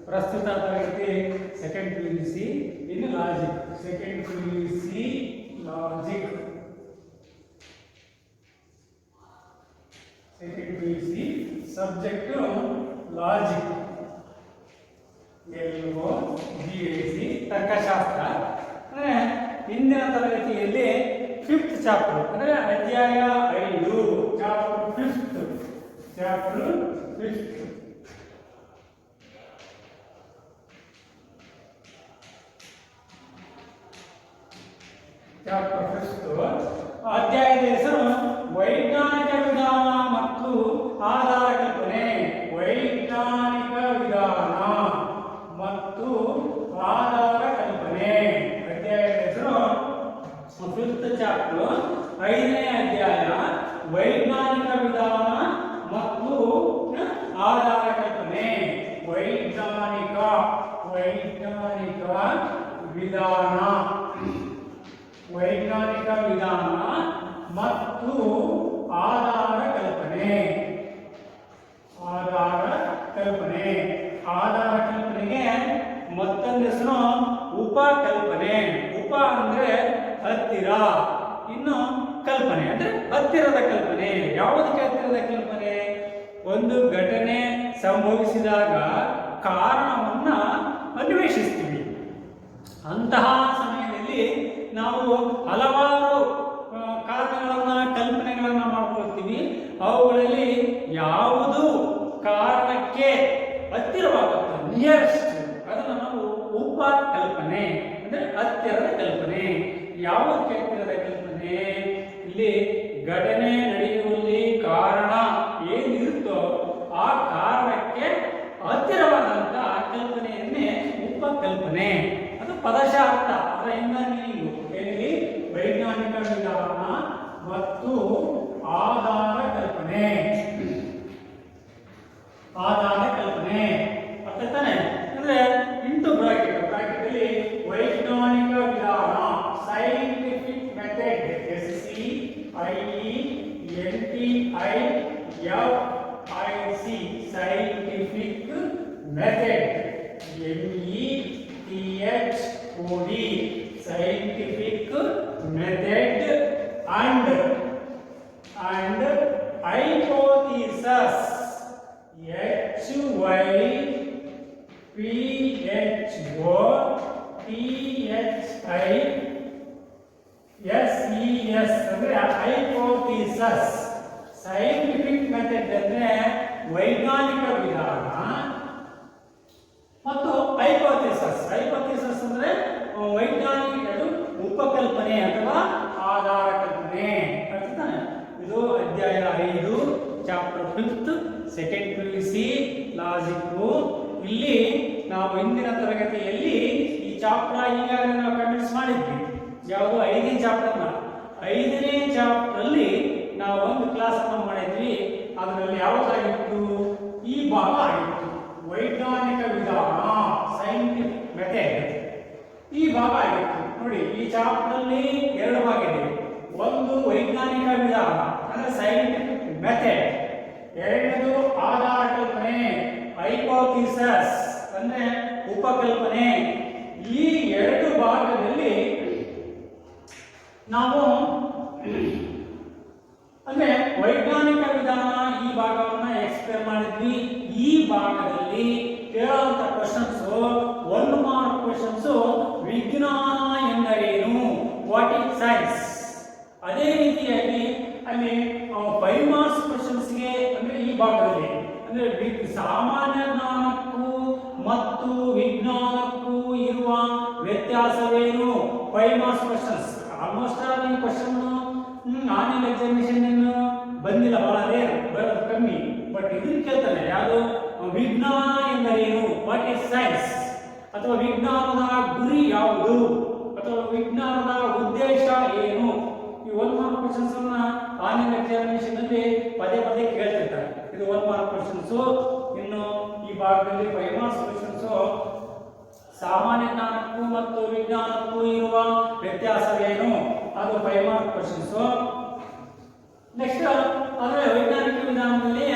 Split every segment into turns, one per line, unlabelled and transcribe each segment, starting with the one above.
ಪ್ರಸ್ತುತ ತರಗತಿ second PUC in logic. Second PUC logic. Second PUC subject logic. LOGIC ತರ್ಕಶಾಸ್ತ್ರ. ಅಂದರೆ ಹಿಂದಿನ ತರಗತಿಯಲ್ಲಿ ಫಿಫ್ತ್ ಚಾಪ್ಟರ್ ಅಂದರೆ ಅಧ್ಯಾಯ 5 ಚಾಪ್ಟರ್ ಫಿಫ್ತ್ ಚಾಪ್ಟರ್ ಅಧ್ಯಾಯದ ಹೆಸರು ವೈಜ್ಞಾನಿಕ ವಿಧಾನ ಮತ್ತು ಆಧಾರ ಕಲ್ಪನೆ. ವೈಜ್ಞಾನಿಕ ವಿಧಾನ ಮತ್ತು ಆಧಾರ ಕಲ್ಪನೆ. ಅಧ್ಯಾಯದ ಹೆಸರು ಫಿಫ್ತ್ ಚಾಪ್ಟರ್ 5ನೇ ಅಧ್ಯಾಯ ವೈಜ್ಞಾನಿಕ ವಿಧಾನ ಮತ್ತು ಆಧಾರ ಕಲ್ಪನೆ. ವೈಜ್ಞಾನಿಕ ವಿಧಾನ ವೈಜ್ಞಾನಿಕ ವಿಧಾನ ಮತ್ತು ಆಧಾರ ಕಲ್ಪನೆ. ಆಧಾರ ಕಲ್ಪನೆಗೆ ಮತ್ತೊಂದು ಹೆಸರು ಉಪಕಲ್ಪನೆ. ಉಪ ಅಂದ್ರೆ ಹತ್ತಿರ, ಇನ್ನು ಕಲ್ಪನೆ ಅಂದ್ರೆ ಹತ್ತಿರದ ಕಲ್ಪನೆ. ಯಾವುದಕ್ಕೆ ಹತ್ತಿರದ ಕಲ್ಪನೆ? ಒಂದು ಘಟನೆ ಸಂಭವಿಸಿದಾಗ ಕಾರಣವನ್ನ ಅನ್ವೇಷಿಸ್ತೀವಿ. ಅಂತಹ ಸಮಯದಲ್ಲಿ ನಾವು ಹಲವಾರು ಕಾರಣಗಳನ್ನ ಕಲ್ಪನೆಗಳನ್ನ ಮಾಡ್ಕೊಳ್ತೀವಿ. ಅವುಗಳಲ್ಲಿ ಯಾವುದು ಕಾರಣಕ್ಕೆ ಹತ್ತಿರವಾಗುತ್ತೆ, ನಿಯರೆಸ್ಟ್, ಅದನ್ನು ನಾವು ಉಪಕಲ್ಪನೆ ಅಂದ್ರೆ ಹತ್ತಿರದ ಕಲ್ಪನೆ. ಯಾವುದಕ್ಕೆ ಹತ್ತಿರದ ಕಲ್ಪನೆ? ಇಲ್ಲಿ ಘಟನೆ ನಡೆಯುವಲ್ಲಿ ಕಾರಣ ಏನಿರುತ್ತೋ ಆ ಕಾರಣಕ್ಕೆ ಹತ್ತಿರವಾದಂತಹ ಕಲ್ಪನೆಯನ್ನೇ ಉಪಕಲ್ಪನೆ. ಅದು ಪದಶಾಸ್ತ್ರ, ಅದರ ಹಿಂದಿನ ಎಲ್ಲಿ ವೈಜ್ಞಾನಿಕ ವಿಧಾನ ಮತ್ತು ಆಧಾರ ಕಲ್ಪನೆ. ಅರ್ಥ ತಾನೆ? ಅಂದ್ರೆ ಇಂಟು ಬ್ರಾಕೆಟ್ ಅಲ್ಲಿ ವೈಜ್ಞಾನಿಕ ವಿಧಾನ, scientific method, SCIENTIFIC, scientific method, METHOD, scientific method, and hypothesis, HYPHOTHISES ಅಂದ್ರೆ hypothesis. scientific method ಅಂದ್ರೆ ವೈಜ್ಞಾನಿಕ ವಿಧಾನ ಮತ್ತು ಹೈಪೋಥಿಸಿಸ್ ಅಂದ್ರೆ ವೈಜ್ಞಾನಿಕ ಉಪಕಲ್ಪನೆ ಅಥವಾ ಆಧಾರ ಕಲ್ಪನೆ. ಇದು ಅಧ್ಯಾಯ 5 ಚಾಪ್ಟರ್ 5 ಸೆಕೆಂಡ್ PUC ಲಾಜಿಕ್. ಇಲ್ಲಿ ನಾವು ಹಿಂದಿನ ತರಗತಿಯಲ್ಲಿ ಈ ಚಾಪ್ಟರ್ ಈಗಾಗಲೇ ನಾವು ಕಂಪ್ಲೀಟ್ ಮಾಡಿದ್ವಿ. ಯಾವುದು? 5ನೇ ಚಾಪ್ಟರ್. 5ನೇ ಚಾಪ್ಟರ್ ಅಲ್ಲಿ ನಾವು ಒಂದು ಕ್ಲಾಸ್ ಅನ್ನು ಮಾಡಿದ್ವಿ. ಅದರಲ್ಲಿ ಯಾವುದಾಗಿತ್ತು? ಈ ಭಾಗ ಆಗಿತ್ತು, ವೈಜ್ಞಾನಿಕ ವಿಧಾನ, ಸೈಂಟಿಫಿಕ್ ಮೆಥಡ್. ಈ ಭಾಗ ಆಗಿತ್ತು. ನೋಡಿ, ಈ ಚಾಪ್ಟರ್ ಅಲ್ಲಿ 2 ಭಾಗ ಇದೆ. ಒಂದು ವೈಜ್ಞಾನಿಕ ವಿಧಾನ ಅಂದ್ರೆ ಸೈಂಟಿಫಿಕ್ ಮೆಥಡ್, ಎರಡನೇದು ಆಧಾರ ಕಲ್ಪನೆ, ಹೈಪೋಥಿಸಿಸ್ ಅಂದ್ರೆ ಉಪಕಲ್ಪನೆ. ಈ 2 ಭಾಗದಲ್ಲಿ ನಾವು ಅಂದ್ರೆ ವೈಜ್ಞಾನಿಕ ವಿಧಾನ ಈ ಭಾಗವನ್ನ ಎಕ್ಸ್ಪ್ಲೇನ್ ಮಾಡಿದ್ವಿ. ಈ ಭಾಗದಲ್ಲಿ ಕೇಳುವಂತ ಕ್ವಶನ್ಸ್ 1 ಮಾರ್ಕ್ ಕ್ವಶನ್ಸ್. ವಿಜ್ಞಾನ ಎಂದರೇನು, ವಾಟ್ ಇಸ್ ಸೈನ್ಸ್. ಅದೇ ರೀತಿಯಾಗಿ ಅಲ್ಲಿ 5 ಮಾರ್ಕ್ಸ್ ಕ್ವಶನ್ಸ್ಗೆ ಅಂದ್ರೆ ಈ ಭಾಗದಲ್ಲಿ ಅಂದ್ರೆ ಸಾಮಾನ್ಯ ಜ್ಞಾನಕ್ಕೂ ಮತ್ತು ವಿಜ್ಞಾನಕ್ಕೂ ಇರುವ ವ್ಯತ್ಯಾಸವೇನು, 5 ಮಾರ್ಕ್ಸ್ ಕ್ವಶನ್ಸ್. ಆಲ್ಮೋಸ್ಟ್ ಆಲ್ ಈ ಕ್ವಶನ್ ಆನ್ಲೈನ್ ಎಕ್ಸಾಮಿನೇಷನ್ ಬಂದಿಲ್ಲ, ಬಹಳ ರೇರ್, ಬರೋದು ಕಮ್ಮಿ. ಬಟ್ ಇದನ್ನ ಕೇಳ್ತಾನೆ, ಯಾವುದು? ವಿಜ್ಞಾನ ಎಂದರೇನು, ವಾಟ್ ಇಸ್ ಸೈನ್ಸ್, ಅಥವಾ ವಿಜ್ಞಾನದ ಗುರಿ ಯಾವುದು, ಅಥವಾ ವಿಜ್ಞಾನದ ಉದ್ದೇಶ ಏನು. ಈ 1 ಮಾರ್ಕ್ ಕ್ವಶನ್ಸ್ ಅನ್ನ ಆನ್ಲೈನ್ ಎಕ್ಸಾಮಿನೇಷನ್ ಅಲ್ಲಿ ಪದೇ ಪದೇ ಕೇಳ್ತಿರ್ತಾರೆ. ಇದು 1 ಮಾರ್ಕ್ ಕ್ವಶನ್ಸ್. ಇನ್ನು ಈ ಭಾಗದಲ್ಲಿ 5 ಮಾರ್ಕ್ಸ್ ಕ್ವಶನ್ಸ್ ಸಾಮಾನ್ಯ ಜ್ಞಾನಕ್ಕೂ ಮತ್ತು ವಿಜ್ಞಾನಕ್ಕೂ ಇರುವ ವ್ಯತ್ಯಾಸವೇನು, ಅದು 5 ಮಾರ್ಕ್ ಕ್ವಶನ್ಸ್. ನೆಕ್ಸ್ಟ್ ಅಂದ್ರೆ ವೈಜ್ಞಾನಿಕ ವಿಧಾನದಲ್ಲಿ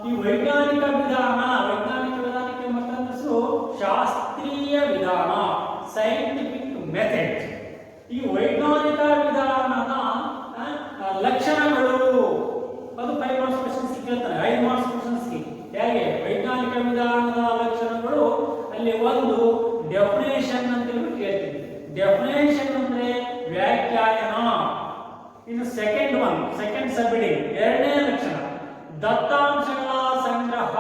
ಈ ವೈಜ್ಞಾನಿಕ ವಿಧಾನ ಶಾಸ್ತ್ರೀಯ ವಿಧಾನ, ಸೈಂಟಿಫಿಕ್ ಮೆಥಡ್. ಈ ವೈಜ್ಞಾನಿಕ ವಿಧಾನದ ಲಕ್ಷಣಗಳು, ಅದು 5 ಮಾರ್ಕ್ಸ್ ಕ್ವೆಶ್ಚನ್ಸ್ ಕೇಳ್ತಾನೆ, 5 ಮಾರ್ಕ್ಸ್ ಕ್ವೆಶ್ಚನ್ಸ್. ಹೇಗೆ ವೈಜ್ಞಾನಿಕ ವಿಧಾನದ ಲಕ್ಷಣಗಳು, ಅಲ್ಲಿ ಒಂದು ಡೆಫಿನೇಷನ್ ಅಂತ ಕೇಳ್ತೀವಿ. ಡೆಫಿನೇಷನ್ ಅಂದ್ರೆ ವ್ಯಾಖ್ಯಾನ. ಇನ್ನು ಸೆಕೆಂಡ್ ಸಬ್ ಹೆಡಿಂಗ್, ಎರಡನೇ ಲಕ್ಷಣ ದತ್ತಾಂಶಗಳ ಸಂಗ್ರಹ,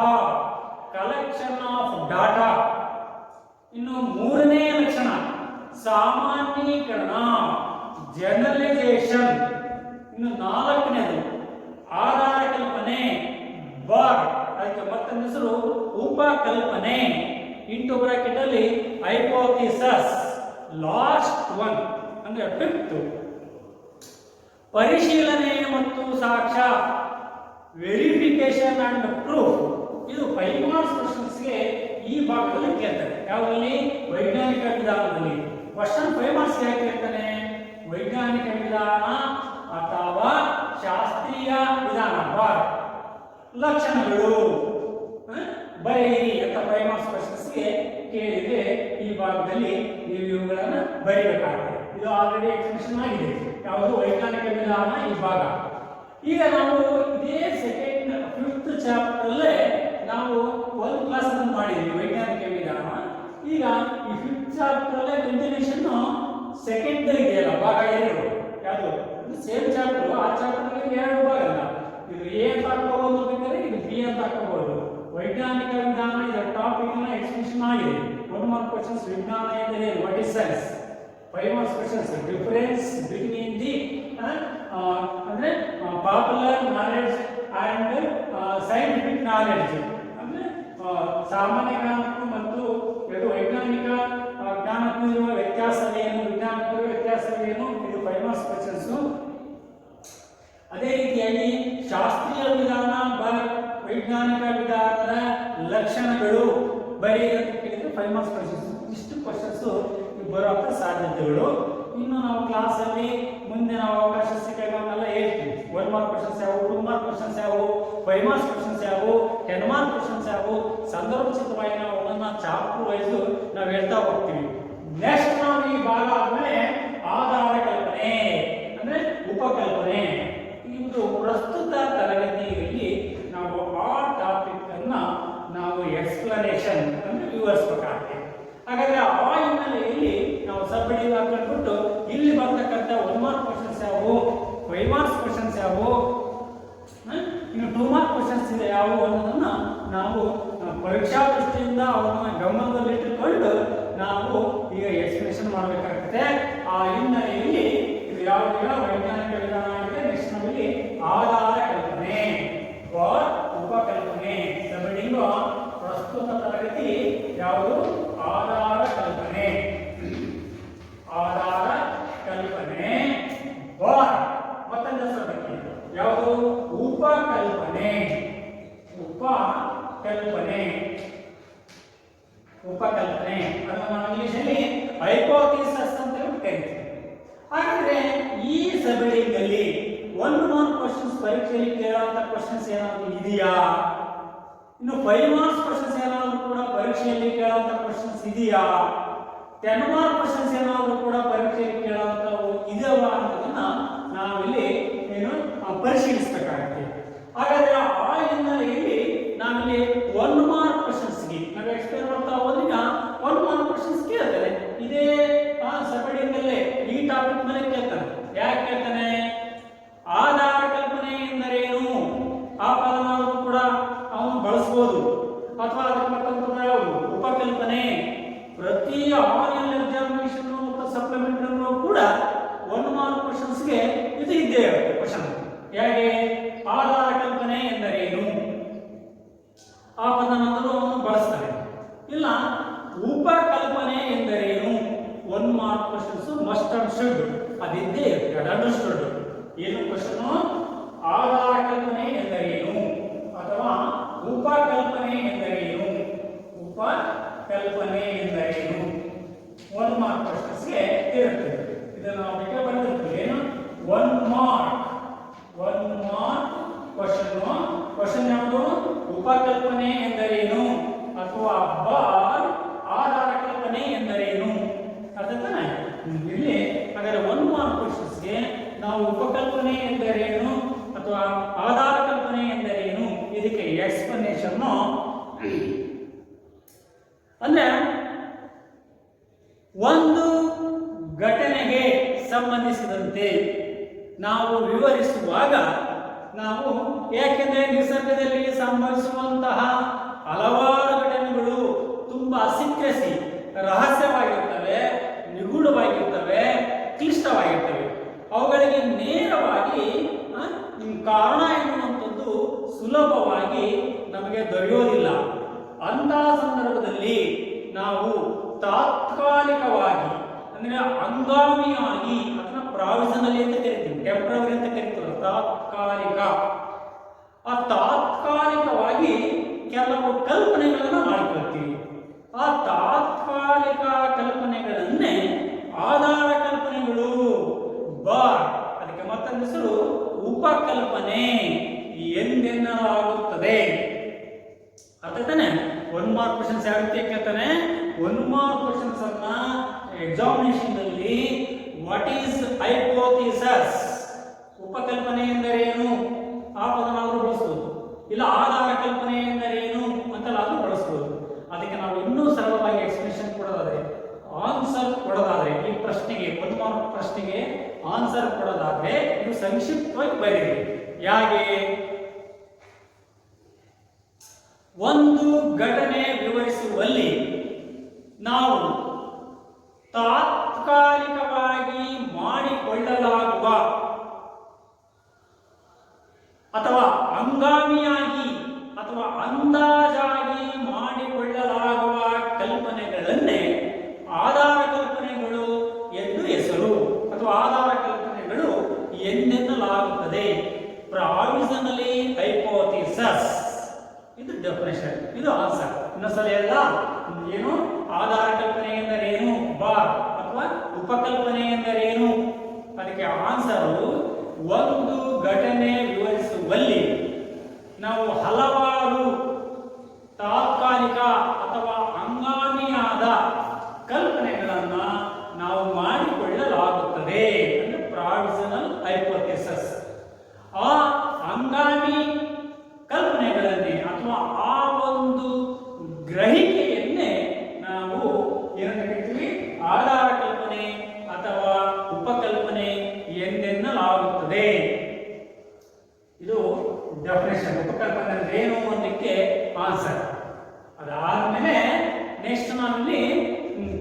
ಕಲೆಕ್ಷನ್ ಆಫ್ ಡಾಟಾ. ಇನ್ನು ಮೂರನೇ ಲಕ್ಷಣ ಸಾಮಾನ್ಯೀಕರಣ, ಜನರಲೈಸೇಷನ್. ಇನ್ನು ನಾಲ್ಕನೇದು ಆಧಾರ ಕಲ್ಪನೆ, ಬಾರ್, ಅದಕ್ಕೆ ಮತ್ತೊಂದು ಹೆಸರು ಉಪಕಲ್ಪನೆ, ಇಂಟು ಬ್ರಾಕೆಟ್ ಅಲ್ಲಿ ಹೈಪೋಥಿಸಸ್. ಲಾಸ್ಟ್ ಒನ್ ಅಂದ್ರೆ ಫಿಫ್ತ್, ಪರಿಶೀಲನೆ ಮತ್ತು ಸಾಕ್ಷ್ಯ, ವೆರಿಫಿಕೇಶನ್ ಅಂಡ್ ಪ್ರೂಫ್. ಇದು 5 ಮಾರ್ಕ್ಸ್ ಕ್ವೆಶ್ಚನ್ಸ್ಗೆ ಈ ಭಾಗದಲ್ಲಿ ಕೇಳ್ತಾರೆ. ಯಾವುದರಲ್ಲಿ? ವೈಜ್ಞಾನಿಕ ವಿಧಾನದಲ್ಲಿ. ಕ್ವಶನ್ 5 ಮಾರ್ಕ್ಸ್ ಯಾಕೆ ಕೇಳ್ತಾನೆ? ವೈಜ್ಞಾನಿಕ ವಿಧಾನ ಅಥವಾ ಶಾಸ್ತ್ರೀಯ ವಿಧಾನ, ಲಕ್ಷಣಗಳು ಬರೆಯಿರಿ ಅಂತ 5 ಮಾರ್ಕ್ಸ್ ಕ್ವೆಶ್ಚನ್ಸ್ಗೆ ಕೇಳಿದ್ರೆ ಈ ಭಾಗದಲ್ಲಿ ನೀವು ಇವುಗಳನ್ನು ಬರೀಬೇಕಾಗುತ್ತೆ. ಇದು ಆಲ್ರೆಡಿ ಎಕ್ಸ್ಪ್ಲೇಷನ್ ಆಗಿದೆ. ಯಾವುದು? ವೈಜ್ಞಾನಿಕ ವಿಧಾನ ಈ ಭಾಗ. ಈಗ ನಾವು ಇದೇ ಫಿಫ್ತ್ ಚಾಪ್ಟರ್ ಅಲ್ಲೇ ನಾವು ಒಂದು ಕ್ಲಾಸ್ ಅನ್ನು ಮಾಡಿದ್ವಿ ವೈಜ್ಞಾನಿಕ ವಿಧಾನ. ಈಗ ಈ ಫಿಫ್ತ್ ಚಾಪ್ಟರ್ ಅಲ್ಲೇ ಕಂಟಿನ್ಯೂಷನ್ ಸೆಕೆಂಡ್ ಇದೆಯಲ್ಲ, ಭಾಗ 2. ಯಾವುದು? ಸೇಮ್ ಚಾಪ್ಟರ್, ಆ ಚಾಪ್ಟರ್ ಅಲ್ಲಿ 2 ಭಾಗ ಅಲ್ಲ. ಇದು ಎ ಅಂತ ಹಾಕಬಹುದು, ಬೇಕಾದ್ರೆ ಇದು ಬಿ ಅಂತ ಹಾಕಬಹುದು. ವೈಜ್ಞಾನಿಕ ವಿಧಾನ ಇದರ ಟಾಪಿಕ್ ಅನ್ನ ಎಕ್ಸ್ಪ್ಲೇಷನ್ ಆಗಿದೆ. 1 ಮಾರ್ಕ್ ಕ್ವೆಶ್ಚನ್ಸ್, ವಿಜ್ಞಾನ ಎಂದರೆ what is science. 5 marks questions, difference between the ಅಂದ್ರೆ popular knowledge and scientific knowledge. ಅಂದ್ರೆ ಸಾಮಾನ್ಯ ಜ್ಞಾನಕ್ಕೂ ಮತ್ತು ವೈಜ್ಞಾನಿಕ ಜ್ಞಾನಕ್ಕೂ ಇರುವ ವ್ಯತ್ಯಾಸವೇನು, ವಿಜ್ಞಾನಕ್ಕೂ ವ್ಯತ್ಯಾಸವೇನು, ಇದು 5 ಮಾರ್ಕ್ಸ್ ಕ್ವೆಶ್ಚನ್ಸ್. ಅದೇ ರೀತಿಯಾಗಿ ಶಾಸ್ತ್ರೀಯ ವಿಧಾನ ವೈಜ್ಞಾನಿಕ ವಿಧಾನದ ಲಕ್ಷಣಗಳು ಬರೆಯುವಂತ ಕೇಳಿದ್ರೆ 5 ಮಾರ್ಕ್ಸ್ ಕ್ವೆಶ್ಚನ್ಸ್. ಇಷ್ಟು ಕ್ವೆಶ್ಚನ್ಸ್ ಬರುವಂತ ಸಾಧ್ಯತೆಗಳು. ಇನ್ನು ನಾವು ಕ್ಲಾಸ್ ಅಲ್ಲಿ ಮುಂದೆ ನಾವು ಅವಕಾಶ ಸಿಕ್ಕಾಗ ಅವನ್ನೆಲ್ಲ ಹೇಳ್ತೀವಿ. 1 ಮಾರ್ಕ್ ಕ್ವೆಶ್ಚನ್ಸ್ ಯಾವುವು, 2 ಮಾರ್ಕ್ ಕ್ವೆಶ್ಚನ್ಸ್ ಯಾವುವು, 5 ಮಾರ್ಕ್ಸ್ ಕ್ವೆಶ್ಚನ್ಸ್ ಯಾವುವು, 10 ಮಾರ್ಕ್ ಕ್ವೆಶ್ಚನ್ಸ್ ಯಾವುವು, ಸಂದರ್ಭೋಚಿತವಾಗಿ ನಾವು ಅವನ್ನ ಚಾಪ್ಟರ್ ವೈಸ್ ನಾವು ಹೇಳ್ತಾ ಹೋಗ್ತೀವಿ. ನೆಕ್ಸ್ಟ್ ನಾವು ಈ ಭಾಗ ಆದ್ಮೇಲೆ ಆಧಾರ ಕಲ್ಪನೆ ಅಂದ್ರೆ ಉಪಕಲ್ಪನೆ. ಇದು ಪ್ರಸ್ತುತ ತರಗತಿಯಲ್ಲಿ ನಾವು ಆ ಟಾಪಿಕ್ ಅನ್ನ ನಾವು ಎಕ್ಸ್ಪ್ಲನೇಷನ್ ಅಂದ್ರೆ ವಿವರಿಸಬೇಕಾಗುತ್ತೆ. ಹಾಗಾದ್ರೆ ಆ ಹಿನ್ನೆಲೆಯಲ್ಲಿ ನಾವು ಸಬ್ ಹೆಡಿಂಗ್ ಹಾಕೊಂಡ್ಬಿಟ್ಟು ಇಲ್ಲಿ ಬರ್ತಕ್ಕಂಥ 1 ಮಾರ್ಕ್ ಕ್ವೆಶ್ಚನ್ಸ್ ಯಾವುವು, 5 ಮಾರ್ಕ್ಸ್ ಕ್ವೆಶ್ಚನ್ಸ್ ಯಾವುವು, ಇನ್ನು 2 ಮಾರ್ಕ್ ಕ್ವೆಶ್ಚನ್ಸ್ ಇದೆ ಯಾವುವು ಅನ್ನೋದನ್ನ ನಾವು ಪರೀಕ್ಷಾ ದೃಷ್ಟಿಯಿಂದ ಅವನ್ನ ಗಮನದಲ್ಲಿಟ್ಟುಕೊಂಡು ನಾವು ಈಗ ಎಕ್ಸ್ಪ್ಲೇಷನ್ ಮಾಡಬೇಕಾಗುತ್ತೆ. ಆ ಹಿನ್ನೆಲೆಯಲ್ಲಿ ಇದು ಯಾವ ವೈಜ್ಞಾನಿಕ ವಿಧಾನ ಆಗಿದೆ. ನೆಕ್ಸ್ಟ್ ನಮ್ಮಲ್ಲಿ ಆಧಾರ ಕಲ್ಪನೆ, ಉಪಕಲ್ಪನೆ. ಸಬ್ ಹೆಡಿಂಗ್ ಪ್ರಸ್ತುತ ತರಗತಿ ಯಾವುದು? ಆಧಾರ ಕಲ್ಪನೆ. ಆಧಾರ ಕಲ್ಪನೆ ಮತ್ತೊಂದು ಹೆಸರು ಯಾವುದು? ಉಪಕಲ್ಪನೆ. ಉಪಕಲ್ಪನೆ ಉಪಕಲ್ಪನೆ ಅದನ್ನು ನಾವು ಇಂಗ್ಲಿಷಲ್ಲಿ ಹೈಪೋಥಿಸಿಸ್ ಅಂತ ಕರೀತೀವಿ. ಹಾಗಾದ್ರೆ ಈ ಸಬ್ ಹೆಡಿಂಗ್ ಅಲ್ಲಿ 1 ಮಾರ್ಕ್ ಕ್ವೆಶ್ಚನ್ಸ್ ಪರೀಕ್ಷೆಯಲ್ಲಿ ಕೇಳುವಂತ ಕ್ವೆಶ್ಚನ್ಸ್ ಏನಾದರೂ ಇದೆಯಾ? ಇನ್ನು 5 ಮಾರ್ಕ್ಸ್ ಕ್ವೆಶ್ಚನ್ಸ್ ಏನಾದರೂ ಕೂಡ ಪರೀಕ್ಷೆಯಲ್ಲಿ ಕೇಳುವಂತ ಕ್ವೆಶ್ಚನ್ಸ್ ಇದೆಯಾ? 10 ಮಾರ್ಕ್ ಕ್ವೆಶ್ಚನ್ಸ್ ಏನಾದರೂ ಕೂಡ ಪರೀಕ್ಷೆಯಲ್ಲಿ ಕೇಳುವಂತವು ಇದೆಯಾ ಅನ್ನೋದನ್ನ ನಾವಿಲ್ಲಿ ಪರಿಶೀಲಿಸಬೇಕಾಗುತ್ತೆ. ಹಾಗಾದ್ರೆ ಆ ಹಿನ್ನೆಲೆಯಲ್ಲಿ ನಾವಿಲ್ಲಿ 1 ಮಾರ್ಕ್ ಕ್ವೆಶ್ಚನ್ಸ್ಗೆ ನಾವು ಎಕ್ಸ್ಪ್ಲೇನ್ ಮಾಡ್ತಾ ಹೋದಾಗ 1 ಮಾರ್ಕ್ ಕ್ವೆಶ್ಚನ್ಸ್ ಕೇಳ್ತಾರೆ. ಇದೇ ಸಬ್ ಹೆಡಿಂಗ್ ಅಲ್ಲೇ ಈ ಟಾಪಿಕ್ ಮೇಲೆ ಕೇಳ್ತಾನೆ. ಯಾಕೆ ಕೇಳ್ತಾನೆ? ಆಧಾರ ಕಲ್ಪನೆ ಎಂದರೇನು? ಆ ಪದನಾದರೂ ಕೂಡ ಅವನು ಬಳಸಬಹುದು. ಅಥವಾ ಅದಕ್ಕೆ ಮತ್ತೊಂದು ಪದ ಯಾವುದು? ಉಪಕಲ್ಪನೆ. ಪ್ರತಿ ಆನ್ಲೈನ್ ಎಕ್ಸಾಮಿನೇಷನ್ ಮತ್ತು ಸಪ್ಲಿಮೆಂಟರಿ ಕೂಡ 1 ಮಾರ್ಕ್ ಕ್ವೆಶ್ಚನ್ಸ್ಗೆ ಇದು ಇದ್ದೇ ಇರುತ್ತೆ ಕ್ವೆಶ್ಚನ್. ಹೇಗೆ? ಆಧಾರ ಕಲ್ಪನೆ ಎಂದರೇನು? ಆ ಪದನಾದರೂ ಅವನು ಬಳಸ್ತಾನೆ. ಇಲ್ಲ ಉಪಕಲ್ಪನೆ ಎಂದರೇನು? 1 mark questions must and should ಅದಿದ್ದೇ ಇರುತ್ತೆ. ಅಂಡರ್ಸ್ಟುಡ್ ಏನು ಕ್ವೆಶ್ಚನ್? ಆಧಾರ ಕಲ್ಪನೆ ಎಂದರೇನು ಅಥವಾ ಉಪಕಲ್ಪನೆ ಎಂದರೇನು? ಉಪಕಲ್ಪನೆ ಎಂದರೇನು? 1 ಮಾರ್ಕ್ ಕ್ವೆಶ್ಚನ್ಸ್ಗೆ ಇರುತ್ತೆ. ಇದನ್ನು ನಾವು ಬೇಕಾದ್ರೆ ಬರೆದಿರ್ತೀವಿ. ಏನು? 1 ಮಾರ್ಕ್ ಕ್ವೆಶ್ಚನ್ ಯಾವುದು? ಉಪಕಲ್ಪನೆ ಎಂದರೇನು ಅಥವಾ ಬಾರ್ ಅಂದ್ರೆ ಒಂದು ಘಟನೆಗೆ ಸಂಬಂಧಿಸಿದಂತೆ ನಾವು ವಿವರಿಸುವಾಗ ನಾವು, ಯಾಕೆಂದ್ರೆ ನಿಸರ್ಗದಲ್ಲಿ ಸಂಭವಿಸುವಂತಹ ಹಲವಾರು ಘಟನೆಗಳು ತುಂಬಾ ಸೀಕ್ರೆಸಿ, ರಹಸ್ಯವಾಗಿರ್ತವೆ, ನಿಗೂಢವಾಗಿರ್ತವೆ, ಕ್ಲಿಷ್ಟವಾಗಿರ್ತವೆ. ಅವುಗಳಿಗೆ ನೇರವಾಗಿ ಕಾರಣ ಎನ್ನುವಂಥದ್ದು ಸುಲಭವಾಗಿ ನಮಗೆ ದೊರೆಯೋದಿಲ್ಲ. ಅಂತಹ ಸಂದರ್ಭದಲ್ಲಿ ನಾವು ತಾತ್ಕಾಲಿಕವಾಗಿ ಅಂದ್ರೆ ಹಂಗಾಮಿಯಾಗಿ ಅದನ್ನ ಪ್ರಾವಿಷನಲಿ ಅಂತ ಕರಿತೀವಿ, ಟೆಂಪರರಿ ಅಂತ ಕರಿತೀವಿ, ತಾತ್ಕಾಲಿಕ. ಆ ತಾತ್ಕಾಲಿಕವಾಗಿ ಕೆಲವು ಕಲ್ಪನೆಗಳನ್ನು ಮಾಡಿಕೊಳ್ತೀವಿ. ಆ ತಾತ್ಕಾಲಿಕ ಕಲ್ಪನೆಗಳನ್ನೇ ಆಧಾರ ಕಲ್ಪನೆಗಳು, ಅದಕ್ಕೆ ಮತ್ತೊಂದು ಹೆಸರು ಉಪಕಲ್ಪನೆ ಎಂದೆನ್ನಲಾಗುತ್ತದೆ. ಅರ್ಥ ತಾನೆ? 1 ಮಾರ್ಕ್ ಕ್ವೆಶ್ಚನ್ಸ್ ಯಾವ ರೀತಿ ಕೇಳ್ತಾನೆ? 1 ಮಾರ್ಕ್ ಕ್ವೆಶ್ಚನ್ಸ್ ಅನ್ನ ಎಕ್ಸಾಮಿನೇಷನ್ ನಲ್ಲಿ ವಾಟ್ ಈಸ್ ಹೈಪೋಥಿಸಸ್, ಉಪಕಲ್ಪನೆ ಎಂದರೇನು ಆ ಪದನಾದರೂ ಬಳಸಬಹುದು, ಇಲ್ಲ ಆಧಾರ ಕಲ್ಪನೆ ಎಂದರೇನು ಅಂತೆಲ್ಲಾದ್ರೂ ಬಳಸಬಹುದು. ಅದಕ್ಕೆ ನಾವು ಇನ್ನೂ ಸರಳವಾಗಿ ಎಕ್ಸ್ಪ್ಲೇಷನ್ ಕೊಡೋದಾದ್ರೆ, ಆನ್ಸರ್ ಕೊಡೋದಾದ್ರೆ, ಈ ಪ್ರಶ್ನೆಗೆ 1 ಮಾರ್ಕ್ ಪ್ರಶ್ನೆಗೆ ಆನ್ಸರ್ ಕೊಡೋದಾದ್ರೆ ಇದು ಸಂಕ್ಷಿಪ್ತವಾಗಿ ಬರೆಯಿರಿ. ಯಾಕೆ? ಒಂದು ಘಟನೆ ವಿವರಿಸುವಲ್ಲಿ ನಾವು ತಾತ್ಕಾಲಿಕವಾಗಿ ಮಾಡಿಕೊಳ್ಳಲಾಗುವ ಅಥವಾ ಹಂಗಾಮಿಯಾಗಿ ಅಥವಾ ಅಂದಾಜಾಗಿ ಮಾಡಿಕೊಳ್ಳಲಾಗುವ ಕಲ್ಪನೆಗಳನ್ನೇ ಆಧಾರ ಕಲ್ಪನೆಗಳು ಎಂದು ಹೆಸರು ಅಥವಾ ಆಧಾರ ಕಲ್ಪನೆಗಳು ಎಂದೆನ್ನಲಾಗುತ್ತದೆ. ಪ್ರಾವಿಷನಲಿ ಹೈಪೋಥಿಸಸ್, ಇದು ಡೆಫಿನೇಷನ್, ಇದು ಆನ್ಸರ್. ಇನ್ನೊಂದ್ಸಲ ಎಲ್ಲ ಏನು ಆಧಾರ ಕಲ್ಪನೆ ಎಂದರೇನು, ಅಥವಾ ಉಪಕಲ್ಪನೆ ಎಂದರೇನು? ಅದಕ್ಕೆ ಆನ್ಸರು, ಒಂದು ಘಟನೆ ವಿವರಿಸುವಲ್ಲಿ ನಾವು ಹಲವಾರು ತಾತ್ಕಾಲಿಕ ಅಥವಾ ಹಂಗಾಮಿಯಾದ ಕಲ್ಪನೆಗಳನ್ನ ನಾವು ಮಾಡಿಕೊಳ್ಳಲಾಗುತ್ತದೆ, ಅಂದ್ರೆ ಪ್ರಾವಿಷನಲ್ ಹೈಪೋಥಿಸಸ್. ಆ ಹಂಗಾಮಿ ಕಲ್ಪನೆಗಳನ್ನೇ ಅಥವಾ ಆ ಒಂದು ಗ್ರಹಿಕೆಯನ್ನೇ ನಾವು ಏನಂತ ಕರಿತೀವಿ? ಆಧಾರ ಕಲ್ಪನೆ ಅಥವಾ ಉಪಕಲ್ಪನೆ ಎಂದೆನ್ನಲಾಗುತ್ತದೆ. ಇದು ಡೆಫಿನೇಷನ್. ಉಪಕಲ್ಪನೆ ಅಂದ್ರೆ ಏನು ಅನ್ನೋದಕ್ಕೆ ಆನ್ಸರ್. ಅದಾದ್ಮೇಲೆ ನೆಕ್ಸ್ಟ್ ನಾವಿಲ್ಲಿ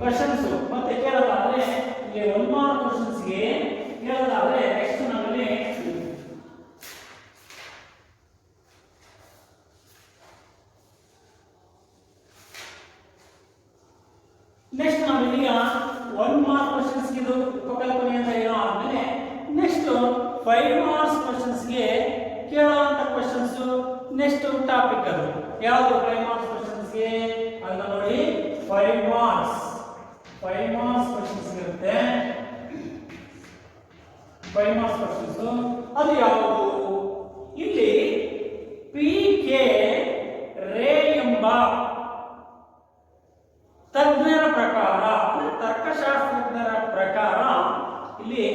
ಕ್ವಶನ್ಸ್ ಮತ್ತೆ ಕೇಳೋದಾದ್ರೆ, ಇಲ್ಲಿ 1 ಮಾರ್ಕ್ ಕ್ವಶನ್ಸ್ಗೆ ಕೇಳೋದಾದ್ರೆ ನೆಕ್ಸ್ಟ್ ನಾವಿಲ್ಲಿ ನಾವಿದೀಗ 1 ಮಾರ್ಕ್ ಕ್ವಶನ್ಸ್ಗೆ ಇದು ಉಪಕಲ್ಪನೆ ಅಂತ ಏನೋ ಆದ್ಮೇಲೆ ನೆಕ್ಸ್ಟ್ 5 ಮಾರ್ಕ್ಸ್ ಕ್ವಶನ್ಸ್ಗೆ ಕೇಳುವಂತ ಕ್ವಶನ್ಸ್ ನೆಕ್ಸ್ಟ್ ಟಾಪಿಕ್. ಅದು ಯಾವುದು? 5 ಮಾರ್ಕ್ಸ್ ಕ್ವಶನ್ಸ್ಗೆ ಅಂತ ನೋಡಿ, 5 ಮಾರ್ಕ್ಸ್ ಕ್ವಶನ್ಸ್ ಇರುತ್ತೆ. 5 ಮಾರ್ಕ್ಸ್ ಕ್ವಶನ್ಸ್ ಅದು ಯಾವುದು? ಇಲ್ಲಿ ಪಿ.ಕೆ. ರೇ ಎಂಬ ತಜ್ಞರ ಪ್ರಕಾರ, ತರ್ಕಶಾಸ್ತ್ರಜ್ಞರ ಪ್ರಕಾರ ಇಲ್ಲಿ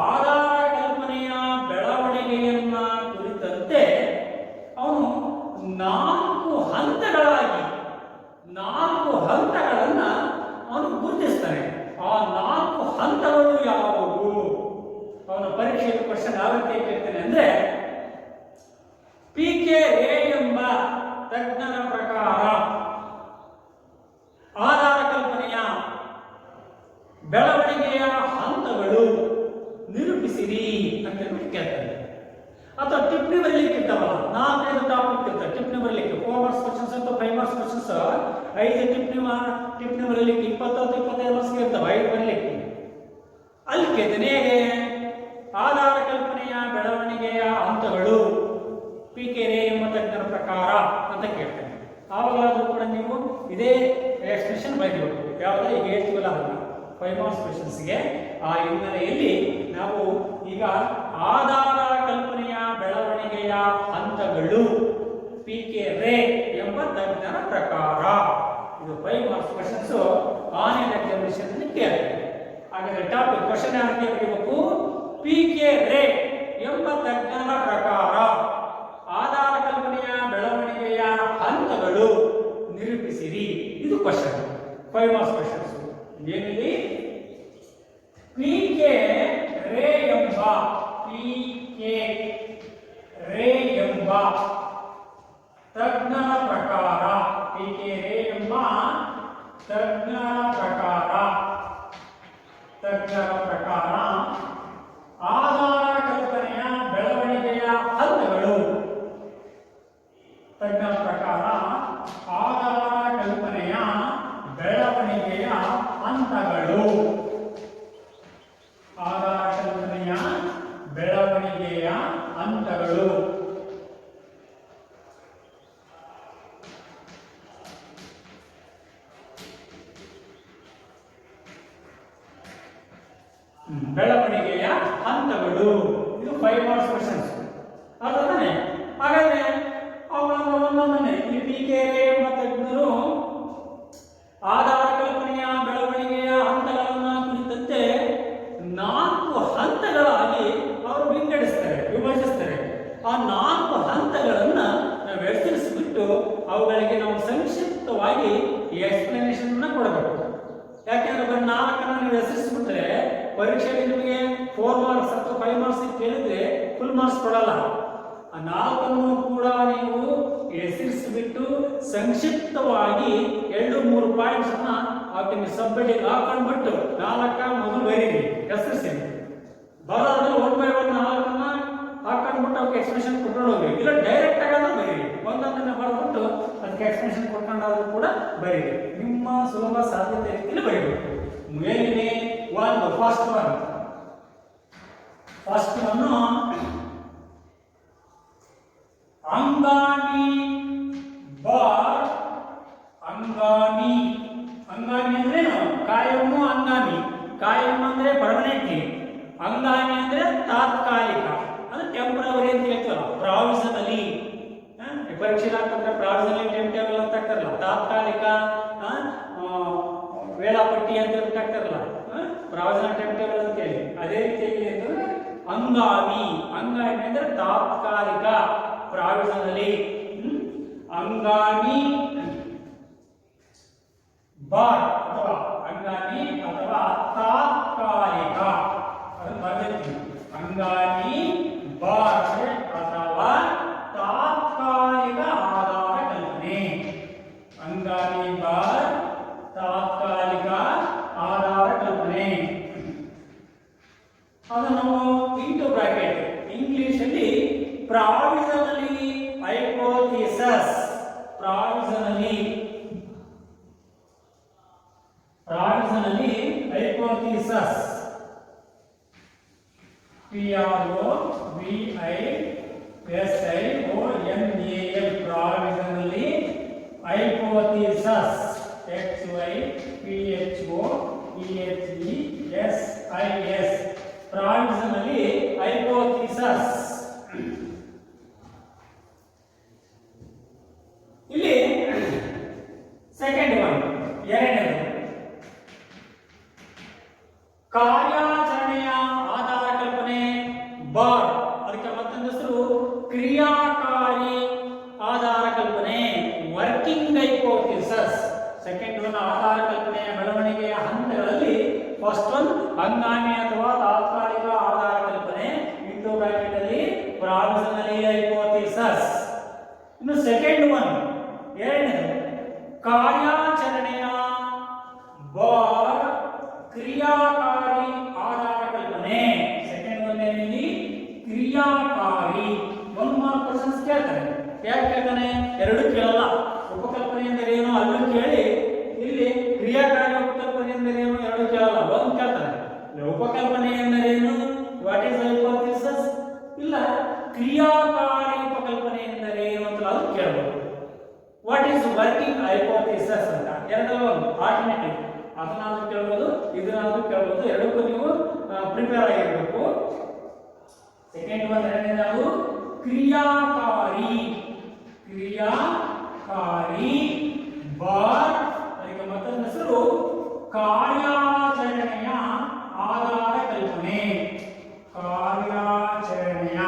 ಆಧಾರ ಕಲ್ಪನೆಯ ಬೆಳವಣಿಗೆಯನ್ನ ಕುರಿತಂತೆ ಅವನು 4 ಹಂತಗಳನ್ನ ಅವನು ಗುರುತಿಸ್ತಾನೆ. ಆ 4 ಹಂತಗಳು ಯಾವುವು? ಅವನ ಪರೀಕ್ಷೆಯ ಕ್ವಶನ್ ಯಾವ ರೀತಿ ಕೇಳ್ತಾನೆ ಅಂದ್ರೆ, ಪಿ.ಕೆ. ರೇ ಎಂಬ ತಜ್ಞರ ಪ್ರಕಾರ ಆಧಾರ ಕಲ್ಪನೆಯ ಬೆಳವಣಿಗೆಯ ಹಂತಗಳು ನಿರೂಪಿಸಿರಿ ಅಂತ ಕೇಳ್ತಾರೆ. ಅಥವಾ ಟಿಪ್ಪಣಿ ಬರಲಿಕ್ಕೆ ಇರ್ತಾವಲ್ಲ, 4-5 ಟಾಪಿಕ್ ಇರ್ತಾರೆ ಟಿಪ್ಪಣಿ ಬರಲಿಕ್ಕೆ. 4 ಮಾರ್ಕ್ಸ್ ಕ್ವಶನ್ಸ್ ಅಂತ 5 ಮಾರ್ಕ್ಸ್ ಕ್ವಶನ್ಸ್ 5 ಟಿಪ್ಪಣಿ ಬರಲಿಕ್ಕೆ 20-25 ಮಾರ್ಕ್ಸ್ ಇರ್ತಾವೆ 5 ಬರಲಿಕ್ಕೆ. ಅಲ್ಲಿ ಕೇಳ್ತಾನೆ ಹೇಗೆ? ಆಧಾರ ಕಲ್ಪನೆಯ ಬೆಳವಣಿಗೆಯ ಹಂತಗಳು ಪಿ.ಕೆ. ರೇ ಎಂಬ ತಜ್ಞರ ಪ್ರಕಾರ ಅಂತ ಕೇಳ್ತಾನೆ. ಆವಾಗಲಾದ್ರೂ ಕೂಡ ನೀವು ಇದೇ ಎಕ್ಸ್ಪ್ರೆಷನ್ ಬರೆಯಬೇಕು. ಯಾವುದೇ ಈಗ ಹೇಳ್ತೀವಲ್ಲ ಅದನ್ನ 5 ಮಾರ್ಕ್ಸ್ ಕ್ವಶನ್ಸ್ಗೆ ಆ ಹಿನ್ನೆಲೆಯಲ್ಲಿ ನಾವು ಈಗ ಆಧಾರ ಕಲ್ಪನೆಯ ಬೆಳವಣಿಗೆಯ ಹಂತಗಳು ಪಿ.ಕೆ. ರೇ ಎಂಬ ತಜ್ಞರ ಪ್ರಕಾರ, ಇದು 5 ಮಾರ್ಕ್ಸ್ ಕ್ವಶನ್ಸ್ ಆನ್ಲೈನ್ ಎಕ್ಸಾಮಿನೇಷನ್ ಅಲ್ಲಿ ಕೇಳ್ತಾರೆ. ಹಾಗಾದ್ರೆ ಟಾಪಿಕ್ ಕ್ವಶನ್ ಯಾವ ರೀತಿ ಬರೀಬೇಕು? ಪಿ.ಕೆ. ರೇ ಎಂಬ ತಜ್ಞರ ಪ್ರಕಾರ ಆಧಾರ ಕಲ್ಪನೆಯ ಬೆಳವಣಿಗೆಯ ಹಂತಗಳು ಅರ್ಥ ತಾನೆ? ಹಾಗಾದ್ರೆ ಅವುಗಳನ್ನು ಒಂದೊಂದನ್ನೇ ಈ ಟೀಕೆ ಎಂಬ ತಜ್ಞರು ಆಧಾರ ಕಲ್ಪನೆಯ ಬೆಳವಣಿಗೆಯ ಹಂತಗಳನ್ನು ಕುರಿತಂತೆ 4 ಹಂತಗಳಾಗಿ ಅವರು ವಿಂಗಡಿಸ್ತಾರೆ, ವಿಭಜಿಸ್ತಾರೆ. ಆ 4 ಹಂತಗಳನ್ನ ನಾವು ಹೆಸರಿಸಿಬಿಟ್ಟು ಅವುಗಳಿಗೆ ನಾವು ಸಂಕ್ಷಿಪ್ತವಾಗಿ ಎಕ್ಸ್ಪ್ಲನೇಷನ್ ಕೊಡಬೇಕು. ಯಾಕೆಂದ್ರೆ ಬರೀ 4 ನೀವು ಹೆಸರಿಸಿಬಿಟ್ರೆ ಪರೀಕ್ಷೆಯಲ್ಲಿ ನಿಮಗೆ 4 ಮಾರ್ಕ್ಸ್ ಅಥವಾ 5 ಮಾರ್ಕ್ಸ್ ಕೇಳಿದ್ರೆ ಫುಲ್ ಮಾರ್ಕ್ಸ್ ಕೊಡಲ್ಲ. ಆ 4 ಕೂಡ ನೀವು ಹೆಸರಿಸಿಬಿಟ್ಟು ಸಂಕ್ಷಿಪ್ತವಾಗಿ 2-3 ಪಾಯಿಂಟ್ಸ್ ಅನ್ನ ಅವಕ್ಕೆ ಸಬ್ಮಿಟ್ ಹಾಕೊಂಡ್ಬಿಟ್ಟು 4 ಮೊದಲು ಬರೀರಿ, ಹೆಸರಿಸಿ. ಬರೋದ್ರಲ್ಲಿ 1 by 1 4 ಹಾಕೊಂಡ್ಬಿಟ್ಟು ಅವಕ್ಕೆ ಎಕ್ಸ್ಪ್ರೆಷನ್ ಕೊಟ್ಕೊಂಡು ಹೋಗಿ, ಇಲ್ಲ ಡೈರೆಕ್ಟ್ ಆಗಾದ್ರೂ ಬರೀರಿ. ಒಂದೊಂದನ್ನ ಬರೆದ್ಬಿಟ್ಟು ಅದಕ್ಕೆ ಎಕ್ಸ್ಪ್ರೆಷನ್ ಕೊಟ್ಕೊಂಡಾದ್ರೂ ಕೂಡ ಬರೀರಿ. ನಿಮ್ಮ ಸುಲಭ ಸಾಧ್ಯತೆ ರೀತಿಯಲ್ಲಿ ಬರೀಬೇಕು. ಮೇಲಿನ ಒಂದು first one Angami bar. Angami ಅಂದ್ರೇನು? ಕಾಯಮ್ಮು ಅಂಗಾಮಿ. ಕಾಯಂ ಅಂದ್ರೆ ಪರ್ಮನೆಂಟ್ಲಿ, ಅಂಗಾಮಿ ಅಂದ್ರೆ ತಾತ್ಕಾಲಿಕ, ಅಂದ್ರೆ ಟೆಂಪರರಿ ಅಂತ ಹೇಳ್ತೀವಲ್ಲ, ಪ್ರಾವಿಷನಲಿ. ಪರೀಕ್ಷೆಲಾಗ್ತಂದ್ರೆ ಪ್ರಾವಿಷನಲಿ ಟೈಮ್ ಟೇಬಲ್ ಅಂತ ಆಗ್ತಾರಲ್ಲ, ತಾತ್ಕಾಲಿಕ ವೇಳಾಪಟ್ಟಿ ಅಂತ ಆಗ್ತಾರಲ್ಲ, ಪ್ರಾವಿಷನಲ್ ಟೈಮ್ ಟೇಬಲ್ ಅಂತ ಹೇಳಿ. ಅದೇ ರೀತಿಯಾಗಿ ಅಂತಂದ್ರೆ ಅಂಗಾಮಿ ಅಂದ್ರೆ ತಾತ್ಕಾಲಿಕ, ಪ್ರಾವಿಷನಲಿ. ಅಂಗಾಮಿ ಬಾರ್ ಅಥವಾ ಅಂಗಾಮಿ ಅಥವಾ ತಾತ್ಕಾಲಿಕ, ಅದನ್ನು ಬರೆದಿರ್ತೀವಿ. ಅಂಗಾಮಿ ಬಾರ್ ಅಥವಾ ತಾತ್ಕಾಲಿಕ ಆಧಾರ ಕಲ್ಪನೆ. ಅಂಗಾಮಿ ಬಾರ್ ತಾತ್ಕಾಲಿಕ ಆಧಾರ ಕಲ್ಪನೆ. ಅದನ್ನು ಇಂಟು ಬ್ರಾಕೆಟ್ ಇಂಗ್ಲಿಷ್ ಅಲ್ಲಿ ಪ್ರಾವಿಷನಲಿ ಹೈಪೋಥಿಸಸ್. ಪ್ರಾವಿಷನಲಿ ಹೈಪೋಥಿಸಸ್. PROVISIONAL ಪ್ರಾವಿಷನಲಿ ಹೈಪೋಥಿಸಸ್. HYPHOPHESIS ಪ್ರಾವಿಷನಲಿ ಹೈಪೋಥಿಸಸ್. ಇಲ್ಲಿ ಸೆಕೆಂಡ್ ಒನ್, ಎರಡನೇದು ಕಾರ್ಯಾಚರಣೆಯ ಆಧಾರ ಕಲ್ಪನೆ ಬಾರ್. ಅದಕ್ಕೆ ಮತ್ತೊಂದು ಹೆಸರು ಕ್ರಿಯಾಕಾರಿ ಆಧಾರ ಕಲ್ಪನೆ, ವರ್ಕಿಂಗ್ ಹೈಪೋಥಿಸಸ್. ಸೆಕೆಂಡ್ ಒನ್ ಆಧಾರ ಕಲ್ಪನೆಯ ಬೆಳವಣಿಗೆಯ ಹಂತಗಳಲ್ಲಿ ಫಸ್ಟ್ ಒನ್ ಅಂಗಾಮಿ ಅಥವಾ ತಾತ್ಕಾಲಿಕ ಆಧಾರ ಕಲ್ಪನೆ, ಇಂಟು ಬ್ರಾಕೆಟ್ ಅಲ್ಲಿ ಪ್ರಾವಿಷನಲಿ ಹೈಪೋಥಿಸಸ್. ಇನ್ನು ಸೆಕೆಂಡ್ ಒನ್, ಎರಡನೇದು ಕಾರ್ಯಾಚರಣೆಯ ಬಾರ್ ಕ್ರಿಯಾಕಾರಿ ಆಧಾರ ಕಲ್ಪನೆ. ಸೆಕೆಂಡ್ ಒನ್ ಏನಿದೆ? ಕ್ರಿಯಾಕಾರಿ. 1 ಮಾರ್ಕ್ ಕ್ವಶನ್ಸ್ ಕೇಳ್ತಾರೆ. ಯಾಕೆ ಕೇಳ್ತಾನೆ? 2 ಕೇಳಲ್ಲ. ಉಪಕಲ್ಪನೆ ಎಂದರೆ ಏನು ಅಲ್ಲೂ ಕೇಳಿ, ಇಲ್ಲಿ ಕ್ರಿಯಾಕಾರಿ ಉಪಕಲ್ಪನೆ ಎಂದರೆ ಏನು 2 ಕೇಳಲ್ಲ, 1 ಕೇಳ್ತಾನೆ. ಉಪಕಲ್ಪನೆ ಎಂದರೇನು? What is hypothesis? ಇಲ್ಲ ಕ್ರಿಯಾಕಾರಿ ಉಪಕಲ್ಪನೆ ಎಂದರೆ ಏನು ಅಂತ ಅದು ಕೇಳಬಹುದು. ವಾಟ್ ಈಸ್ ವರ್ಕಿಂಗ್ ಹೈಪೋಥಿಸಿಸ್ ಅಂತ ಎರಡಲ್ಲೂ ಆಲ್ಟರ್ನೇಟಿವ್, ಅದನ್ನಾದ್ರೂ ಕೇಳಬಹುದು, ಇದನ್ನಾದ್ರೂ ಕೇಳಬಹುದು. ಎರಡಕ್ಕೂ ನೀವು ಪ್ರಿಪೇರ್ ಆಗಿರಬೇಕು. ಸೆಕೆಂಡ್ ಒನ್, ಎರಡನೇದು ಕ್ರಿಯಾಕಾರಿ ಬಾರ್. ಅದಕ್ಕೆ ಮತ್ತೊಂದು ಹೆಸರು ಕಾರ್ಯಾಚರಣೆಯ ಆಧಾರ ಕಲ್ಪನೆ. ಕಾರ್ಯಾಚರಣೆಯ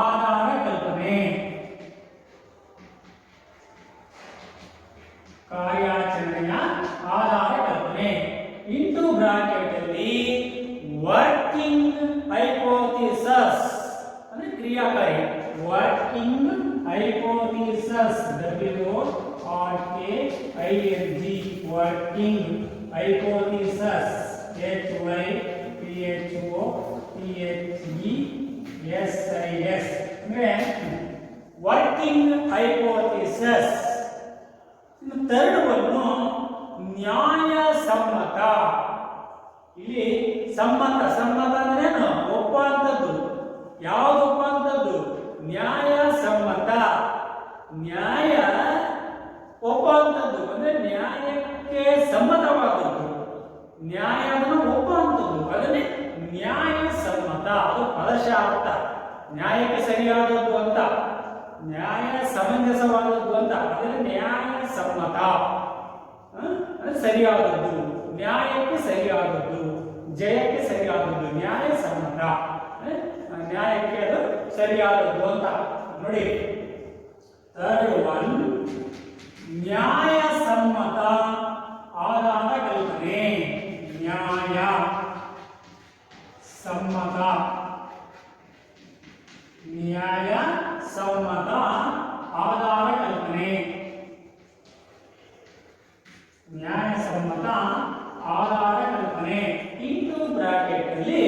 ಆಧಾರ ಕಲ್ಪನೆ. ಕಾರ್ಯಾಚರಣೆಯ ಆಧಾರ ಕಲ್ಪನೆ ಇಂಟು ಬ್ರಾಕೆಟ್ ಅಲ್ಲಿ ವರ್ಕಿಂಗ್ ಹೈಪೋಥಿಸಸ್ ಅಂದ್ರೆ ಕ್ರಿಯಾಕಾರಿ. ವರ್ಕಿಂಗ್ ಹೈಪೋಥಿಸಸ್, WORKING, ವರ್ಕಿಂಗ್ ಹೈಪೋಥಿಸಸ್, HYPHOPHESIS ಅಂದ್ರೆ ವರ್ಕಿಂಗ್ ಹೈಪೋಥಿಸಸ್. ಥರ್ಡ್ ಒನ್ನು ನ್ಯಾಯಸಮ್ಮತ. ಇಲ್ಲಿ ಸಮ್ಮತ ಅಂದ್ರೆ ಏನು? ಒಪ್ಪುವಂಥದ್ದು. ಯಾವುದು ಒಪ್ಪುವಂಥದ್ದು? ನ್ಯಾಯಸಮ್ಮತ. ನ್ಯಾಯ ಒಪ್ಪುವಂಥದ್ದು ಅಂದ್ರೆ ನ್ಯಾಯಕ್ಕೆ ಸಮ್ಮತವಾದದ್ದು, ನ್ಯಾಯವನ್ನು ಒಪ್ಪುವಂಥದ್ದು, ಅದನ್ನೇ ನ್ಯಾಯಕ್ಕೆ ಸರಿಯಾದದ್ದು ಅಂತ, ನ್ಯಾಯ ಸಮಂಜಸವಾದದ್ದು ಅಂತ, ಅದರಲ್ಲಿ ನ್ಯಾಯ ಸಮ್ಮತ ಅಂದ್ರೆ ಸರಿಯಾದದ್ದು, ನ್ಯಾಯಕ್ಕೆ ಸರಿಯಾದದ್ದು, ಜಯಕ್ಕೆ ಸರಿಯಾದದ್ದು, ನ್ಯಾಯ ಸಮ್ಮತ, ನ್ಯಾಯಕ್ಕೆ ಅದು ಸರಿಯಾದದ್ದು ಅಂತ ನೋಡಿ. ಥರ್ಡ್ ಒನ್, ನ್ಯಾಯ ಸಮ್ಮತ ಆಧಾರ ಕಲ್ಪನೆ. ನ್ಯಾಯ ಸಮ್ಮತ, ನ್ಯಾಯ ಸಮ್ಮತ ಆಧಾರ ಕಲ್ಪನೆ, ನ್ಯಾಯ ಸಮ್ಮತ ಆಧಾರ ಕಲ್ಪನೆ ಇಂಟು ಬ್ರಾಕೆಟ್ ಅಲ್ಲಿ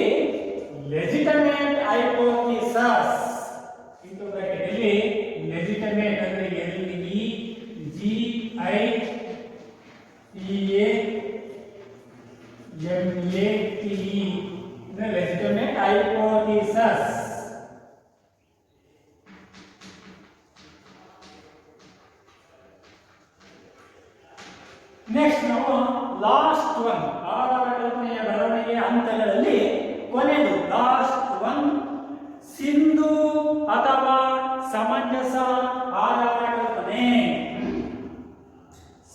ಲೆಜಿಟಮೇಟ್ ಹೈಪೋಥಿಸಸ್, ಇಂಟು ಬ್ರಾಕೆಟ್ ಅಲ್ಲಿ ಲೆಜಿಟಮೇಟ್ ಅಂದ್ರೆ LEGITAMATE legitimate hypothesis. ನೆಕ್ಸ್ಟ್ ನಾವು ಲಾಸ್ಟ್ ಒನ್, ಆಧಾರ ಕಲ್ಪನೆಯ ಬೆಳವಣಿಗೆಯ ಹಂತಗಳಲ್ಲಿ ಕೊನೆಯದು ಲಾಸ್ಟ್ ಒನ್, ಸಿಂಧು ಅಥವಾ ಸಮಂಜಸ ಆಧಾರ ಕಲ್ಪನೆ.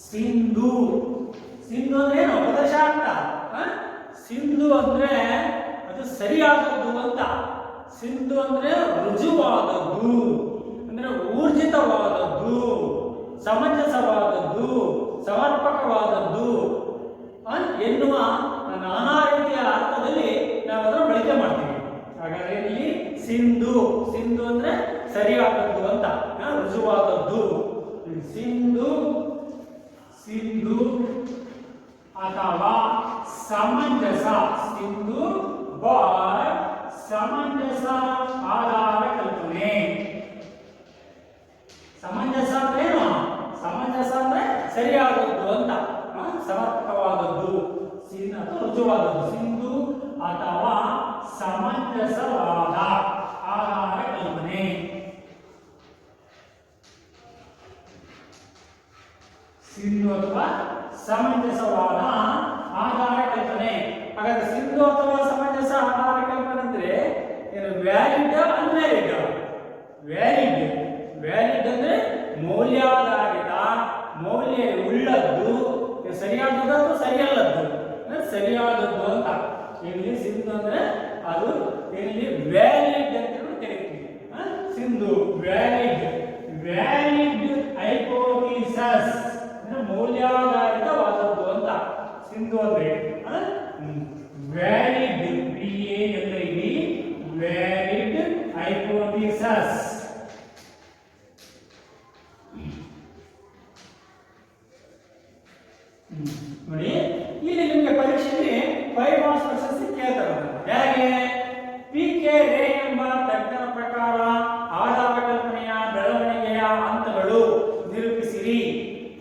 ಸಿಂಧು, ಸಿಂಧು ಅಂದ್ರೆ ಏನು? ಪದಶಾಸ್ತ್ರ. ಸಿಂಧು ಅಂದ್ರೆ ಅದು ಸರಿಯಾದದ್ದು ಅಂತ, ಸಿಂಧು ಅಂದ್ರೆ ರುಜುವಾದದ್ದು, ಅಂದ್ರೆ ಊರ್ಜಿತವಾದದ್ದು, ಸಮಂಜಸವಾದದ್ದು, ಸಮರ್ಪಕವಾದದ್ದು ಎನ್ನುವ ನಾನಾ ರೀತಿಯ ಅರ್ಥದಲ್ಲಿ ನಾವು ಅದನ್ನು ಬಳಕೆ ಮಾಡ್ತೀವಿ. ಹಾಗಾದ್ರೆ ಇಲ್ಲಿ ಸಿಂಧು, ಸಿಂಧು ಅಂದ್ರೆ ಸರಿಯಾದದ್ದು ಅಂತ, ರುಜುವಾದದ್ದು. ಸಿಂಧು, ಸಿಂಧು ಅಥವಾ ಸಮಂಜಸ, ಸಿಂಧು ಬಾರ್ ಸಮಂಜಸ ಆಧಾರ ಕಲ್ಪನೆ. ಸಮಂಜಸ ಅಂದ್ರೆ ಏನು? ಸಮಂಜಸ ಅಂದ್ರೆ ಸರಿಯಾದದ್ದು ಅಂತ, ಸಮರ್ಪಕವಾದದ್ದು, ಅಥವಾ ರುಜುವಾದದ್ದು. ಸಿಂಧು ಅಥವಾ ಸಮಂಜಸವಾದ ಆಧಾರ ಕಲ್ಪನೆ. ಸಿಂಧು ಅಥವಾ ಸಮಂಜಸವಾದ ಆಧಾರ ಕಲ್ಪನೆ. ಹಾಗಾದ್ರೆ ಸಿಂಧು ಅಥವಾ ಸಮಂಜಸ ಆಧಾರ ಕಲ್ಪನೆ ಅಂದ್ರೆ ಏನು? Valid invalid? ವ್ಯಾಲಿಡ್, ವ್ಯಾಲಿಡ್ ಅಂದ್ರೆ ಮೌಲ್ಯಾಧಾರಿತ, ಮೌಲ್ಯ ಉಳ್ಳದ್ದು, ಸರಿಯಾದದ್ದು ಅಥವಾ ಸರಿಯಲ್ಲದ್ದು, ಸರಿಯಾದದ್ದು ಅಂತ. ಇಲ್ಲಿ ಸಿಂಧು ಅಂದ್ರೆ ಅದು ಇಲ್ಲಿ ವ್ಯಾಲಿಡ್ ಅಂತ ಕರಿತೀವಿ. ಸಿಂಧು ವ್ಯಾಲಿಡ್, ವ್ಯಾಲಿಡ್ ಹೈಪೋಥಿಸಸ್ ಅಂದ್ರೆ ಮೌಲ್ಯಾಧಾರಿತವಾದದ್ದು ಅಂತ ಸಿಂಧು ಅಂದ್ರೆ. Valid, VALID, valid hypothesis. ನೋಡಿ, ಇಲ್ಲಿ ನಿಮಗೆ ಪರೀಕ್ಷೆಯಲ್ಲಿ 5 ಮಾರ್ಕ್ಸ್ ಪ್ರಶ್ನೆ ಕೇಳ್ತಾರೆ. ಹೇಗೆ? PK ರೇ ಎಂಬ ತಜ್ಞರ ಪ್ರಕಾರ ಆಧಾರ ಕಲ್ಪನೆಯ ಬೆಳವಣಿಗೆಯ ಹಂತಗಳು ನಿರೂಪಿಸಿರಿ.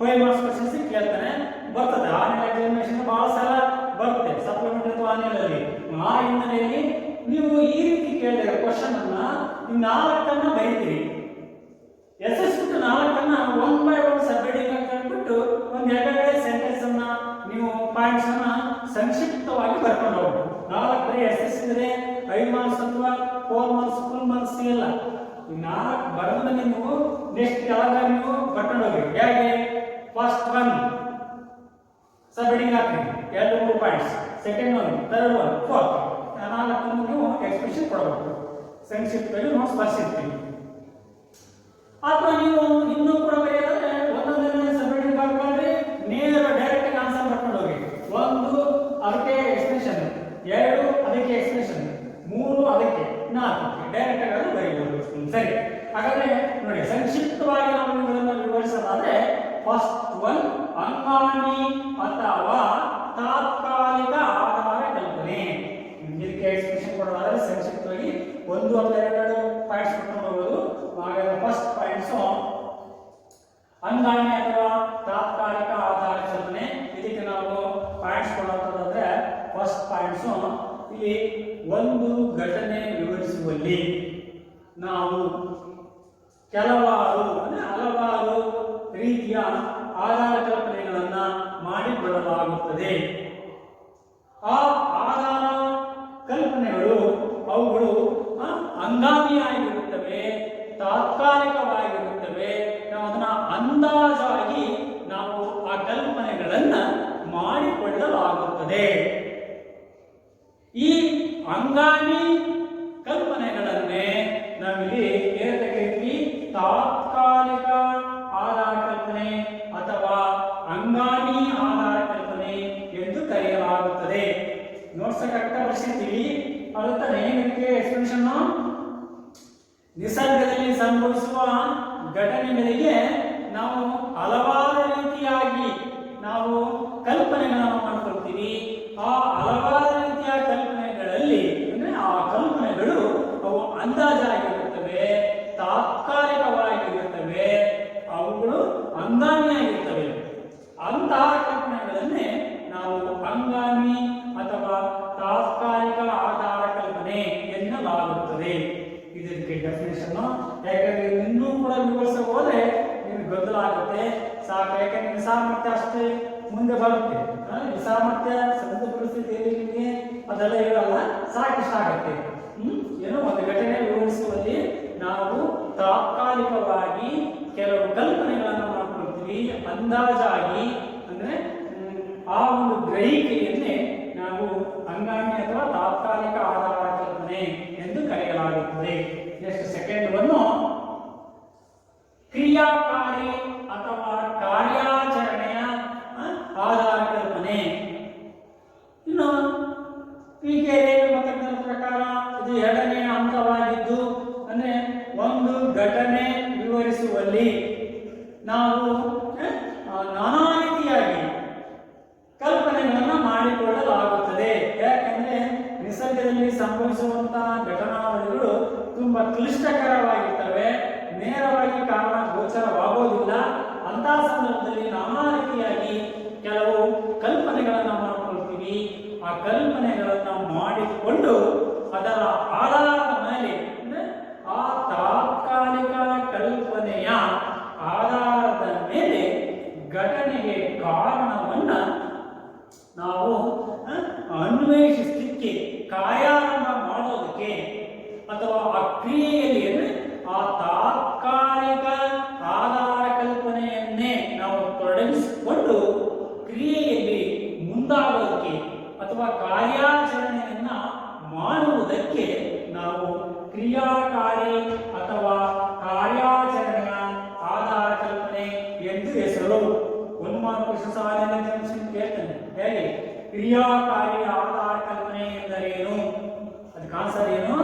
5 ಮಾರ್ಕ್ಸ್ ಪ್ರಶ್ನೆ ಕೇಳ್ತಾನೆ, ಬರ್ತದೆ. ಆನ್ಲೈನ್ ಎಕ್ಸಾಮಿನೇಷನ್ ಬಹಳ ಸಲ ಬರುತ್ತೆ, ಸಪ್ಲಿಮೆಂಟರಿ ಅಥವಾ ಆನ್ಲೈನಲ್ಲಿ. ಆ ಹಿನ್ನೆಲೆಯಲ್ಲಿ ನೀವು ಈ ರೀತಿ ಕೇಳಿದ ಕ್ವಶನ್ ಅನ್ನ 4 ಬರೀತೀರಿ. ಎಸ್ಎಸ್ಬಿಟ್ಟು 4 1 ಬೈ 1 ಸಬ್ಹೆಡಿಂಗ್ ಅಂತ ಹೇಳ್ಬಿಟ್ಟು ಒಂದು ಎರಡೆರಡು ಸೆಂಟೆನ್ಸ್ ಅನ್ನ ನೀವು ಪಾಯಿಂಟ್ಸ್ ಅನ್ನ ಸಂಕ್ಷಿಪ್ತವಾಗಿ ಬರ್ಕೊಂಡು ಹೋಗ್ಬೇಕು. 4 ಬರೀ ಎಸ್ಎಸ್ ಇದ್ರೆ 5 ಮಾರ್ಕ್ಸ್ ಅಥವಾ 4 ಮಾರ್ಕ್ಸ್ ಫುಲ್ ಮಾರ್ಕ್ಸ್ ಸಿಗಲ್ಲ. 4 ಬರೆದ್ರೆ ನೀವು ನೆಕ್ಸ್ಟ್ ಯಾವಾಗ ನೀವು ಬರ್ಕೊಂಡು ಹೋಗ್ಬೇಕು. ಹೇಗೆ? ಫಸ್ಟ್ ಒನ್ ಸಬ್ಹೆಡಿಂಗ್ ಹಾಕ್ತೀವಿ, 2-3 points. Second one, third one, fourth, 4 ನೀವು ಎಕ್ಸ್ಪ್ರೆಷನ್ ಕೊಡಬೇಕು. ಸಂಕ್ಷಿಪ್ತವಾಗಿ ನೋಟ್ಸ್ ಬರ್ಸಿರ್ತೀವಿ. ಅಥವಾ ನೀವು ಇನ್ನೂ ಕೂಡ ಬರೆಯೋದಾದ್ರೆ ಒಂದೊಂದನೇ ಸಬ್ಹೆಡಿಂಗ್ ಹಾಕೊಂಡ್ರೆ ನೇರ ಡೈರೆಕ್ಟ್ ಆನ್ಸರ್ ಬರ್ಕೊಂಡು ಹೋಗಿ. 1 ಅದಕ್ಕೆ ಎಕ್ಸ್ಪ್ರೆಷನ್, 2 ಅದಕ್ಕೆ ಎಕ್ಸ್ಪ್ರೆಷನ್, 3 ಅದಕ್ಕೆ, 4 ಡೈರೆಕ್ಟ್ ಆಗಿ ಬರೀಬಹುದು. ಸರಿ, ಹಾಗಾದ್ರೆ ನೋಡಿ, ಸಂಕ್ಷಿಪ್ತವಾಗಿ ನಾವು ಇವುಗಳನ್ನು ವಿವರಿಸೋದಾದ್ರೆ ಫಸ್ಟ್ ಒನ್, ಅಂಗಾಂಗಿ ಅಥವಾ ತಾತ್ಕಾಲಿಕ ಆಧಾರ ಕಲ್ಪನೆ. ಇದಕ್ಕೆ ಎಕ್ಸ್ಪ್ರೆಷನ್ ಕೊಡೋದಾದ್ರೆ ಸಂಕ್ಷಿಪ್ತವಾಗಿ 1 ಅಥವಾ 2 ಪಾಯಿಂಟ್ಸ್ ಕೊಟ್ಟು ಹೋಗೋದು. ಹಾಗಾದ್ರೆ ಫಸ್ಟ್ ಪಾಯಿಂಟ್ಸ್ ಅಂಗಾಂಗಿ ಅಥವಾ ತಾತ್ಕಾಲಿಕ ಆಧಾರ ಕಲ್ಪನೆ. ಇದಕ್ಕೆ ನಾವು ಪಾಯಿಂಟ್ಸ್ ಕೊಡೋದಾದ್ರೆ ಫಸ್ಟ್ ಪಾಯಿಂಟ್ಸ್ ಇಲ್ಲಿ ಒಂದು ಘಟನೆ ವಿವರಿಸುವಲ್ಲಿ ನಾವು ಕೆಲವಾರು ಅಂದ್ರೆ ಹಲವಾರು ರೀತಿಯ ಆಧಾರ ಕಲ್ಪನೆಗಳನ್ನ ಮಾಡಿಕೊಳ್ಳಲಾಗುತ್ತದೆ. ಆ ಆಧಾರ ಕಲ್ಪನೆಗಳು ಅವುಗಳು ಹಂಗಾಮಿಯಾಗಿರುತ್ತವೆ, ತಾತ್ಕಾಲಿಕವಾಗಿರುತ್ತವೆ. ನಾವು ಅದನ್ನ ಅಂದಾಜಾಗಿ ನಾವು ಆ ಕಲ್ಪನೆಗಳನ್ನ ಮಾಡಿಕೊಳ್ಳಲಾಗುತ್ತದೆ. ಈ ಹಂಗಾಮಿ ಕಲ್ಪನೆಗಳನ್ನೇ ನಾವಿಲ್ಲಿ ಕರಿತೀವಿ ತಾತ್ಕಾಲಿಕ ಆಧಾರ ಕಲ್ಪನೆ ಅಥವಾ ಹಂಗಾಮಿ ಆಧಾರ ಕಲ್ಪನೆ ಎಂದು ಕರೆಯಲಾಗುತ್ತದೆ. ನೋಟ್ಸ್ ಕರೆಕ್ಟ್ ಬರ್ಸಿರ್ತೀವಿ. ಅದಕ್ಕೆ ಏನಕ್ಕೆ ಎಕ್ಸ್ಪ್ರೆಷನ್ ನಿಸರ್ಗದಲ್ಲಿ ಸಂಭವಿಸುವ ಘಟನೆಗಳಿಗೆ ನಾವು ಹಲವಾರು ರೀತಿಯಾಗಿ ನಾವು ಕಲ್ಪನೆಗಳನ್ನು ಮಾಡ್ಕೊಳ್ತೀವಿ. ಆ ಹಲವಾರು ರೀತಿಯ ಕಲ್ಪನೆಗಳಲ್ಲಿ ಅಂದ್ರೆ ಆ ಕಲ್ಪನೆಗಳು ಅವು ಅಂದಾಜಾಗಿರುತ್ತವೆ, ತಾತ್ಕಾಲಿಕವಾಗಿರುತ್ತವೆ, ಅವುಗಳು ಹಂಗಾಮಿಯಾಗಿರ್ತವೆ. ಅಂತಹ ಕಲ್ಪನೆಗಳನ್ನೇ ನಾವು ಹಂಗಾಮಿ ಅಥವಾ ತಾತ್ಕಾಲಿಕ ಆಧಾರ ಕಲ್ಪನೆ ಎನ್ನಲಾಗುತ್ತದೆ. ಇದಕ್ಕೆ ಡೆಫಿನೇಷನ್ ಯಾಕಂದ್ರೆ ಇನ್ನೂ ಕೂಡ ವಿವರಿಸ ಹೋದ್ರೆ ನಿಮ್ಗೆ ಗೊಂದಲ ಆಗುತ್ತೆ. ಸಾಕು, ಯಾಕಂದ್ರೆ ನಿಸಾಮರ್ಥ್ಯ ಅಷ್ಟೇ ಮುಂದೆ ಬರುತ್ತೆ. ನಿಸಾಮರ್ಥ್ಯ ಸಂತ ಪರಿಸ್ಥಿತಿಯಲ್ಲಿ ನಿಮಗೆ ಅದೆಲ್ಲ ಇರಲ್ಲ, ಸಾಕಿಷ್ಟ ಆಗುತ್ತೆ. ಏನೋ ಒಂದು ಘಟನೆ ವಿವರಿಸುವಲ್ಲಿ ನಾವು ತಾತ್ಕಾಲಿಕವಾಗಿ ಕೆಲವು ಕಲ್ಪನೆಗಳನ್ನು ಮಾಡ್ಕೊಳ್ತೀವಿ. ಅಂದಾಜಾಗಿ ಅಂದ್ರೆ ಆ ಒಂದು ಗ್ರಹಿಕೆಯನ್ನೇ ನಾವು ಹಂಗಾಮಿ ಅಥವಾ ತಾತ್ಕಾಲಿಕ ಆಧಾರ ಕಲ್ಪನೆ ಎಂದು ಕರೆಯಲಾಗುತ್ತದೆ. ನೆಕ್ಸ್ಟ್ ಸೆಕೆಂಡ್ ಒಂದು ಕ್ರಿಯಾಕಾರಿ ಅಥವಾ ಕಾರ್ಯಾಚರಣೆಯ ಆಧಾರ ಕಲ್ಪನೆ. ಇನ್ನು ಪಿಕೆ ಮತಗಳ ಪ್ರಕಾರ ಇದು ಎರಡನೇ ಹಂತವಾಗಿದ್ದು ಅಂದ್ರೆ ಒಂದು ಘಟನೆ ವಿವರಿಸುವಲ್ಲಿ ನಾವು ನಾನಾ ರೀತಿಯಾಗಿ ಕಲ್ಪನೆಗಳನ್ನು ಮಾಡಿಕೊಳ್ಳಲಾಗುತ್ತದೆ. ಯಾಕಂದ್ರೆ ನಿಸರ್ಗದಲ್ಲಿ ಸಂಭವಿಸುವಂತಹ ಘಟನಾವಳಿಗಳು ತುಂಬಾ ಕ್ಲಿಷ್ಟಕರವಾಗಿರ್ತವೆ, ನೇರವಾಗಿ ಕಾರಣ ಗೋಚರವಾಗುವುದಿಲ್ಲ. ಅಂತಹ ಸಂದರ್ಭದಲ್ಲಿ ನಾನಾ ರೀತಿಯಾಗಿ ಕೆಲವು ಕಲ್ಪನೆಗಳನ್ನು ಮಾಡಿಕೊಳ್ತೀವಿ. ಆ ಕಲ್ಪನೆಗಳನ್ನು ಮಾಡಿಕೊಂಡು ಅದರ ಆಧಾರದ ಮೇಲೆ ಅಂದ್ರೆ ಆ ತಾತ್ಕಾಲಿಕ ಕಲ್ಪನೆಯ ಆಧಾರದ ಮೇಲೆ ಘಟನೆಗೆ ಕಾರಣವನ್ನ ನಾವು ಅನ್ವೇಷಿಸಲಿಕ್ಕೆ, ಕಾರ್ಯಾರಂಭ ಮಾಡೋದಕ್ಕೆ ಅಥವಾ ಆ ಕ್ರಿಯೆಯಲ್ಲಿ ಅಂದ್ರೆ ಆ ತಾತ್ಕಾಲಿಕ ಆಧಾರ ಕಲ್ಪನೆಯನ್ನೇ ನಾವು ತೊಡಗಿಸಿಕೊಂಡು ಕ್ರಿಯೆಯಲ್ಲಿ ಮುಂದಾಗೋದಕ್ಕೆ ಅಥವಾ ಕಾರ್ಯಾಚರಣೆಯನ್ನ ಮಾಡುವುದಕ್ಕೆ ನಾವು ಕ್ರಿಯಾಕಾರಿ ಅಥವಾ ಕಾರ್ಯಾಚರಣೆಯ ಆಧಾರ ಕಲ್ಪನೆ ಎಂದು ಹೆಸರು. ಒಂದು ಮಾರ್ಕ್ ಕ್ವಶನ್ ಕೇಳ್ತಾನೆ, ಹೇಗೆ ಕ್ರಿಯಾಕಾರಿ ಆಧಾರ ಕಲ್ಪನೆ ಎಂದರೇನು? ಅದಕ್ಕೆ ಆನ್ಸರ್ ಏನು?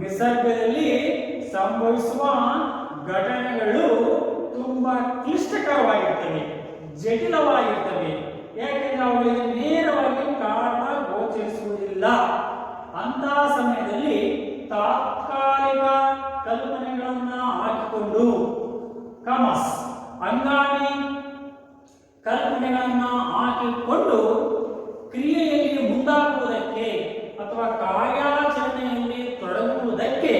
ನಿಸರ್ಗದಲ್ಲಿ ಸಂಭವಿಸುವ ಘಟನೆಗಳು ತುಂಬಾ ಕ್ಲಿಷ್ಟಕರವಾಗಿರ್ತವೆ, ಜಟಿಲವಾಗಿರ್ತವೆ. ಯಾಕೆಂದ್ರೆ ಅವುಗಳಿಗೆ ನೇರವಾಗಿ ಕಾರಣ ಗೋಚರಿಸುವುದಿಲ್ಲ. ಅಂತಹ ಸಮಯದಲ್ಲಿ ತಾತ್ಕಾಲಿಕ ಕಲ್ಪನೆಗಳನ್ನ ಹಾಕಿಕೊಂಡು ಹಂಗಾಮಿ ಕಲ್ಪನೆಗಳನ್ನ ಹಾಕಿಕೊಂಡು ಕ್ರಿಯೆಯಲ್ಲಿ ಮುಂದಾಗುವುದಕ್ಕೆ ಅಥವಾ ಕಾರ್ಯಾಚರಣೆಯಲ್ಲಿ ತೊಡಗುವುದಕ್ಕೆ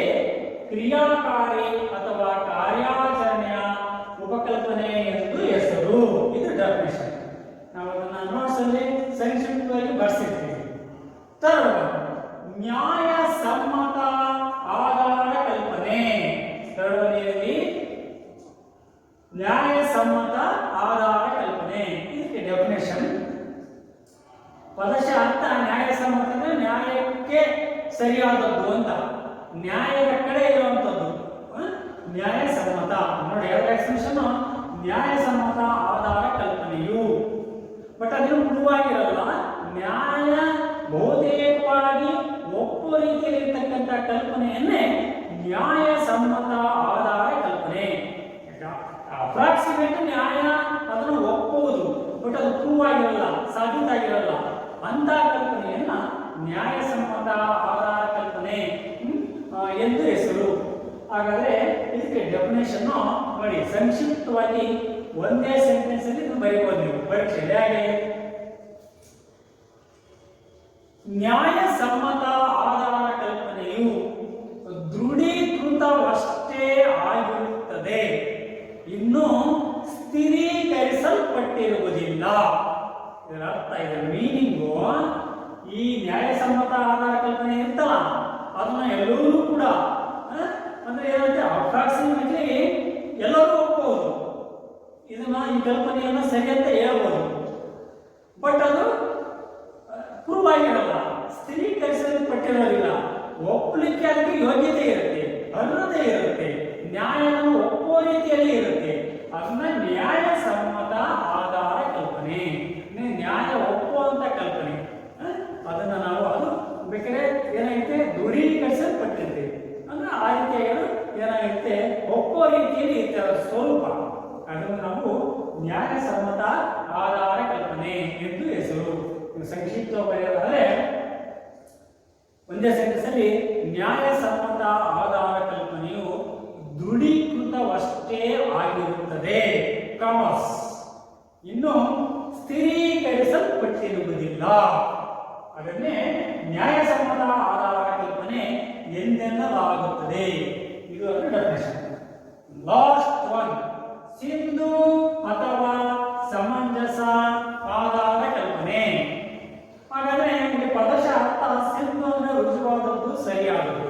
ಕ್ರಿಯಾಕಾರಿ ಅಥವಾ ಕಾರ್ಯಾಚರಣೆಯ ಉಪಕಲ್ಪನೆ ಎಂದು ಹೆಸರು. ಇದು ಡೆಫಿನೇಷನ್. ನಾವು ಅದನ್ನ ನೋಟ್ಸ್ ಅಲ್ಲಿ ಸಂಕ್ಷಿಪ್ತವಾಗಿ ಬರ್ಸಿರ್ತೀವಿ. ಥರ್ಡ್, ನ್ಯಾಯಸಮ್ಮತ ಆಧಾರ ಕಲ್ಪನೆ. ಥರ್ಡ್ ನ್ಯಾಯಸಮ್ಮತ ಆಧಾರ ಕಲ್ಪನೆ. ಇದಕ್ಕೆ ಡೆಫಿನೇಷನ್ ಪದಶಃ ಅರ್ಥ ನ್ಯಾಯಸಮ್ಮತ ಅಂದ್ರೆ ನ್ಯಾಯಕ್ಕೆ ಸರಿಯಾದದ್ದು ಅಂತ, ನ್ಯಾಯದ ಕಡೆ ಇರುವಂತದ್ದು ನ್ಯಾಯಸಮ್ಮತ. ನೋಡಿ ಎರಡು ಎಕ್ಸ್ಪ್ರೆಷನ್, ನ್ಯಾಯಸಮ್ಮತ ಆಧಾರ ಕಲ್ಪನೆಯು. ಬಟ್ ಅದೇನು ಮುಳುವಾಗಿರಲ್ಲ. ನ್ಯಾಯ ಬಹುತೇಕವಾಗಿ ಒಪ್ಪುವ ರೀತಿಯಲ್ಲಿ ಇರ್ತಕ್ಕಂಥ ಕಲ್ಪನೆಯನ್ನೇ ನ್ಯಾಯಸಮ್ಮತ ಆಧಾರ ಕಲ್ಪನೆ. ಅಪ್ರಾಕ್ಸಿಮೇಟ್ ನ್ಯಾಯ ಅದನ್ನು ಒಪ್ಪುವುದು, ಬಟ್ ಅದು ಪ್ರೂವ್ ಆಗಿರಲ್ಲ, ಸಾಬೀತಾಗಿರಲ್ಲ. ಅಂತ ಕಲ್ಪನೆಯನ್ನ ನ್ಯಾಯಸಮ್ಮತ ಆಧಾರ ಕಲ್ಪನೆ ಎಂದು ಹೆಸರು. ಹಾಗಾದ್ರೆ ಇದಕ್ಕೆ ಡೆಫಿನೇಷನ್ ನೋಡಿ, ಸಂಕ್ಷಿಪ್ತವಾಗಿ ಒಂದೇ ಸೆಂಟೆನ್ಸ್ ಅಲ್ಲಿ ಬರೀಬಹುದು ನೀವು ಪರೀಕ್ಷೆಯಲ್ಲಿ. ಹಾಗೆ ನ್ಯಾಯಸಮ್ಮತ ಆಧಾರ ಕಲ್ಪನೆಯು ದೃಢೀಕೃತವಷ್ಟೇ ಆಗಿರುತ್ತದೆ, ಇನ್ನು ಸ್ಥಿರೀಕರಿಸಲ್ಪಟ್ಟಿರುವುದಿಲ್ಲ. ಇದರ ಅರ್ಥ, ಇದರ ಮೀನಿಂಗು, ಈ ನ್ಯಾಯಸಮ್ಮತ ಆಧಾರ ಕಲ್ಪನೆ ಇರ್ತಲ್ಲ ಅದನ್ನ ಎಲ್ಲರೂ ಕೂಡ ಅಂದ್ರೆ ಏನಂತೆ ಅಪ್ರಾಕ್ಸಿಮೇಟ್ಲಿ ಎಲ್ಲರೂ ಒಪ್ಪಬಹುದು, ಇದನ್ನ ಈ ಕಲ್ಪನೆಯನ್ನ ಸರಿ ಅಂತ ಹೇಳ್ಬೋದು. ಬಟ್ ಅದು ಪ್ರೂವ್ ಆಗಿರಲ್ಲ, ಸ್ಥಿರೀಕರಿಸಲ್ಪಟ್ಟಿರೋದಿಲ್ಲ. ಒಪ್ಪಲಿಕ್ಕೆ ಅದಕ್ಕೆ ಯೋಗ್ಯತೆ ಇರುತ್ತೆ, ಅರ್ಹತೆ ಇರುತ್ತೆ, ನ್ಯಾಯವನ್ನು ಒಪ್ಪುವ ರೀತಿಯಲ್ಲಿ ಇರುತ್ತೆ. ಅದನ್ನ ನ್ಯಾಯಸಮ್ಮತ ಆಧಾರ ಕಲ್ಪನೆ, ನ್ಯಾಯ ಒಪ್ಪುವಂತ ಕಲ್ಪನೆ. ಅದನ್ನ ನಾವು ಅದು ಬೇಕಾದ್ರೆ ಏನಾಗುತ್ತೆ ದೃಢೀಕರಿಸಲ್ಪಟ್ಟಿರುತ್ತೆ ಅಂದ್ರೆ ಆ ರೀತಿಯಾಗಿ ಏನಾಗುತ್ತೆ ಒಪ್ಪುವ ರೀತಿಯಲ್ಲಿ ಇರುತ್ತೆ ಅದರ ಸ್ವರೂಪ. ಅದನ್ನು ನಾವು ನ್ಯಾಯಸಮ್ಮತ ಆಧಾರ ಕಲ್ಪನೆ ಎಂದು ಹೆಸರು. ಸಂಕ್ಷಿಪ್ತ ಬರೆಯೋದಾದ್ರೆ ಒಂದೇ ಸೆಂಟೆನ್ಸ್ ಅಲ್ಲಿ ನ್ಯಾಯಸಮ್ಮತ ಆಧಾರ ಕಲ್ಪನೆಯು ದೃಢೀಕೃತವಷ್ಟೇ ಆಗಿರುತ್ತದೆ, ಕಾಮರ್ಸ್ ಇನ್ನು ಸ್ಥಿರೀಕರಿಸಲ್ಪಟ್ಟಿರುವುದಿಲ್ಲ. ಅದನ್ನೇ ನ್ಯಾಯಸಮ್ಮತ ಆಧಾರ ಕಲ್ಪನೆ ಎಂದೆನ್ನಲಾಗುತ್ತದೆ. ಇದು ಅದರ ಡೆಫಿನಿಷನ್. ಲಾಸ್ಟ್ ಒನ್, ಸಿಂಧು ಅಥವಾ ಸಮಂಜಸ ಆಧಾರ ಕಲ್ಪನೆ. ಹಾಗಾದ್ರೆ ಇಲ್ಲಿ ಪದಶಃ ಅರ್ಥ ಸಿಂಧು ಅಂದ್ರೆ ರುಜುವಾದದ್ದು, ಸರಿಯಾದದ್ದು.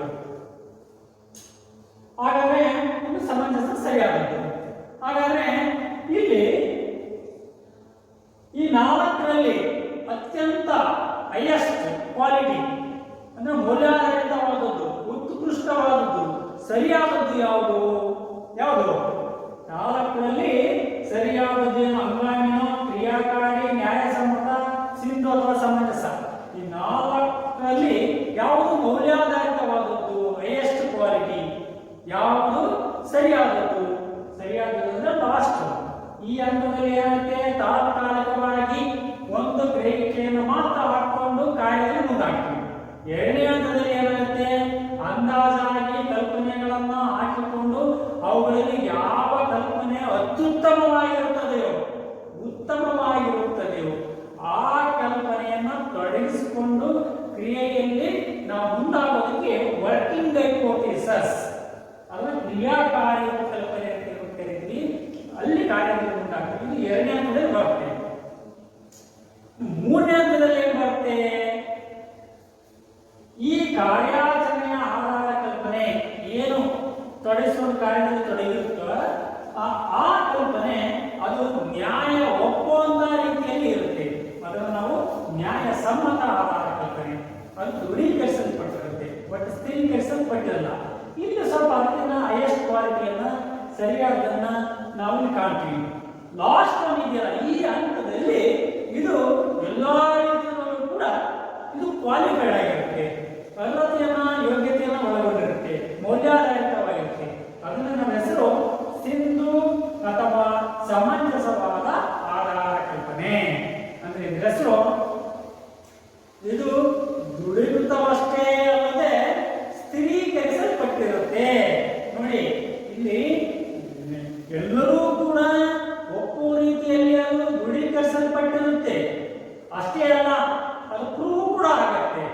ಹಾಗಾದ್ರೆ ಇದು ಸಮಂಜಸ ಸರಿಯಾದದ್ದು. ಹಾಗಾದ್ರೆ ಇಲ್ಲಿ ಈ ನಾಲ್ಕರಲ್ಲಿ ಅತ್ಯಂತ ಹೈಯೆಸ್ಟ್ ಕ್ವಾಲಿಟಿ ಅಂದ್ರೆ ಮೌಲ್ಯಾಧಾರಿತವಾದದ್ದು, ಉತ್ಕೃಷ್ಟವಾದದ್ದು, ಸರಿಯಾದದ್ದು ಯಾವುದು? ಯಾವುದು? ನಾಲ್ಕರಲ್ಲಿ ಸರಿಯಾದದ್ದು ಅಂಗಾಂಗಿನ, ಕ್ರಿಯಾಕಾರಿ, ನ್ಯಾಯಸಮ್ಮತ, ಸಿಂಧು ಅಥವಾ ಸಮಂಜಸ. ಈ ನಾಲ್ಕರಲ್ಲಿ ಯಾವುದು ಮೌಲ್ಯಾಧಾರಿತವಾದದ್ದು, ಹೈಯೆಸ್ಟ್ ಕ್ವಾಲಿಟಿ, ಯಾವುದು ಸರಿಯಾದದ್ದು? ಸರಿಯಾದದ್ದು ಅಂದ್ರೆ ಲಾಸ್ಟ್. ಈ ಹಂತದಲ್ಲಿ ಏನಾಗುತ್ತೆ ತಾತ್ಕಾಲಿಕವಾಗಿ ಒಂದು ಗ್ರಹಿಕೆಯನ್ನು ಮಾತ್ರ ಹಾಕೊಂಡು ಕಾರ್ಯದಲ್ಲಿ ಮುಂದಾಗ್ತೀವಿ. ಎರಡನೇ ಹಂತದಲ್ಲಿ ಏನಾಗುತ್ತೆ ಅಂದಾಜಾಗಿ ಕಲ್ಪನೆಗಳನ್ನ ಹಾಕಿಕೊಂಡು ಅವುಗಳಲ್ಲಿ ಯಾವ ಕಲ್ಪನೆ ಅತ್ಯುತ್ತಮವಾಗಿರುತ್ತದೆಯೋ, ಉತ್ತಮವಾಗಿರುತ್ತದೆಯೋ ಆ ಕಲ್ಪನೆಯನ್ನು ತೊಡಗಿಸಿಕೊಂಡು ಕ್ರಿಯೆಯಲ್ಲಿ ನಾವು ಮುಂದಾಗೋದಕ್ಕೆ ವರ್ಕಿಂಗ್ ಹೈಪೋಥಿಸಸ್ ಅಲ್ಲ ಕ್ರಿಯಾಕಾರಿ ಕಲ್ಪನೆ ಅಂತ ಕರೀತೀವಿ. ಅಲ್ಲಿ ಕಾರ್ಯದಲ್ಲಿ ಮುಂದಾಗ್ತೀವಿ. ಇದು ಎರಡನೇ ಹಂತದಲ್ಲಿ ಬರುತ್ತೆ. ಮೂರನೇ ಹಂತದಲ್ಲಿ ಏನ್ ಬರುತ್ತೆ? ಈ ಕಾರ್ಯಾಚರಣೆಯ ಆಧಾರ ಕಲ್ಪನೆ ಏನು ತೊಡಗಿಸುವ ಕಾರ್ಯದಲ್ಲಿ ತೊಡಗಿರುತ್ತೋ ಆ ಕಲ್ಪನೆ ಅದು ನ್ಯಾಯ ಒಪ್ಪುವಂತ ರೀತಿಯಲ್ಲಿ ಇರುತ್ತೆ. ಅದನ್ನು ನಾವು ನ್ಯಾಯಸಮ್ಮತ ಆಧಾರ ಕಲ್ಪನೆ. ಅದು ದೃಢೀಕರಿಸಲ್ಪಟ್ಟಿರುತ್ತೆ, ಬಟ್ ಸ್ಥಿರೀಕರಿಸಲ್ಪಟ್ಟಿರಲ್ಲ. ಇಲ್ಲಿ ಸ್ವಲ್ಪ ಅದನ್ನ ಹೈಯೆಸ್ಟ್ ಕ್ವಾಲಿಟಿಯನ್ನ ಸರಿಯಾದನ್ನ ನಾವು ಕಾಣ್ತೀವಿ. ಲಾಸ್ಟ್ ಒನ್ ಇದೆಯಲ್ಲ, ಈ ಹಂತದಲ್ಲಿ ಇದು ಎಲ್ಲಾ ರೀತಿಯಲ್ಲೂ ಕೂಡ ಇದು ಕ್ವಾಲಿಫೈಡ್ ಆಗಿರುತ್ತೆ, ಅರ್ಹತೆಯನ್ನ ಯೋಗ್ಯತೆಯನ್ನ ಒಳಗೊಂಡಿರುತ್ತೆ, ಮೌಲ್ಯಾಧಾರಿತವಾಗಿರುತ್ತೆ. ಅದನ್ನ ನಮ್ಮ ಹೆಸರು ಸಿಂಧು ಅಥವಾ ಸಮಂಜಸವಾದ ಆಧಾರ ಕಲ್ಪನೆ ಅಂದ್ರೆ ಇದರ ಹೆಸರು. ಇದು ದೃಢೀಕೃತವಷ್ಟೇ ಅಲ್ಲದೆ ಸ್ಥಿರೀಕರಿಸಲ್ಪಟ್ಟಿರುತ್ತೆ. ನೋಡಿ ಇಲ್ಲಿ ಎಲ್ಲರೂ ಕೂಡ ಒಪ್ಪುವ ರೀತಿಯಲ್ಲಿ ಅದು ದೃಢೀಕರಿಸಲ್ಪಟ್ಟಿರುತ್ತೆ. ಅಷ್ಟೇ ಅಲ್ಲ, ಅದು ಪ್ರೂವ್ ಕೂಡ ಆಗುತ್ತೆ,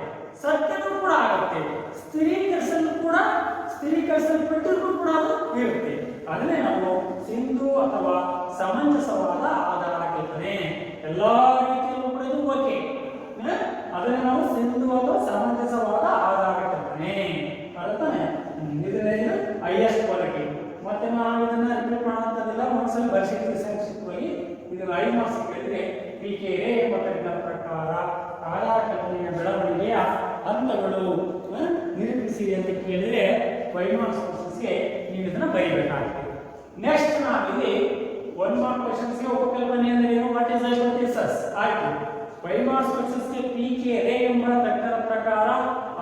ಸತ್ಯನೂ ಕೂಡ ಆಗುತ್ತೆ, ಸ್ಥಿರೀಕರಿಸಲ್ಪಟ್ಟಿರೂ ಕೂಡ ಅದು ಇರುತ್ತೆ. ಅದನ್ನೇ ನಾವು ಸಿಂಧು ಅಥವಾ ಸಮಂಜಸವಾದ ಆಧಾರ ಕಲ್ಪನೆ. ಎಲ್ಲಾ ರೀತಿಯಲ್ಲೂ ಕೂಡ ಇದು ಓಕೆ, ಅದನ್ನೇ ನಾವು ಸಿಂಧು ಅಥವಾ ಸಮಂಜಸವಾದ ಆಧಾರ ಕಲ್ಪನೆ ಅರ್ಥನೇ. ಇದರಲ್ಲಿ ಹೈಯೆಸ್ಟ್ ಕ್ವಾಲಿಟಿ. ಮತ್ತೆ ನಾವು ಇದನ್ನ ರಿಪೀಟ್ ಮಾಡುವಂತದಿಲ್ಲ, ಒಂದ್ಸಲ ಪರಿಶೀಲಿಸಿ ಸಂಕ್ಷಿಪ್ತವಾಗಿ. ಇದು 5 ಮಾರ್ಕ್ಸ್ ಕೇಳಿದ್ರೆ PKA ಮತಗಳ ಪ್ರಕಾರ ಆಧಾರ ಕಲ್ಪನೆಯ ಬೆಳವಣಿಗೆಯ ಹಂತಗಳು ನಿರೂಪಿಸಿ ಅಂತ ಕೇಳಿದ್ರೆ 5 ಮಾರ್ಕ್ಸ್ ಕ್ವಶನ್ಸ್ಗೆ ನೀವು ಇದನ್ನ ಬರೀಬೇಕಾಗುತ್ತೆ. ನೆಕ್ಸ್ಟ್ ನಾವಿಲ್ಲಿ 1 ಮಾರ್ಕ್ ಕ್ವಶನ್ಸ್ಗೆ ಉಪಕಲ್ಪನೆ ಅಂದ್ರೆ ಏನು, ವಾಟ್ ಇಸ್ ಹೈಪೋಥಿಸಿಸ್ ಆಯ್ತು. 5 ಮಾರ್ಕ್ಸ್ ಕ್ವಶನ್ಸ್ಗೆ PKA ಎಂಬ ತಜ್ಞರ ಪ್ರಕಾರ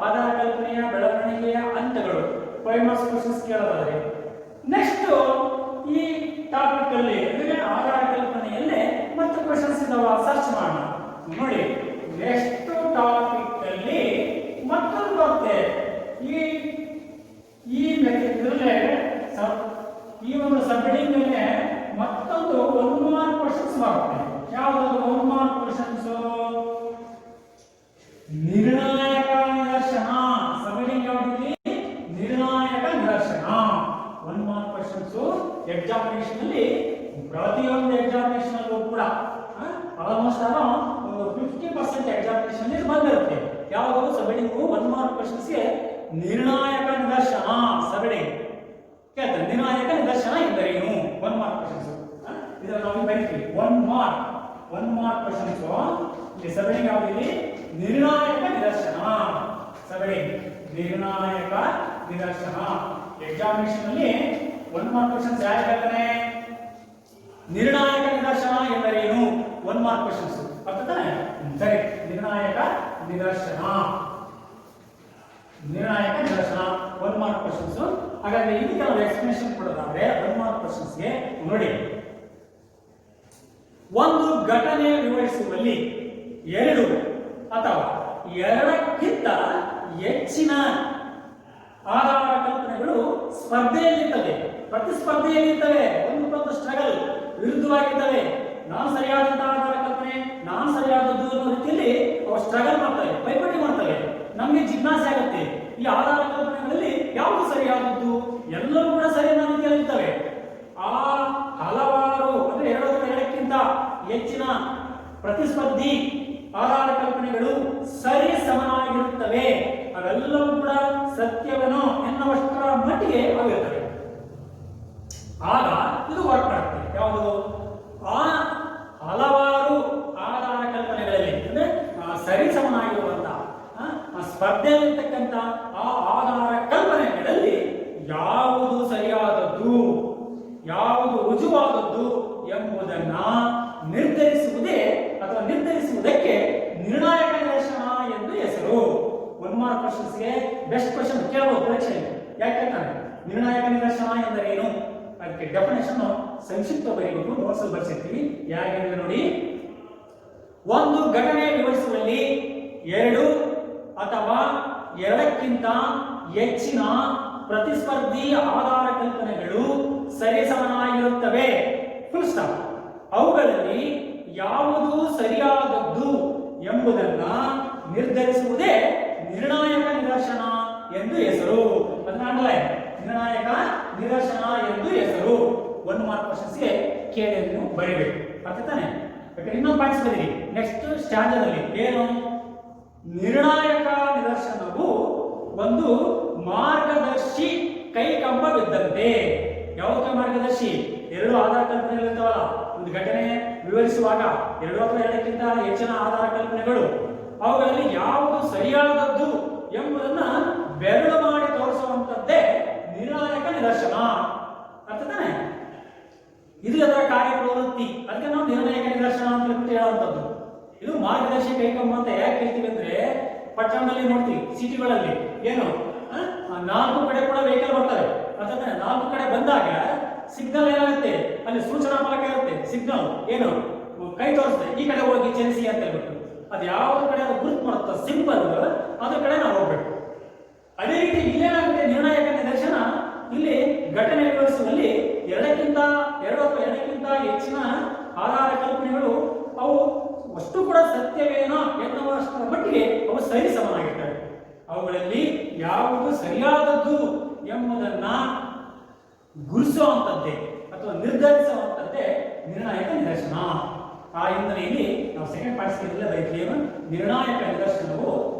ಆಧಾರ ಕಲ್ಪನೆಯ ಬೆಳವಣಿಗೆಯ ಹಂತಗಳು 5 ಮಾರ್ಕ್ಸ್ ಕ್ವಶನ್ಸ್ ಕೇಳೋದಾದ್ರೆ, ನೆಕ್ಸ್ಟ್ ಈ ಟಾಪಿಕ್ ಅಲ್ಲಿ ಅಂದ್ರೆ ಆಧಾರ ಕಲ್ಪನೆಯಲ್ಲೇ ಮತ್ತೆ ಕ್ವಶನ್ಸ್ ಇದಾವ, ಸರ್ಚ್ ಮಾಡೋಣ. ನೋಡಿ ನೆಕ್ಸ್ಟ್ ಟಾಪಿಕ್ ಅಲ್ಲಿ ಮತ್ತೊಂದು ಬರುತ್ತೆ. ಈ ಒಂದು ಸಬ್ಹೆಡಿಂಗ್ ಮೇಲೆ ಮತ್ತೊಂದು 1 ಮಾರ್ಕ್ ಕ್ವಶನ್ಸ್ ಬರುತ್ತೆ. ಯಾವುದು 1 ಮಾರ್ಕ್ ಕ್ವಶನ್ಸ್? ನಿರ್ಣಾಯಕ ನಿದರ್ಶನ. ಸಬ್ಹೆಡಿಂಗ್ ಯಾವುದು? ನಿರ್ಣಾಯಕ ನಿದರ್ಶನ. 1 ಮಾರ್ಕ್ ಕ್ವಶನ್ಸ್ ಎಕ್ಸಾಮಿನೇಷನ್ ಅಲ್ಲಿ, ಪ್ರತಿಯೊಂದು ಎಕ್ಸಾಮಿನೇಷನ್ ಅಲ್ಲೂ ಕೂಡ ಆಲ್ಮೋಸ್ಟ್ ಒಂದು 50% ಎಕ್ಸಾಮಿನೇಷನ್ ಇದು ಬಂದಿರುತ್ತೆ. ಯಾವುದು ಸಬ್ಹೆಡಿಂಗ್ 1 ಮಾರ್ಕ್ ಕ್ವಶನ್ಸ್ಗೆ ನಿರ್ಣಾಯಕ ನಿದರ್ಶನ ಸಬ್ಹೆಡಿಂಗ್. ಕೇಳ್ತಾರೆ ನಿರ್ಣಾಯಕ ನಿದರ್ಶನ ಎಂದರೇನು? 1 ಮಾರ್ಕ್ ಕ್ವಶನ್ಸ್. ಇದನ್ನು ನಾವು ಬರೀತೀವಿ 1 ಮಾರ್ಕ್ ಕ್ವಶನ್ಸ್. ಇಲ್ಲಿ ಸಬಳಿಂಗ್ ಯಾವುದಿದೆ? ನಿರ್ಣಾಯಕ ನಿದರ್ಶನ. ಸಬಳಿಂಗ್ ನಿರ್ಣಾಯಕ ನಿದರ್ಶನ. ಎಕ್ಸಾಮಿನೇಷನ್ ಅಲ್ಲಿ 1 ಮಾರ್ಕ್ ಕ್ವಶನ್ಸ್ ಯಾರು ಹೇಳ್ತಾರೆ? ನಿರ್ಣಾಯಕ ನಿದರ್ಶನ ಎಂದರೇನು? 1 ಮಾರ್ಕ್ ಕ್ವಶನ್ಸ್. ಅರ್ಥಾತ್ ಸರಿ, ನಿರ್ಣಾಯಕ ನಿದರ್ಶನ 1 ಮಾರ್ಕ್ ಕ್ವಶನ್ಸ್. ಹಾಗಾದ್ರೆ ಇದಕ್ಕೆ ನಾವು ಎಕ್ಸ್ಪ್ಲನೇಷನ್ ಕೊಡೋದಾದ್ರೆ 1 ಮಾರ್ಕ್ ಕ್ವಶನ್ಸ್ಗೆ ನೋಡಿ, ಒಂದು ಘಟನೆ ವಿವರಿಸುವಲ್ಲಿ 2 ಅಥವಾ 2ಕ್ಕಿಂತ ಹೆಚ್ಚಿನ ಆಧಾರ ಕಲ್ಪನೆಗಳು ಸ್ಪರ್ಧೆಯಲ್ಲಿರ್ತವೆ, ಪ್ರತಿಸ್ಪರ್ಧೆಯಲ್ಲಿರ್ತವೆ, ಒಂದಕ್ಕೊಂದು ಸ್ಟ್ರಗಲ್, ವಿರುದ್ಧವಾಗಿರ್ತವೆ. ನಾನು ಸರಿಯಾದಂತಹ ಆಧಾರ ಕಲ್ಪನೆ, ನಾನು ಸರಿಯಾದದ್ದು ಅನ್ನೋ ರೀತಿಯಲ್ಲಿ ಅವು ಸ್ಟ್ರಗಲ್ ಮಾಡ್ತವೆ, ಪೈಪೋಟಿ ಮಾಡ್ತವೆ. ನಮಗೆ ಜಿಜ್ಞಾಸೆ ಆಗುತ್ತೆ, ಈ ಆಧಾರ ಕಲ್ಪನೆಗಳಲ್ಲಿ ಯಾವುದು ಸರಿಯಾದದ್ದು? ಎಲ್ಲರೂ ಕೂಡ ಸರಿಯಾದ ರೀತಿಯಲ್ಲಿ ಇರ್ತವೆ. ಆ ಹಲವಾರು ಅಂದ್ರೆ 2 ಅಥವಾ 2ಕ್ಕಿಂತ ಹೆಚ್ಚಿನ ಪ್ರತಿಸ್ಪರ್ಧಿ ಆಧಾರ ಕಲ್ಪನೆಗಳು ಸರಿ ಸಮನಾಗಿರುತ್ತವೆ. ಅವೆಲ್ಲವೂ ಕೂಡ ಸತ್ಯವೇನೋ ಎನ್ನುವಷ್ಟರ ಮಟ್ಟಿಗೆ ಆಗಿರ್ತವೆ. ಆಗ ಇದು ವರ್ಕ್ ಮಾಡುತ್ತೆ. ಯಾವುದು? ಆ ಹಲವಾರು ಆಧಾರ ಕಲ್ಪನೆಗಳಲ್ಲಿ ಅಂದ್ರೆ ಸರಿ ಸಮನಾಗಿರುವಂತಹ ಸ್ಪರ್ಧೆಯಲ್ಲಿರ್ತಕ್ಕಂಥ ಆ ಆಧಾರ ಕಲ್ಪನೆಗಳಲ್ಲಿ ಯಾವುದು ಸರಿಯಾದದ್ದು, ಯಾವುದು ರುಜುವಾದದ್ದು ಎಂಬುದನ್ನ ನಿರ್ಧರಿಸುವುದೇ ಅಥವಾ ನಿರ್ಧರಿಸುವುದಕ್ಕೆ ನಿರ್ಣಾಯಕ ನಿದರ್ಶನ ಎಂದು ಹೆಸರು. 1 ಮಾರ್ಕ್ ಕ್ವಶನ್ಸ್ಗೆ ಬೆಸ್ಟ್ ಕ್ವಶನ್ ಕೇಳಬಹುದು ಪರೀಕ್ಷೆಯಲ್ಲಿ. ಯಾಕೆ ಹೇಳ್ತಾನೆ? ನಿರ್ಣಾಯಕ ನಿದರ್ಶನ ಎಂದರೇನು? ಅದಕ್ಕೆ ಡೆಫಿನೇಷನ್ ಸಂಕ್ಷಿಪ್ತ ಬರೀಬೇಕು, ನೋಟ್ಸ್ ಅಲ್ಲಿ ಬರ್ಸಿರ್ತೀವಿ. ಯಾಕೆ ನೋಡಿ, ಒಂದು ಘಟನೆ ವಿವರಿಸುವಲ್ಲಿ 2 ಅಥವಾ 2ಕ್ಕಿಂತ ಹೆಚ್ಚಿನ ಪ್ರತಿಸ್ಪರ್ಧಿ ಆಧಾರ ಕಲ್ಪನೆಗಳು ಸರಿಸಮನಾಗಿರುತ್ತವೆ. Full stop. ಅವುಗಳಲ್ಲಿ ಯಾವುದು ಸರಿಯಾದದ್ದು ಎಂಬುದನ್ನ ನಿರ್ಧರಿಸುವುದೇ ನಿರ್ಣಾಯಕ ನಿದರ್ಶನ ಎಂದು ಹೆಸರು. ಅದನ್ನ ನಿರ್ಣಾಯಕ ನಿದರ್ಶನ ಎಂದು ಹೆಸರು. 1 ಮಾರ್ಕ್ ಕ್ವಶನ್ಸ್ಗೆ ಕೇಳಿ ನೀವು ಬರೀಬೇಕು. ಅರ್ಥ ತಾನೆ? ಇನ್ನೊಂದು ಪಾಯಿಂಟ್ಸ್ ಬರೀರಿ ನೆಕ್ಸ್ಟ್ ಸ್ಟ್ಯಾಂಡರ್ಡ್. ಏನು? ನಿರ್ಣಾಯಕ ನಿದರ್ಶನವು ಒಂದು ಮಾರ್ಗದರ್ಶಿ ಕೈಕಂಬವಿದ್ದಂತೆ. ಯಾವುದಕ್ಕೆ ಮಾರ್ಗದರ್ಶಿ? 2 ಆಧಾರ ಕಲ್ಪನೆಗಳಿರ್ತಾವಲ್ಲ, ಒಂದು ಘಟನೆ ವಿವರಿಸುವಾಗ 2 ಅಥವಾ 2ಕ್ಕಿಂತ ಹೆಚ್ಚಿನ ಆಧಾರ ಕಲ್ಪನೆಗಳು, ಅವುಗಳಲ್ಲಿ ಯಾವುದು ಸರಿಯಾದದ್ದು ಎಂಬುದನ್ನ ಬೆರಳು ಮಾಡಿ ತೋರಿಸುವಂತದ್ದೇ ನಿರ್ಣಾಯಕ ನಿದರ್ಶನ. ಅರ್ಥ ತಾನೆ? ಇದು ಅದರ ಕಾರ್ಯಪ್ರವೃತ್ತಿ. ಅದಕ್ಕೆ ನಾವು ನಿರ್ಣಾಯಕ ನಿದರ್ಶನ ಅಂತ ಹೇಳುವಂಥದ್ದು. ಇದು ಮಾರ್ಗದರ್ಶಿ ಕೈಕಂಬ ಅಂತ ಯಾಕೆ ಹೇಳ್ತೀವಿ ಅಂದ್ರೆ, ಪಟ್ಟಣದಲ್ಲಿ ನೋಡ್ತೀವಿ, ಸಿಟಿಗಳಲ್ಲಿ ಏನು 4 ಕಡೆ ಕೂಡ ವೆಹಿಕಲ್ ಬರ್ತವೆ. ಅರ್ಥಾತ್ 4 ಕಡೆ ಬಂದಾಗ ಸಿಗ್ನಲ್ ಏನಾಗುತ್ತೆ? ಅಲ್ಲಿ ಸೂಚನಾ ಫಲಕ ಇರುತ್ತೆ. ಸಿಗ್ನಲ್ ಏನು ಕೈ ತೋರಿಸುತ್ತೆ, ಈ ಕಡೆ ಹೋಗಿ ಚಲಿಸಿ ಅಂತ ಹೇಳ್ಬಿಟ್ಟು. ಅದು ಯಾವ ಕಡೆ ಅದು ಗುರುತು ಮಾಡುತ್ತೋ ಸಿಂಪಲ್, ಅದ್ರ ಕಡೆ ನಾವು ಹೋಗ್ಬೇಕು. ಅದೇ ರೀತಿ ಇಲ್ಲೇನಾಗುತ್ತೆ? ನಿರ್ಣಾಯಕ ನಿದರ್ಶನ ಇಲ್ಲಿ ಘಟನೆ ವಿವರಿಸುವಲ್ಲಿ 2 ಅಥವಾ 2ಕ್ಕಿಂತ ಹೆಚ್ಚಿನ ಆಧಾರ ಕಲ್ಪನೆಗಳು ಅವು ಅಷ್ಟು ಕೂಡ ಸತ್ಯವೇನೋ ಎನ್ನುವಷ್ಟರ ಮಟ್ಟಿಗೆ ಅವು ಸರಿ ಸಮನಾಗಿರ್ತವೆ. ಅವುಗಳಲ್ಲಿ ಯಾವುದು ಸರಿಯಾದದ್ದು ಎಂಬುದನ್ನ ಗುರುಸುವಂತದ್ದೇ ಅಥವಾ ನಿರ್ಧರಿಸುವಂತದ್ದೇ ನಿರ್ಣಾಯಕ ನಿದರ್ಶನ. ಆ ಹಿನ್ನೆಲೆಯಲ್ಲಿ ನಾವು ಸೆಕೆಂಡ್ ಪಾರ್ಟ್ಸ್ಗೆಲ್ಲ ಬರೀತೀವಿ. ನಿರ್ಣಾಯಕ ನಿದರ್ಶನವು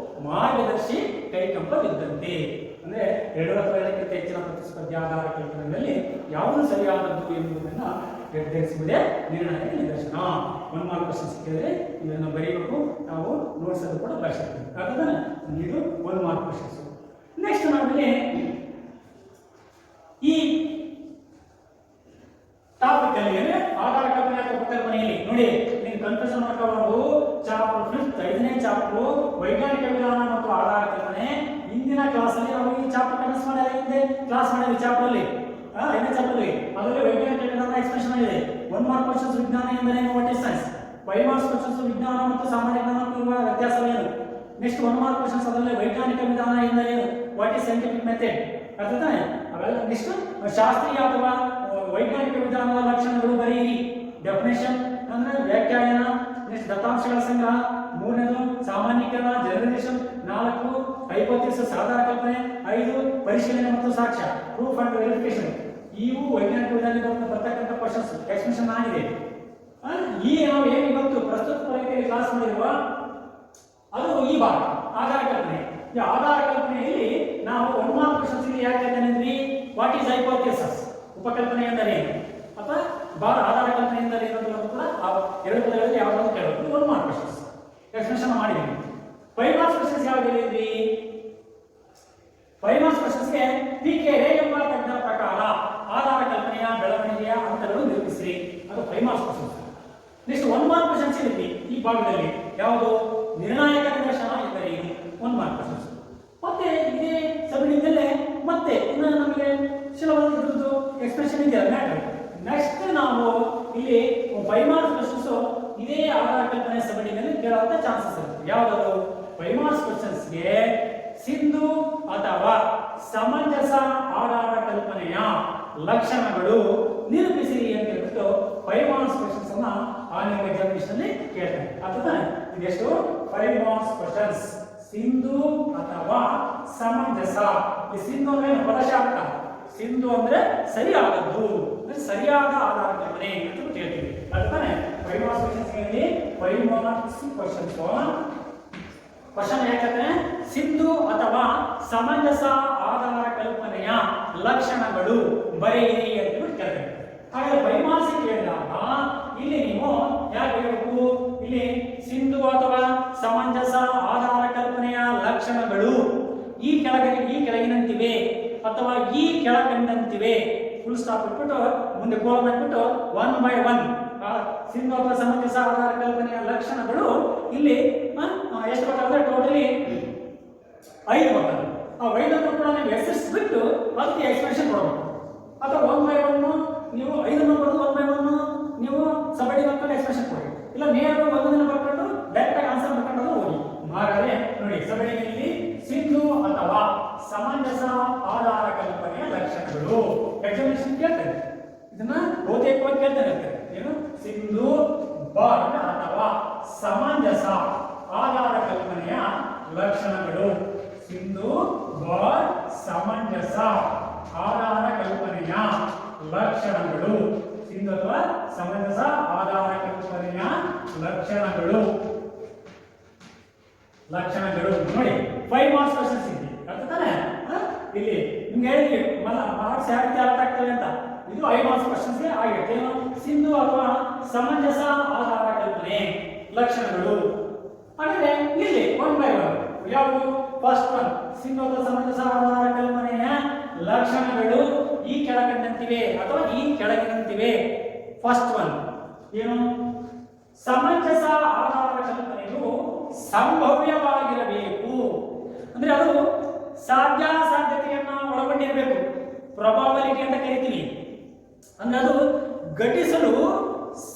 ಮಾರ್ಗದರ್ಶಿ ಕೈಕಂಬವಿದ್ದಂತೆ. ಅಂದ್ರೆ 2 ಅಥವಾ 2ಕ್ಕಿಂತ ಹೆಚ್ಚಿನ ಪ್ರತಿಸ್ಪರ್ಧಿ ಆಧಾರ ಕಲ್ಪನೆಗಳಲ್ಲಿ ಯಾವುದು ಸರಿಯಾದದ್ದು ಎಂಬುದನ್ನ ನಿರ್ಧರಿಸುವುದೇ ನಿರ್ಣಾಯಕ ನಿದರ್ಶನ. 1 ಮಾರ್ಕ್ ಕ್ವಶನ್ ಸಿಕ್ಕಿದ್ರೆ ಇದನ್ನು ಬರೀಬೇಕು. ನಾವು ನೋಟ್ಸ್ ಅದು ಕೂಡ ಬರ್ಸಿರ್ತೀವಿ. ಹಾಗಾದ್ರೆ ಇದು 1 ಮಾರ್ಕ್ ಕ್ವಶನ್ಸ್. ನೆಕ್ಸ್ಟ್ ನಾವಿಲ್ಲಿ ಈ ಟಾಪಿಕ್ ಅಲ್ಲಿ ಅಂದ್ರೆ ಆಧಾರ ಕಲ್ಪನೆ ಅಥವಾ ಪರಿಕಲ್ಪನೆಯಲ್ಲಿ ನೋಡಿ, ನೀವು ಕನ್ಫ್ಯೂಷನ್ ಮಾಡ್ಕೋಬಾರದು. ಚಾಪ್ಟರ್ 5th 5ನೇ ಚಾಪ್ಟರ್ ವೈಜ್ಞಾನಿಕ ವಿಧಾನ ಮತ್ತು ಆಧಾರ ಕಲ್ಪನೆ. ಇಂದಿನ ಕ್ಲಾಸ್ ಅಲ್ಲಿ ನಾವು ಈ ಚಾಪ್ಟರ್ ಕನ್ಸ್ ಮಾಡಿ ಹಿಂದೆ ಕ್ಲಾಸ್ ಮಾಡಿದ್ವಿ. ಚಾಪ್ಟರ್ ಅಲ್ಲಿ 5ನೇ ಚಾಪ್ಟರ್ ಅಲ್ಲಿ ಅದರಲ್ಲಿ ವೈಜ್ಞಾನಿಕ ವಿಧಾನ ಎಕ್ಸ್ಪ್ರೆಷನ್ ಆಗಿದೆ. 1 ಮಾರ್ಕ್ ಕ್ವಶನ್ಸ್ ವಿಜ್ಞಾನ ಎಂದರೇನು, what is science. 5 marks questions ವಿಜ್ಞಾನ ಮತ್ತು ಸಾಮಾನ್ಯ ಜ್ಞಾನಕ್ಕೂ ಇರುವ ವ್ಯತ್ಯಾಸವೇನು. ನೆಕ್ಸ್ಟ್ 1 ಮಾರ್ಕ್ ಕ್ವಶನ್ಸ್ ಅದರಲ್ಲಿ ವೈಜ್ಞಾನಿಕ ವಿಧಾನ ಎಂದರೇನು, ವಾಟ್ ಇಸ್ ಸೈಂಟಿಫಿಕ್ ಮೆಥಡ್. ಅರ್ಥ ತಾನೆ? ಅವೆಲ್ಲ ನೆಕ್ಸ್ಟ್ ಶಾಸ್ತ್ರೀಯ ಅಥವಾ ವೈಜ್ಞಾನಿಕ ವಿಧಾನದ ಲಕ್ಷಣಗಳು ಬರೆಯಿರಿ. ಡೆಫಿನೇಷನ್ ಅಂದ್ರೆ ವ್ಯಾಖ್ಯಾನ. ನೆಕ್ಸ್ಟ್ ದತ್ತಾಂಶಗಳ ಸಂಗ್ರಹ. 3ನೇದು ಸಾಮಾನ್ಯೀಕರಣ ಜನರಲೈಸೇಷನ್. 4 ಹೈಪೋಥೆಸಿಸ್ ಆಧಾರ ಕಲ್ಪನೆ. 5 ಪರಿಶೀಲನೆ ಮತ್ತು ಸಾಕ್ಷ್ಯ ಪ್ರೂಫ್ ಅಂಡ್ ವೆರಿಫಿಕೇಶನ್. ಇವು ವೈಜ್ಞಾನಿಕ ವಿಧಾನದಲ್ಲಿ ಬರ್ತಕ್ಕಂಥ ಕ್ವಶನ್ಸ್ ಎಕ್ಸ್ಪ್ರೆಷನ್ ಆಗಿದೆ. ಈ ನಾವು ಏನು ಇವತ್ತು ಪ್ರಸ್ತುತ ತರಗತಿಯಲ್ಲಿ ಕ್ಲಾಸ್ ಮಾಡಿರುವ ಅದು ಈ ಭಾಗ ಆಧಾರ ಕಲ್ಪನೆ. ಈ ಆಧಾರ ಕಲ್ಪನೆಯಲ್ಲಿ ನಾವು 1 ಮಾರ್ಕ್ ಕ್ವಶನ್ಸ್ ಯಾಕೆ ಹೇಳ್ತೇನೆ ವಾಟ್ ಈಸ್ ಹೈಪೋಥೆಸಿಸ್, ಉಪಕಲ್ಪನೆ ಎಂದರೇನು ಅಥವಾ ಆಧಾರ ಕಲ್ಪನೆ ಎಂದರೇನು ಅಂತ ಕೂಡ ಆ ಎರಡು ಪದಗಳಲ್ಲಿ ಯಾವುದಾದ್ರು ಕೇಳಬೇಕು. 1 ಮಾರ್ಕ್ ಕ್ವೆಶ್ಚನ್ಸ್ ಎಕ್ಸ್ಪ್ಲೆನೇಷನ್ ಮಾಡಿದ್ದೀನಿ. 5 ಮಾರ್ಕ್ಸ್ ಕ್ವೆಶ್ಚನ್ಸ್ ಯಾವುದು ಹೇಳಿದ್ವಿ? 5 ಮಾರ್ಕ್ಸ್ ಕ್ವೆಶ್ಚನ್ಸ್ಗೆ ಪಿಕೆ ರೇ ಎಂಬ ತಜ್ಞರ ಪ್ರಕಾರ ಆಧಾರ ಕಲ್ಪನೆಯ ಬೆಳವಣಿಗೆಯ ಹಂತಗಳು ನಿರೂಪಿಸಿ, ಅದು 5 marks questions. Next 1 mark questions ಹೇಳಿದ್ವಿ ಈ ಭಾಗದಲ್ಲಿ, ಯಾವುದು ನಿರ್ಣಾಯಕ ನಿದರ್ಶನ ಎಂದರೇನು, 1 ಮಾರ್ಕ್ ಕ್ವೆಶ್ಚನ್ಸ್. ಮತ್ತೆ ಇದೇ ಸಬ್ಜೆಕ್ಟ್ನಲ್ಲೇ ಮತ್ತೆ ಇನ್ನು ನಮಗೆ ಸಿಲೆಬಸ್ ಇದ್ರದ್ದು ಎಕ್ಸ್ಪ್ರೆಷನ್ ಇದೆ ಮ್ಯಾಟರ್. ನೆಕ್ಸ್ಟ್ ನಾವು ಇಲ್ಲಿ 5 ಮಾರ್ಕ್ಸ್ ಕ್ವೆಶ್ಚನ್ಸ್ ಇದೇ ಆಧಾರ ಕಲ್ಪನೆ ಸಬ್ಜೆಕ್ಟ್ನಲ್ಲಿ ಕೇಳುವಂತ ಚಾನ್ಸಸ್ ಇರುತ್ತೆ. ಯಾವುದು 5 ಮಾರ್ಕ್ಸ್ ಕ್ವೆಶ್ಚನ್ಸ್ಗೆ ಸಿಂಧು ಅಥವಾ ಸಮಂಜಸ ಆಧಾರ ಕಲ್ಪನೆಯ ಲಕ್ಷಣಗಳು ನಿರೂಪಿಸಿರಿ ಅಂತ ಹೇಳ್ಬಿಟ್ಟು 5 ಮಾರ್ಕ್ಸ್ ಕ್ವೆಶ್ಚನ್ಸ್ ಅನ್ನ ಆನ್ಲೈನ್ ಎಕ್ಸಾಮಿನೇಷನ್ ಅಲ್ಲಿ ಕೇಳ್ತಾರೆ. ಅಥವಾ ಇದೆಷ್ಟು 5 ಮಾರ್ಕ್ಸ್ ಕ್ವೆಶ್ಚನ್ಸ್ ಸಿಂಧು ಅಥವಾ ಸಮಂಜಸ. ಈ ಸಿಂಧು ಅಂದ್ರೆ ಪದಶಾಸ್ತ್ರ, ಸಿಂಧು ಅಂದ್ರೆ ಸರಿಯಾದದ್ದು, ಸರಿಯಾದ ಆಧಾರ ಕಲ್ಪನೆ ಅಂತ ಹೇಳ್ತೀವಿ. ಅರ್ಥನೇ 5 ಮಾರ್ಕ್ಸ್ ಕ್ವೆಶ್ಚನ್ಸ್ ಗಳಲ್ಲಿ 5 ಮಾರ್ಕ್ಸ್ ಕ್ವೆಶ್ಚನ್ಸ್ ಕ್ವಶನ್ ಯಾಕಂದ್ರೆ ಸಿಂಧು ಅಥವಾ ಸಮಂಜಸ ಆಧಾರ ಕಲ್ಪನೆಯ ಲಕ್ಷಣಗಳು ಬರೆಯಿರಿ ಅಂತ ಕೇಳ್ತಾರೆ. ಹಾಗಾದ್ರೆ 5 ಮಾರ್ಕ್ಸ್ ಕೇಳಿದಾಗ ಇಲ್ಲಿ ನೀವು ಯಾಕೆ ಹೇಳಬೇಕು? ಇಲ್ಲಿ ಸಿಂಧು ಅಥವಾ ಸಮಂಜಸ ಆಧಾರ ಕಲ್ಪನೆಯ ಲಕ್ಷಣಗಳು ಈ ಕೆಳಗಿನಂತಿವೆ ಅಥವಾ ಈ ಕೆಳಕಂಡಂತಿವೆ, ಫುಲ್ ಸ್ಟಾಪ್ ಇಟ್ಬಿಟ್ಟು ಮುಂದೆ ಕೋಲನ್ ಹಾಕ್ಬಿಟ್ಟು 1 by 1 ಸಿಂಧು ಅಥವಾ ಸಮಂಜಸ ಆಧಾರ ಕಲ್ಪನೆಯ ಲಕ್ಷಣಗಳು ಇಲ್ಲಿ ಎಷ್ಟು ಬೇಕಾದ್ರೆ ಟೋಟಲಿ 5 ಬರ್ತದೆ. ಆ 5 ಕೂಡ ನೀವು ಹೆಸರಿಸ್ಬಿಟ್ಟು ಅದಕ್ಕೆ ಎಕ್ಸ್ಪ್ರೆಷನ್ ಕೊಡಬೇಕು. ಅಥವಾ 1 by 1 ನೀವು 5 ಬರೋದು 1 by 1 ನೀವು ಸಬಡಿ ಬರ್ಕೊಂಡು ಎಕ್ಸ್ಪ್ರೆಷನ್ ಕೊಡಿ, ಇಲ್ಲ ನೇರವಾಗಿ 1 ಬರ್ಕೊಂಡು ಡೈರೆಕ್ಟ್ ಆಗಿ ಆನ್ಸರ್ ಬರ್ಕೊಂಡು ಹೋಗಿ. ಹಾಗಾದ್ರೆ ನೋಡಿ, ಸಬಡಿಯಲ್ಲಿ ಸಿಂಧು ಅಥವಾ ಸಮಂಜಸ ಆಧಾರ ಕಲ್ಪನೆಯ ಲಕ್ಷಣಗಳು ಎಕ್ಸಾಮಿನೇಷನ್ ಕೇಳ್ತಾರೆ. ಇದನ್ನ ಬಹುತೇಕವಾಗಿ ಕೇಳ್ತಾರೆ ಇರ್ತಾರೆ. ಏನು ಸಿಂಧು ಅಥವಾ ಸಮಂಜಸ ಆಧಾರ ಕಲ್ಪನೆಯ ಲಕ್ಷಣಗಳು, ಸಿಂಧು ಸಮಂಜಸ ಆಧಾರ ಕಲ್ಪನೆಯ ಲಕ್ಷಣಗಳು, ಸಿಂಧು ಅಥವಾ ಸಮಂಜಸ ಆಧಾರ ಕಲ್ಪನೆಯ ಲಕ್ಷಣಗಳು ನೋಡಿ 5 ಮಾರ್ಕ್ಸ್ ಕ್ವೆಶ್ಚನ್ಸ್ ಇದೆ. ಅರ್ಥ ತಾನೆ? ಇಲ್ಲಿ ನಿಮ್ಗೆ ಹೇಳಿದ್ವಿ ಮಾರ್ಕ್ಸ್ ಯಾವ ರೀತಿ ಅರ್ಥ ಆಗ್ತವೆ ಅಂತ. ಇದು 5 ಮಾರ್ಕ್ಸ್ ಕ್ವೆಶ್ಚನ್ಸ್ ಗೆ ಆಗಿರುತ್ತೆ. ಸಿಂಧು ಅಥವಾ ಸಮಂಜಸ ಆಧಾರ ಕಲ್ಪನೆ ಲಕ್ಷಣಗಳು. ಹಾಗಾದ್ರೆ ಇಲ್ಲಿ 1 by 1 ಯಾವುದು? ಫಸ್ಟ್ ಒನ್, ಸಿಂಧು ಅಥವಾ ಸಮಂಜಸ ಆಧಾರ ಕಲ್ಪನೆಯ ಲಕ್ಷಣಗಳು ಈ ಕೆಳಕಂಡಂತಿವೆ ಅಥವಾ ಈ ಕೆಳಗಿನಂತಿವೆ. ಫಸ್ಟ್ ಒನ್ ಏನು? ಸಮಂಜಸ ಆಧಾರ ಕಲ್ಪನೆಯು ಸಂಭವ್ಯವಾಗಿರಬೇಕು. ಅಂದ್ರೆ ಅದು ಸಾಧ್ಯತೆಯನ್ನ ಒಳಗೊಂಡಿರಬೇಕು. ಪ್ರೊಬಾಬಿಲಿಟಿ ಅಂತ ಕರಿತೀವಿ. ಅಂದ್ರೆ ಅದು ಘಟಿಸಲು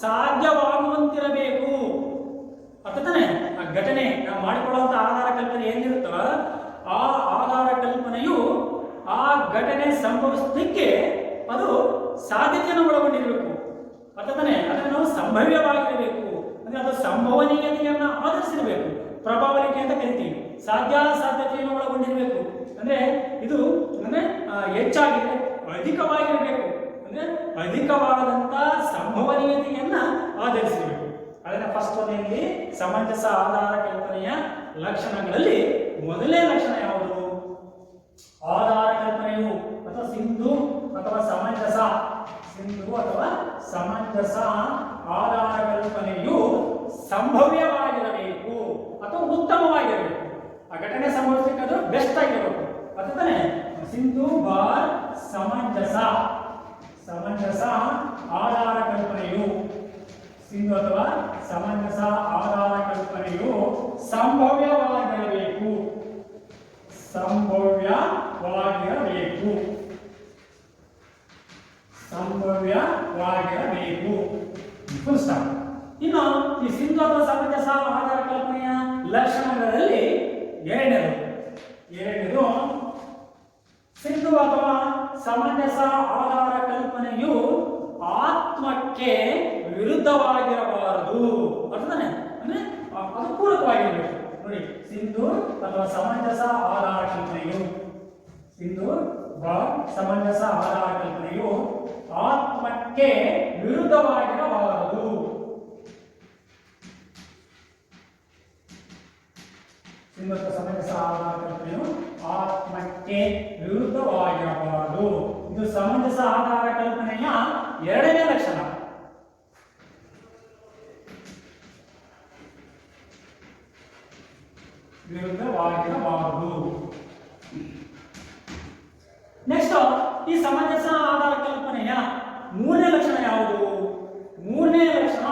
ಸಾಧ್ಯವಾಗುವಂತಿರಬೇಕು. ಅರ್ಥತಾನೆ? ಆ ಘಟನೆ ನಾವು ಮಾಡಿಕೊಳ್ಳುವಂತ ಆಧಾರ ಕಲ್ಪನೆ ಏನಿರುತ್ತೋ ಆ ಆಧಾರ ಕಲ್ಪನೆಯು ಆ ಘಟನೆ ಸಂಭವಿಸಲಿಕ್ಕೆ ಅದು ಸಾಧ್ಯತೆಯನ್ನು ಒಳಗೊಂಡಿರಬೇಕು. ಅರ್ಥತಾನೆ? ಅದನ್ನು ನಾವು ಸಂಭವ್ಯವಾಗಿರಬೇಕು. ಅಂದ್ರೆ ಅದು ಸಂಭವನೀಯತೆಯನ್ನ ಆಧರಿಸಿರಬೇಕು. ಪ್ರೊಬಾಬಿಲಿಟಿ ಅಂತ ಕರಿತೀವಿ. ಸಾಧ್ಯತೆಯನ್ನು ಒಳಗೊಂಡಿರಬೇಕು. ಅಂದ್ರೆ ಇದು ಅಂದ್ರೆ ಹೆಚ್ಚಾಗಿದೆ, ಅಧಿಕವಾಗಿರಬೇಕು. ಅಂದ್ರೆ ಅಧಿಕವಾದಂತ ಸಂಭವನೀಯತೆಯನ್ನ ಆಧರಿಸಿರಬೇಕು. ಅದನ್ನ ಫಸ್ಟ್ ಒಂದಲ್ಲಿ ಸಮಂಜಸ ಆಧಾರ ಕಲ್ಪನೆಯ ಲಕ್ಷಣಗಳಲ್ಲಿ ಮೊದಲನೇ ಲಕ್ಷಣ ಯಾವುದು? ಆಧಾರ ಕಲ್ಪನೆಯು ಅಥವಾ ಸಿಂಧು ಅಥವಾ ಸಮಂಜಸ ಆಧಾರ ಕಲ್ಪನೆಯು ಸಂಭವ್ಯವಾಗಿರಬೇಕು ಅಥವಾ ಉತ್ತಮವಾಗಿರಬೇಕು. ಆ ಘಟನೆ ಸಂಭವಿಸಲಿಕ್ಕೆ ಅದು ಬೆಸ್ಟ್ ಆಗಿರಬೇಕು. ಅರ್ಥಾನೆ? ಸಿಂಧು ಸಮಂಜಸ ಆಧಾರ ಕಲ್ಪನೆಯು ಸಿಂಧು ಅಥವಾ ಸಮಂಜಸ ಆಧಾರ ಕಲ್ಪನೆಯು ಸಂಭವ್ಯವಾಗಿರಬೇಕು. Full stop. ಇನ್ನು ಈ ಸಿಂಧು ಅಥವಾ ಸಮಂಜಸ ಆಧಾರ ಕಲ್ಪನೆಯ ಲಕ್ಷಣಗಳಲ್ಲಿ ಎರಡನೇದು ಸಿಂಧು ಅಥವಾ ಸಮಂಜಸ ಆಧಾರ ಕಲ್ಪನೆಯು ಆತ್ಮಕ್ಕೆ ವಿರುದ್ಧವಾಗಿರಬಾರದು. ಅರ್ಥನೇ? ಅಂದ್ರೆ ಅದು ಪೂರಕವಾಗಿರಬೇಕು. ನೋಡಿ, ಸಿಂಧು ಅಥವಾ ಸಮಂಜಸ ಆಧಾರ ಕಲ್ಪನೆಯು ಆತ್ಮಕ್ಕೆ ವಿರುದ್ಧವಾಗಿರಬಾರದು. ಸಿಂಧು ಅಥವಾ ಸಮಂಜಸ ಆಧಾರ ಕಲ್ಪನೆಯು ಆತ್ಮಕ್ಕೆ ವಿರುದ್ಧವಾಗಿರಬಾರದು. ಇದು ಇದು ಸಮಂಜಸ ಆಧಾರ ಕಲ್ಪನೆಯ ಎರಡನೇ ಲಕ್ಷಣ. ವಿರುದ್ಧವಾಗಿರಬಾರದು. ನೆಕ್ಸ್ಟ್, ಈ ಸಮಂಜಸ ಆಧಾರ ಕಲ್ಪನೆಯ ಮೂರನೇ ಲಕ್ಷಣ ಯಾವುದು? ಮೂರನೇ ಲಕ್ಷಣ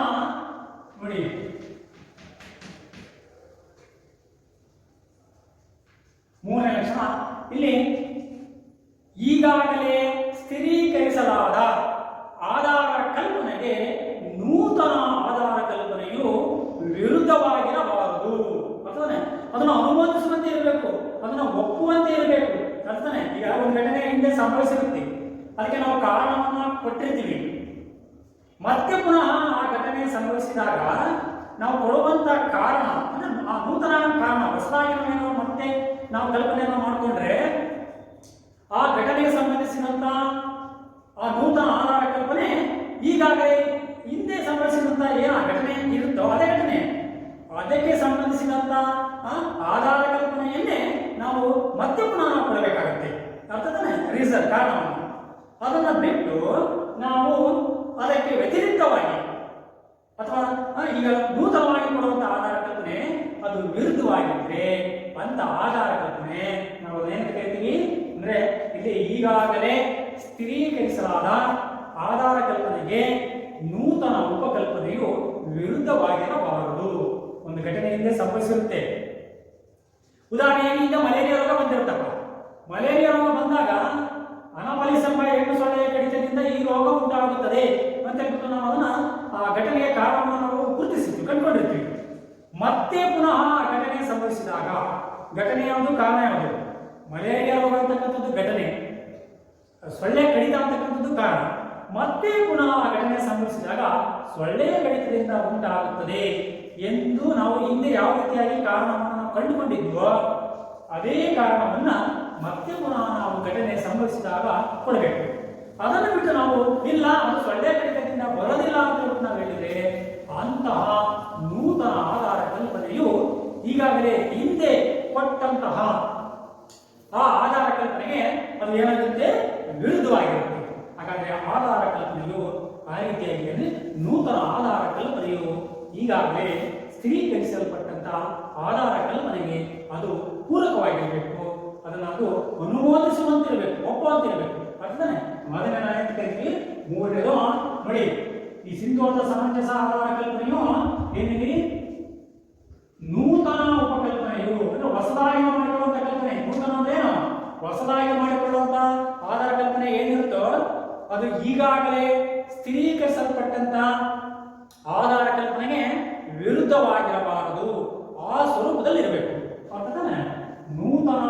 ನೋಡಿ, ಮೂರನೇ ಲಕ್ಷಣ ಇಲ್ಲಿ ಈಗಾಗಲೇ ಸ್ಥಿರೀಕರಿಸಲಾದ ಆಧಾರ ಕಲ್ಪನೆಗೆ ನೂತನ ಆಧಾರ ಕಲ್ಪನೆಯು ವಿರುದ್ಧವಾಗಿರಬಾರದು. ಅರ್ಥನೇ? ಅದನ್ನು ಅನುಮೋದಿಸುವಂತೆ ಇರಬೇಕು, ಅದನ್ನು ಒಪ್ಪುವಂತೆ ಇರಬೇಕು. ಅರ್ಥನೇ? ಈಗ ಒಂದು ಘಟನೆ ಹಿಂದೆ ಸಂಭವಿಸಿರುತ್ತೆ, ಅದಕ್ಕೆ ನಾವು ಕಾರಣವನ್ನು ಕೊಟ್ಟಿರ್ತೀವಿ. ಮತ್ತೆ ಪುನಃ ಆ ಘಟನೆ ಸಂಭವಿಸಿದಾಗ ನಾವು ಕೊಡುವಂತ ಕಾರಣ ಅಂದ್ರೆ ಆ ನೂತನ ಕಾರಣ, ಹೊಸದಾಗಿ ನಾವೇನೋ ಮತ್ತೆ ನಾವು ಕಲ್ಪನೆಯನ್ನು ಮಾಡಿಕೊಂಡ್ರೆ ಆ ಘಟನೆಗೆ ಸಂಬಂಧಿಸಿದಂತ ಆ ನೂತನ ಆಧಾರ ಕಲ್ಪನೆ ಈಗಾಗಲೇ ಹಿಂದೆ ಸಂಭವಿಸಿದಂತ ಏನು ಘಟನೆ ಇರುತ್ತೋ ಅದೇ ಘಟನೆ, ಅದಕ್ಕೆ ಸಂಬಂಧಿಸಿದಂತ ಆಧಾರ ಕಲ್ಪನೆಯನ್ನೇ ನಾವು ಮತ್ತೆ ಪುನಃ ಕೊಡಬೇಕಾಗುತ್ತೆ. ಅರ್ಥನೇ? ರೀಸನ್, ಕಾರಣವನ್ನು. ಅದನ್ನ ಬಿಟ್ಟು ನಾವು ಅದಕ್ಕೆ ವ್ಯತಿರಿಕ್ತವಾಗಿ ಅಥವಾ ಈಗ ನೂತನವಾಗಿ ಕೊಡುವಂತ ಆಧಾರ ಕಲ್ಪನೆ ಅದು ವಿರುದ್ಧವಾಗಿದ್ರೆ ಅಂತ ಆಧಾರ ಕಲ್ಪನೆ ನಾವು ಏನು ಕರಿತೀವಿ ಅಂದ್ರೆ, ಇಲ್ಲಿ ಈಗಾಗಲೇ ಸ್ಥಿರೀಕರಿಸಲಾದ ಆಧಾರ ಕಲ್ಪನೆಗೆ ನೂತನ ಉಪಕಲ್ಪನೆಯು ವಿರುದ್ಧವಾಗಿರಬಾರದು. ಒಂದು ಘಟನೆ ಹಿಂದೆ ಸಂಭವಿಸಿರುತ್ತೆ. ಉದಾಹರಣೆಗೆ ಮಲೇರಿಯಾ ರೋಗ ಬಂದಿರುತ್ತಪ್ಪ. ಮಲೇರಿಯಾ ರೋಗ ಬಂದಾಗ ಅನಫಲಿಸ್ ಎಂಬ ಹೆಣ್ಣು ಸೊಳ್ಳೆಯ ಕಡಿತದಿಂದ ಈ ರೋಗ ಉಂಟಾಗುತ್ತದೆ ಅಂತ ಹೇಳ್ಬಿಟ್ಟು ನಾವು ಅದನ್ನ ಆ ಘಟನೆಗೆ ಕಾರಣವನ್ನು ನಾವು ಗುರುತಿಸಿರ್ತೀವಿ, ಕಂಡುಕೊಂಡಿರ್ತೀವಿ. ಮತ್ತೆ ಪುನಃ ಆ ಘಟನೆ ಸಂಭವಿಸಿದಾಗ ಘಟನೆ ಯಾವುದು, ಕಾರಣ ಯಾವುದು? ಮಲೇರಿಯಾ ರೋಗ ಅಂತಕ್ಕಂಥದ್ದು ಘಟನೆ, ಸೊಳ್ಳೆ ಕಡಿತ ಅಂತಕ್ಕಂಥದ್ದು ಕಾರಣ. ಮತ್ತೆ ಪುನಃ ಆ ಘಟನೆ ಸಂಭವಿಸಿದಾಗ ಸೊಳ್ಳೆಯ ಕಡಿತದಿಂದ ಉಂಟಾಗುತ್ತದೆ ಎಂದು ನಾವು ಹಿಂದೆ ಯಾವ ರೀತಿಯಾಗಿ ಕಾರಣವನ್ನು ನಾವು ಕಂಡುಕೊಂಡಿದ್ವೋ ಅದೇ ಕಾರಣವನ್ನ ಮತ್ತೆ ಪುನಃ ನಾವು ಘಟನೆ ಸಂಭವಿಸಿದಾಗ ಕೊಡಬೇಕು. ಅದನ್ನು ಬಿಟ್ಟು ನಾವು ಇಲ್ಲ ಅದು ಸೊಳ್ಳೆ ಕಡಿತದಿಂದ ಬರೋದಿಲ್ಲ ಅಂತ ಹೇಳ್ಬಿಟ್ಟು ನಾವು ಹೇಳಿದ್ರೆ ಅಂತಹ ನೂತನ ಆಧಾರ ಕಲ್ಪನೆಯು ಈಗಾಗಲೇ ಹಿಂದೆ ಕೊಟ್ಟಂತಹ ಆ ಆಧಾರ ಕಲ್ಪನೆಗೆ ಅದು ಏನಾಗುತ್ತೆ, ವಿರುದ್ಧವಾಗಿರುತ್ತೆ. ಹಾಗಾದ್ರೆ ಆಧಾರ ಕಲ್ಪನೆಯು ಆ ರೀತಿಯಾಗಿ ನೂತನ ಆಧಾರ ಕಲ್ಪನೆಯು ಈಗಾಗಲೇ ಸ್ಥಿರೀಕರಿಸಲ್ಪಟ್ಟಂತಹ ಆಧಾರ ಕಲ್ಪನೆಗೆ ಅದು ಪೂರಕವಾಗಿರಬೇಕು. ಅದನ್ನು ಅದು ಅನುಮೋದಿಸುವಂತಿರಬೇಕು, ಒಪ್ಪುವಂತಿರಬೇಕು. ಅರ್ಥನೇ? ಮೊದಲನೇ ನಾವು ಏನು ಕರಿತೀವಿ, ಮೂರನೇದು ನೋಡಿ, ಈ ಸಿಂಧುತ್ವ ಸಮಂಜಸ ಆಧಾರ ಕಲ್ಪನೆಯು ಏನಿದೆ, ನೂತನ ಉಪಕಲ್ಪನೆಯು ಅಂದ್ರೆ ಹೊಸದಾಗಿ ಮಾಡಿಕೊಳ್ಳುವಂತ ಕಲ್ಪನೆ. ನೂತನ ಅಂದ್ರೇನು? ಹೊಸದಾಗಿ ಮಾಡಿಕೊಳ್ಳುವಂತ ಆಧಾರ ಕಲ್ಪನೆ ಏನಿರುತ್ತೋ ಅದು ಈಗಾಗಲೇ ಸ್ಥಿರೀಕರಿಸಲ್ಪಟ್ಟಂತ ಆಧಾರ ಕಲ್ಪನೆಗೆ ವಿರುದ್ಧವಾಗಿರಬಾರದು, ಆ ಸ್ವರೂಪದಲ್ಲಿ ಇರಬೇಕು. ಅರ್ಥನೇ? ನೂತನ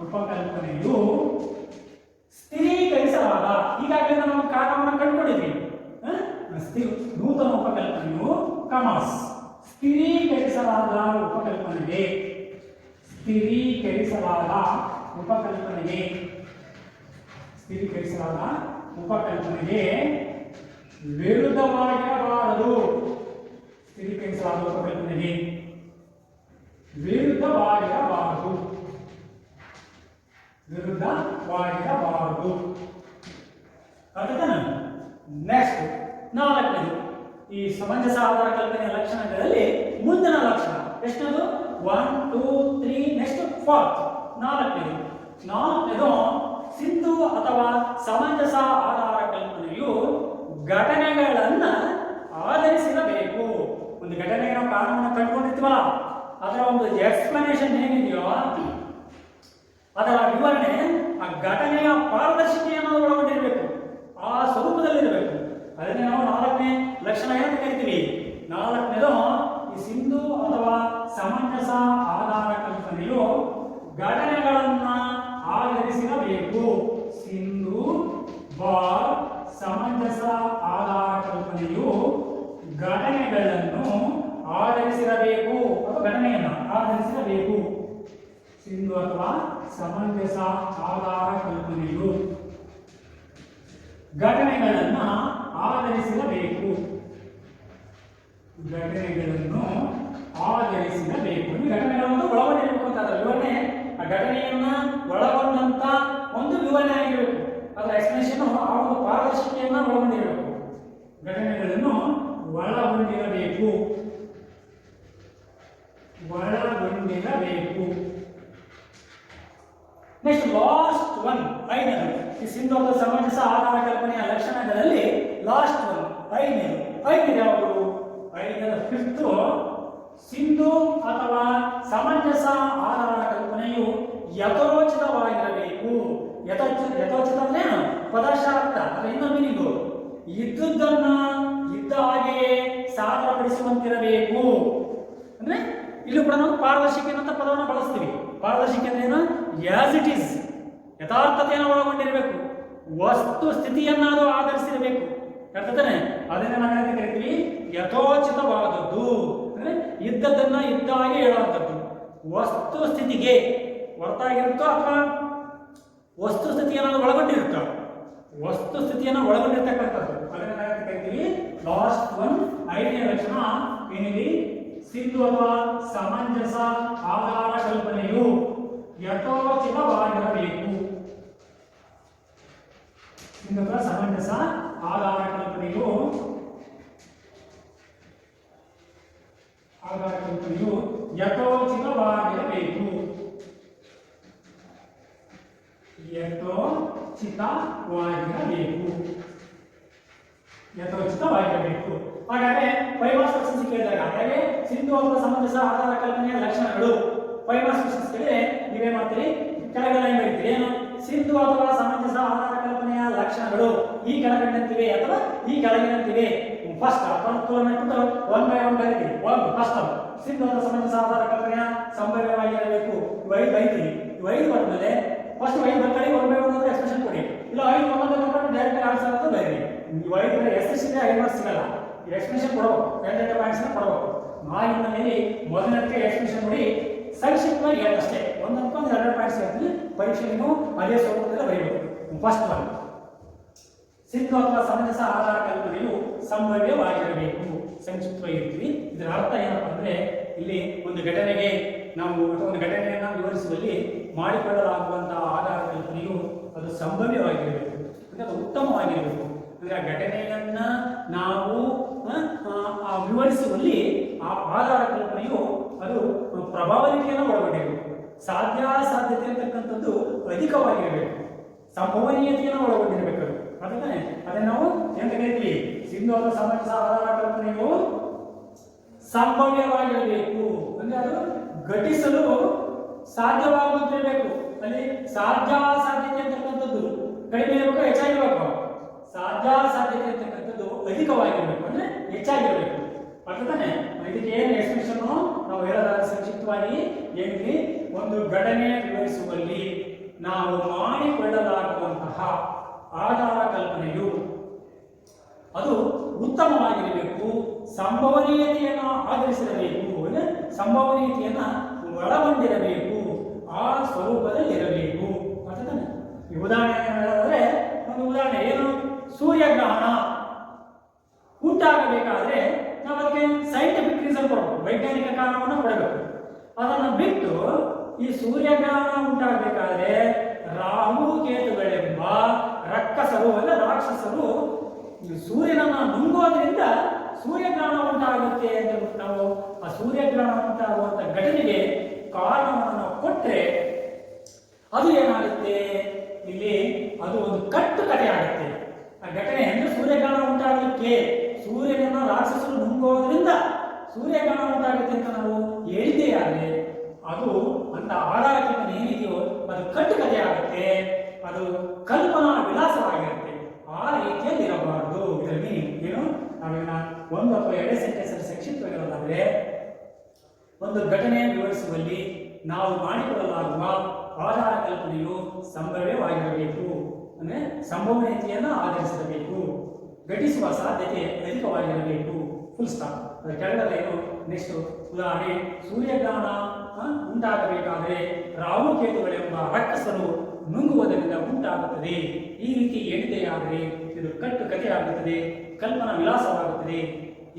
ಉಪಕಲ್ಪನೆಯು ಸ್ಥಿರೀಕರಿಸಲಾದ, ಈಗಾಗಲೇ ನಾವು ಕಾರಣವನ್ನು ಕಂಡುಕೊಂಡಿದ್ವಿ. ನೂತನ ಉಪಕಲ್ಪನೆಯು ಕಮಾಸ್ ಸ್ಥಿರೀಕರಿಸಲಾದ ಉಪಕಲ್ಪನೆಗೆ ವಿರುದ್ಧವಾಗಿರಬಾರದು. ವಿರುದ್ಧವಾಗಿರಬಾರದು. ಅರ್ಥಾನ? ನೆಕ್ಸ್ಟ್ ನಾಲ್ಕನೇದು, ಈ ಸಮಂಜಸ ಆಧಾರ ಕಲ್ಪನೆಯ ಲಕ್ಷಣಗಳಲ್ಲಿ ಮುಂದಿನ ಲಕ್ಷಣ ಎಷ್ಟದು? 1 2 3 ನೆಕ್ಸ್ಟ್ 4th ನಾಲ್ಕನೇದು ಸಿಂಧು ಅಥವಾ ಸಮಂಜಸ ಆಧಾರ ಕಲ್ಪನೆಯು ಘಟನೆಗಳನ್ನ ಆಧರಿಸಿರಬೇಕು. ಒಂದು ಘಟನೆಗೆ ನಾವು ಕಾರಣವನ್ನು ಕಂಡುಕೊಂಡಿರ್ತೀವಲ್ಲ, ಅದರ ಒಂದು ಎಕ್ಸ್ಪ್ಲನೇಷನ್ ಏನಿದೆಯೋ ಅದರ ವಿವರಣೆ ಆ ಘಟನೆಯ ಪಾರದರ್ಶಿಕೆಯನ್ನು ಒಳಗೊಂಡಿರಬೇಕು, ಆ ಸ್ವರೂಪದಲ್ಲಿರಬೇಕು. ಅದನ್ನೇ ನಾವು ನಾಲ್ಕನೇ ಲಕ್ಷಣ ಏನಂತ ಕರಿತೀವಿ. ನಾಲ್ಕನೇದು ಈ ಸಿಂಧು ಅಥವಾ ಸಮಂಜಸ ಆಧಾರ ಕಲ್ಪನೆಯು ಘಟನೆಗಳನ್ನ ಆಧರಿಸಿರಬೇಕು. ಸಿಂಧು ಸಮಂಜಸ ಆಧಾರ ಕಲ್ಪನೆಯು ಘಟನೆಗಳನ್ನು ಆಧರಿಸಿರಬೇಕು ಅಥವಾ ಘಟನೆಯನ್ನು ಆಧರಿಸಿರಬೇಕು. ಸಿಂಧು ಅಥವಾ ಸಮಂಜಸ ಆಧಾರ ಕಲ್ಪನೆಯು ಘಟನೆಗಳನ್ನು ಆಧರಿಸಿರಬೇಕು. ಘಟನೆಗಳನ್ನು ಒಳಗೊಂಡಿರಬೇಕು ಅಂತ ವಿವರಣೆ. ಆ ಘಟನೆಯನ್ನ ವಿವರಣೆ ಆಗಿರಬೇಕು. ಅದರ ಎಕ್ಸ್ಪ್ಲನೇಷನ್ ಆ ಒಂದು ಪಾರದರ್ಶಿಕೆಯನ್ನು ಒಳಗೊಂಡಿರಬೇಕು, ಘಟನೆಗಳನ್ನು ಒಳಗೊಂಡಿರಬೇಕು. ನೆಕ್ಸ್ಟ್ ಲಾಸ್ಟ್ ಒನ್, ಐದನೇದು. ಈ ಸಿಂಧು ಅಥವಾ ಸಮಂಜಸ ಆಧಾರ ಕಲ್ಪನೆಯ ಲಕ್ಷಣಗಳಲ್ಲಿ ಲಾಸ್ಟ್ ಒನ್, ಐದನೇದು ಯಾವುದು? ಐದನೇದು ಫಿಫ್ತ್, ಸಿಂಧು ಅಥವಾ ಸಮಂಜಸ ಆಧಾರ ಕಲ್ಪನೆಯು ಯಥೋಚಿತವಾಗಿರಬೇಕು. ಯಥೋಚಿತ ಅಂದ್ರೆ ಪದಶಾಸ್ತ್ರ, ಅದರ ಇನ್ನೊಂದು ಮೀನಿಂಗು ಇದ್ದುದನ್ನ ಇದ್ದ ಹಾಗೆಯೇ ಸಾದರಪಡಿಸುವಂತಿರಬೇಕು. ಅಂದ್ರೆ ಇಲ್ಲಿ ಕೂಡ ನಾವು ಪಾರದರ್ಶಿಕೆ ಅಂತ ಪದವನ್ನು ಬಳಸ್ತೀವಿ. ಪಾರದರ್ಶಿಕೆ ಅಂದ್ರೆ ಏನು? ಆಸ್ ಇಟ್ ಈಸ್, ಯಥಾರ್ಥತೆಯನ್ನು ಒಳಗೊಂಡಿರಬೇಕು, ವಸ್ತು ಸ್ಥಿತಿಯನ್ನ ಅದು ಆಧರಿಸಿರಬೇಕು. ಅರ್ಥತಾನೆ? ಅದನ್ನ ನಾವು ಕರಿತೀವಿ ಯಥೋಚಿತವಾದದ್ದು. ಅಂದ್ರೆ ಇದ್ದದನ್ನ ಇದ್ದ ಹಾಗೆ ಹೇಳುವಂಥದ್ದು. ವಸ್ತು ಸ್ಥಿತಿಗೆ ಹೊರತಾಗಿರುತ್ತೋ ಅಥವಾ ವಸ್ತು ಸ್ಥಿತಿಯನ್ನು ಒಳಗೊಂಡಿರುತ್ತೋ, ವಸ್ತು ಸ್ಥಿತಿಯನ್ನು ಒಳಗೊಂಡಿರ್ತಕ್ಕಂಥದ್ದು ಅದನ್ನ ನಾವು ಕರಿತೀವಿ ಲಾಸ್ಟ್ ಒನ್, ಐದನೇ ಲಕ್ಷಣ ಏನಿದೆ? ಸಿಂಧು ಅಥವಾ ಸಮಂಜಸ ಆಧಾರ ಕಲ್ಪನೆಯು ಯಥೋಚಿತವಾಗಿರಬೇಕು. ಸಿಂಧು ಅಥವಾ ಸಮಂಜಸ ಆಧಾರ ಕಲ್ಪನೆಯು ಯಥೋಚಿತವಾಗಿರಬೇಕು. ಯಥೋಚಿತವಾಗಿರಬೇಕು. ಹಾಗಾದ್ರೆ 5 ಮಾರ್ಕ್ಸ್ ಕ್ವೆಶ್ಚನ್ಸ್ ಕೇಳಿದಾಗ ಹಾಗೆ ಸಿಂಧು ಅಥವಾ ಸಮಂಜಸ ಆಧಾರ ಕಲ್ಪನೆಯ ಲಕ್ಷಣಗಳು 5 ಮಾರ್ಕ್ಸ್ ಕ್ವೆಶ್ಚನ್ಸ್ ಕೇಳಿದ್ರೆ ನೀವೇ ಮಾಡ್ತೀರಿ, ಕೆಳಗೆ ಲೈನ್ ಬರೀತೀರಿ. ಏನು? ಸಿಂಧು ಅಥವಾ ಸಮಂಜಸ ಆಧಾರ ಕಲ್ಪನೆಯ ಲಕ್ಷಣಗಳು ಈ ಕೆಳಗಂಡಂತಿವೆ ಅಥವಾ ಈ ಕೆಳಗಿನಂತಿವೆ. ಫಸ್ಟ್ ಒನ್ ಬೈ ಒನ್ ಬರೀತೀರಿ. ಫಸ್ಟ್ ಸಿಂಧು ಅಥವಾ ಸಮಂಜಸ ಆಧಾರ ಕಲ್ಪನೆಯ ಸಂಭವ್ಯವಾಗಿರಬೇಕು. ವೈ ಬೈತೀರಿ. ವೈ ಬಂದ್ಮೇಲೆ ಫಸ್ಟ್ ವೈ ಬರ್ತಾರೆ, ಒನ್ ಬೈ ಒನ್ ಅಂದ್ರೆ ಎಕ್ಸ್ಪ್ರೆಷನ್ ಕೊಡಿ. ಇಲ್ಲ 5 ಒಂದೊಂದೇ ಮಾಡ್ಕೊಂಡು ಡೈರೆಕ್ಟ್ ಆನ್ಸರ್ ಅಂತ ಬರೀರಿ. ವೈ ಎಷ್ಟು ಸಿಗಲ್ಲ 5 ಮಾರ್ಕ್ಸ್ ಸಿಗಲ್ಲ. ಎಕ್ಸ್ಪ್ರೆಷನ್ ಕೊಡಬೇಕು, 2 ಪಾಯಿಂಟ್ಸ್ ಕೊಡಬೇಕು. ಮಾಹಿತಿನ ಮೇಲೆ ಮೊದಲನೇ ಎಕ್ಸ್ಪ್ರೆಷನ್ ನೋಡಿ ಸಂಕ್ಷಿಪ್ತವಾಗಿ ಹೇಳಷ್ಟೇ. ಒಂದೊಂದು 2 ಪಾಯಿಂಟ್ಸ್ ಹೇಳ್ತೀನಿ. ಪರೀಕ್ಷೆಗೂ ಅದೇ ಸ್ವರೂಪದಲ್ಲಿ ಬರೀಬೇಕು. ಫಸ್ಟ್ ಒನ್, ಸಿಂಧು ಅಥವಾ ಸಮಂಜಸ ಆಧಾರ ಕಲ್ಪನೆಯು ಸಂಭವ್ಯವಾಗಿರಬೇಕು. ಸಂಕ್ಷಿಪ್ತವಾಗಿರ್ತೀವಿ. ಇದರ ಅರ್ಥ ಏನಪ್ಪ ಅಂದ್ರೆ, ಇಲ್ಲಿ ಒಂದು ಘಟನೆಗೆ ನಾವು ಒಂದು ಘಟನೆಯನ್ನು ವಿವರಿಸುವಲ್ಲಿ ಮಾಡಿಕೊಳ್ಳಲಾಗುವಂತಹ ಆಧಾರ ಕಲ್ಪನೆಯು ಅದು ಸಂಭವ್ಯವಾಗಿರಬೇಕು, ಅಂದ್ರೆ ಅದು ಉತ್ತಮವಾಗಿರಬೇಕು. ಅಂದ್ರೆ ಆ ಘಟನೆಯನ್ನ ನಾವು ವಿವರಿಸುವಲ್ಲಿ ಆ ಆಧಾರ ಕಲ್ಪನೆಯು ಅದು ಪ್ರಭಾವಳಿಕೆಯನ್ನು ಒಳಗೊಂಡಿರಬೇಕು. ಸಾಧ್ಯತೆ ಅಂತಕ್ಕಂಥದ್ದು ಅಧಿಕವಾಗಿರಬೇಕು, ಸಂಭವನೀಯತೆಯನ್ನು ಒಳಗೊಂಡಿರಬೇಕು. ಅದನ್ನೇ ನಾವು ಎಂತ ಕರಿತೀವಿ? ಸಿಂಧು ಅಥವಾ ಸಮಂಜಸ ಆಧಾರ ಕಲ್ಪನೆಯು ಸಂಭವ್ಯವಾಗಿರಬೇಕು. ಅಂದ್ರೆ ಅದು ಘಟಿಸಲು ಸಾಧ್ಯವಾಗುತ್ತಿರಬೇಕು. ಅಲ್ಲಿ ಸಾಧ್ಯತೆ ಅಂತಕ್ಕಂಥದ್ದು ಕಡಿಮೆ ಇರಬೇಕು, ಹೆಚ್ಚಾಗಿರಬೇಕು. ಸಾಧ್ಯತೆ ಅಂತಕ್ಕಂಥದ್ದು ಅಧಿಕವಾಗಿರಬೇಕು, ಅಂದ್ರೆ ಹೆಚ್ಚಾಗಿರಬೇಕು. ಅರ್ಥತಾನೆ? ಇದಕ್ಕೆ ಏನು ಎಕ್ಸ್ಪ್ರೆಷನ್ ನಾವು ಹೇಳೋದಾದ್ರೆ ಸಂಕ್ಷಿಪ್ತವಾಗಿ ಏನಿದೆ? ಒಂದು ಘಟನೆ ವಿವರಿಸುವಲ್ಲಿ ನಾವು ಮಾಡಿಕೊಳ್ಳಲಾಗುವಂತಹ ಆಧಾರ ಕಲ್ಪನೆಯು ಅದು ಉತ್ತಮವಾಗಿರಬೇಕು, ಸಂಭವನೀಯತೆಯನ್ನು ಆಧರಿಸಿರಬೇಕು, ಅಂದ್ರೆ ಸಂಭವನೀಯತೆಯನ್ನ ಒಳಗೊಂಡಿರಬೇಕು, ಆ ಸ್ವರೂಪದಲ್ಲಿರಬೇಕು. ಅರ್ಥತಾನೆ? ಈ ಉದಾಹರಣೆ ಹೇಳೋದಾದ್ರೆ ಒಂದು ಉದಾಹರಣೆ ಏನು? ಸೂರ್ಯಗ್ರಹಣ ಉಂಟಾಗಬೇಕಾದ್ರೆ ನಾವು ಅದಕ್ಕೆ ಸೈಂಟಿಫಿಕ್ ರೀಸನ್ ಕೊಡಬೇಕು, ವೈಜ್ಞಾನಿಕ ಕಾರಣವನ್ನು ಕೊಡಬೇಕು. ಅದನ್ನು ಬಿಟ್ಟು ಈ ಸೂರ್ಯಗ್ರಹಣ ಉಂಟಾಗಬೇಕಾದ್ರೆ ರಾಹು ಕೇತುಗಳೆಂಬ ರಕ್ಕಸರು ಅಂದ್ರೆ ರಾಕ್ಷಸರು ಸೂರ್ಯನನ್ನ ನುಂಗೋದ್ರಿಂದ ಸೂರ್ಯಗ್ರಹಣ ಉಂಟಾಗುತ್ತೆ ಅಂತ ನಾವು ಆ ಸೂರ್ಯಗ್ರಹಣ ಉಂಟಾಗುವಂತ ಘಟನೆಗೆ ಕಾರಣವನ್ನು ನಾವು ಕೊಟ್ಟರೆ ಅದು ಏನಾಗುತ್ತೆ? ಇಲ್ಲಿ ಅದು ಒಂದು ಕಟ್ಟು ಕಥೆ ಆಗುತ್ತೆ. ಆ ಘಟನೆ ಅಂದ್ರೆ ಸೂರ್ಯಗ್ರಹಣ ಉಂಟಾಗಲಿಕ್ಕೆ ಸೂರ್ಯನನ್ನ ರಾಕ್ಷಸರು ನುಂಗೋದ್ರಿಂದ ಸೂರ್ಯಗ್ರಹಣ ಉಂಟಾಗುತ್ತೆ ಅಂತ ನಾವು ಹೇಳಿದ್ದೇ ಆದರೆ ಅದು ಅಂತ ಆಧಾರ ಕಲ್ಪನೆ ಏನಿದೆಯೋ ಅದು ಕಟ್ಟು ಕಥೆ ಆಗುತ್ತೆ, ಅದು ಕಲ್ಪನಾ ವಿಲಾಸವಾಗಿರುತ್ತೆ. ಆ ರೀತಿಯಲ್ಲಿ ಇರಬಾರದು. ಇದರ ಮೀನಿಂಗ್ ಏನು? ನಾವೇನ 1 ಅಥವಾ 2 ಸೆಂಟೆನ್ಸ್ ಸಂಕ್ಷಿಪ್ತವಾಗಿರೋದಾದ್ರೆ, ಒಂದು ಘಟನೆ ವಿವರಿಸುವಲ್ಲಿ ನಾವು ಮಾಡಿಕೊಳ್ಳಲಾಗುವ ಆಧಾರ ಕಲ್ಪನೆಯು ಸಂಭವ್ಯವಾಗಿರಬೇಕು, ಅಂದ್ರೆ ಸಂಭವನೀಯತೆಯನ್ನು ಆಧರಿಸಿರಬೇಕು, ಘಟಿಸುವ ಸಾಧ್ಯತೆ ಅಧಿಕವಾಗಿರಬೇಕು. Full stop. ಅದರ ಕೆಳಗಡೆ ಏನು? ನೆಕ್ಸ್ಟ್ ಉದಾಹರಣೆ, ಸೂರ್ಯಗ್ರಹಣ ಉಂಟಾಗಬೇಕಾದರೆ ರಾಹು ಕೇತುಗಳೆಂಬ ರಕ್ಕಸರು ನುಂಗುವುದರಿಂದ ಉಂಟಾಗುತ್ತದೆ. ಈ ರೀತಿ ಹೇಳಿದೆಯಾದರೆ ಇದು ಕಟ್ಟು ಕಥೆ ಆಗುತ್ತದೆ, ಕಲ್ಪನಾ ವಿಲಾಸವಾಗುತ್ತದೆ.